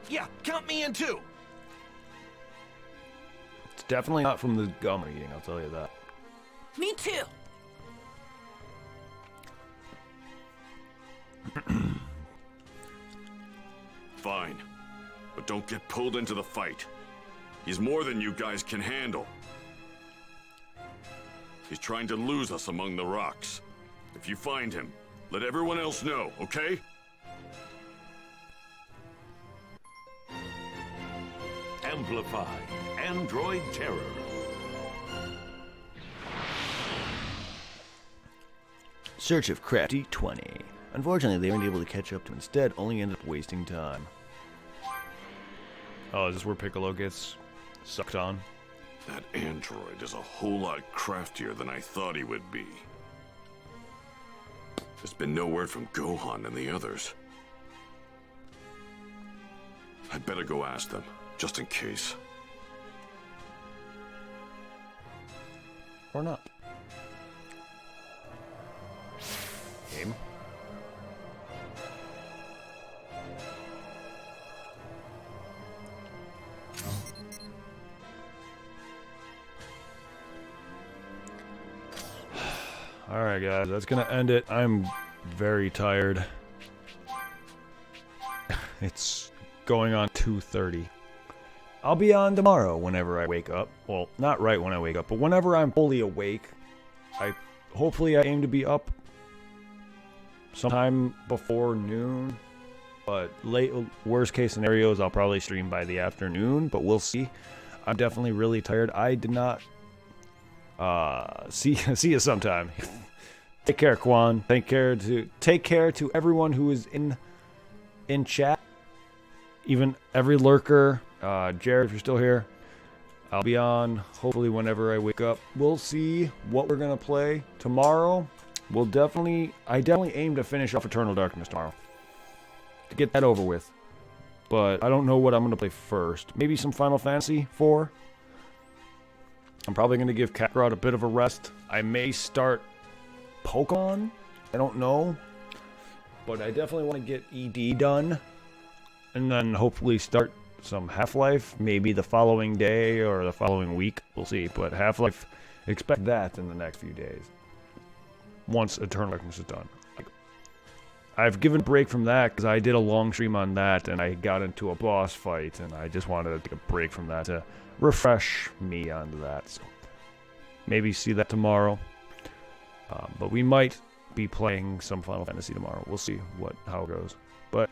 Yeah, count me in too. It's definitely not from the gum I'm eating, I'll tell you that. Me too. Fine, but don't get pulled into the fight. He's more than you guys can handle. He's trying to lose us among the rocks. If you find him, let everyone else know, okay? Amplify Android Terror. Search of Crafty 20. Unfortunately, they weren't able to catch up to him. Instead, only ended up wasting time. Oh, is this where Piccolo gets sucked on? That android is a whole lot craftier than I thought he would be. There's been no word from Gohan and the others. I'd better go ask them, just in case. Or not. Game. Alright guys, that's gonna end it. I'm very tired. It's going on 2:30. I'll be on tomorrow whenever I wake up. Well, not right when I wake up, but whenever I'm fully awake. Hopefully I aim to be up sometime before noon. But worst case scenarios, I'll probably stream by the afternoon, but we'll see. I'm definitely really tired. I did not see you sometime. Take care, Quan. Take care to everyone who is in chat. Even every lurker. Jared, if you're still here, I'll be on hopefully whenever I wake up. We'll see what we're gonna play tomorrow. I definitely aim to finish off Eternal Darkness tomorrow to get that over with. But I don't know what I'm gonna play first. Maybe some Final Fantasy 4. I'm probably going to give Kakarot a bit of a rest. I may start Pokemon. I don't know. But I definitely want to get ED done. And then hopefully start some Half-Life. Maybe the following day or the following week. We'll see. But Half-Life, expect that in the next few days. Once Eternal Darkness is done. I've given a break from that because I did a long stream on that. And I got into a boss fight. And I just wanted to take a break from that to refresh me onto that. So maybe see that tomorrow. But we might be playing some Final Fantasy tomorrow. We'll see how it goes. But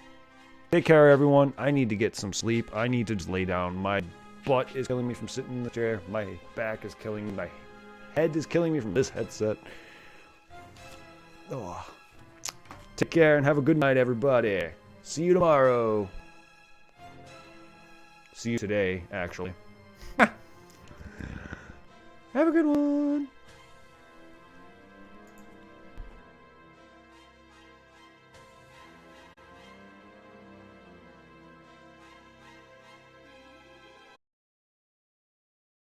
take care, everyone. I need to get some sleep. I need to just lay down. My butt is killing me from sitting in the chair. My back is killing me. My head is killing me from this headset. Oh. Take care and have a good night, everybody. See you tomorrow. See you today, actually. Have a good one.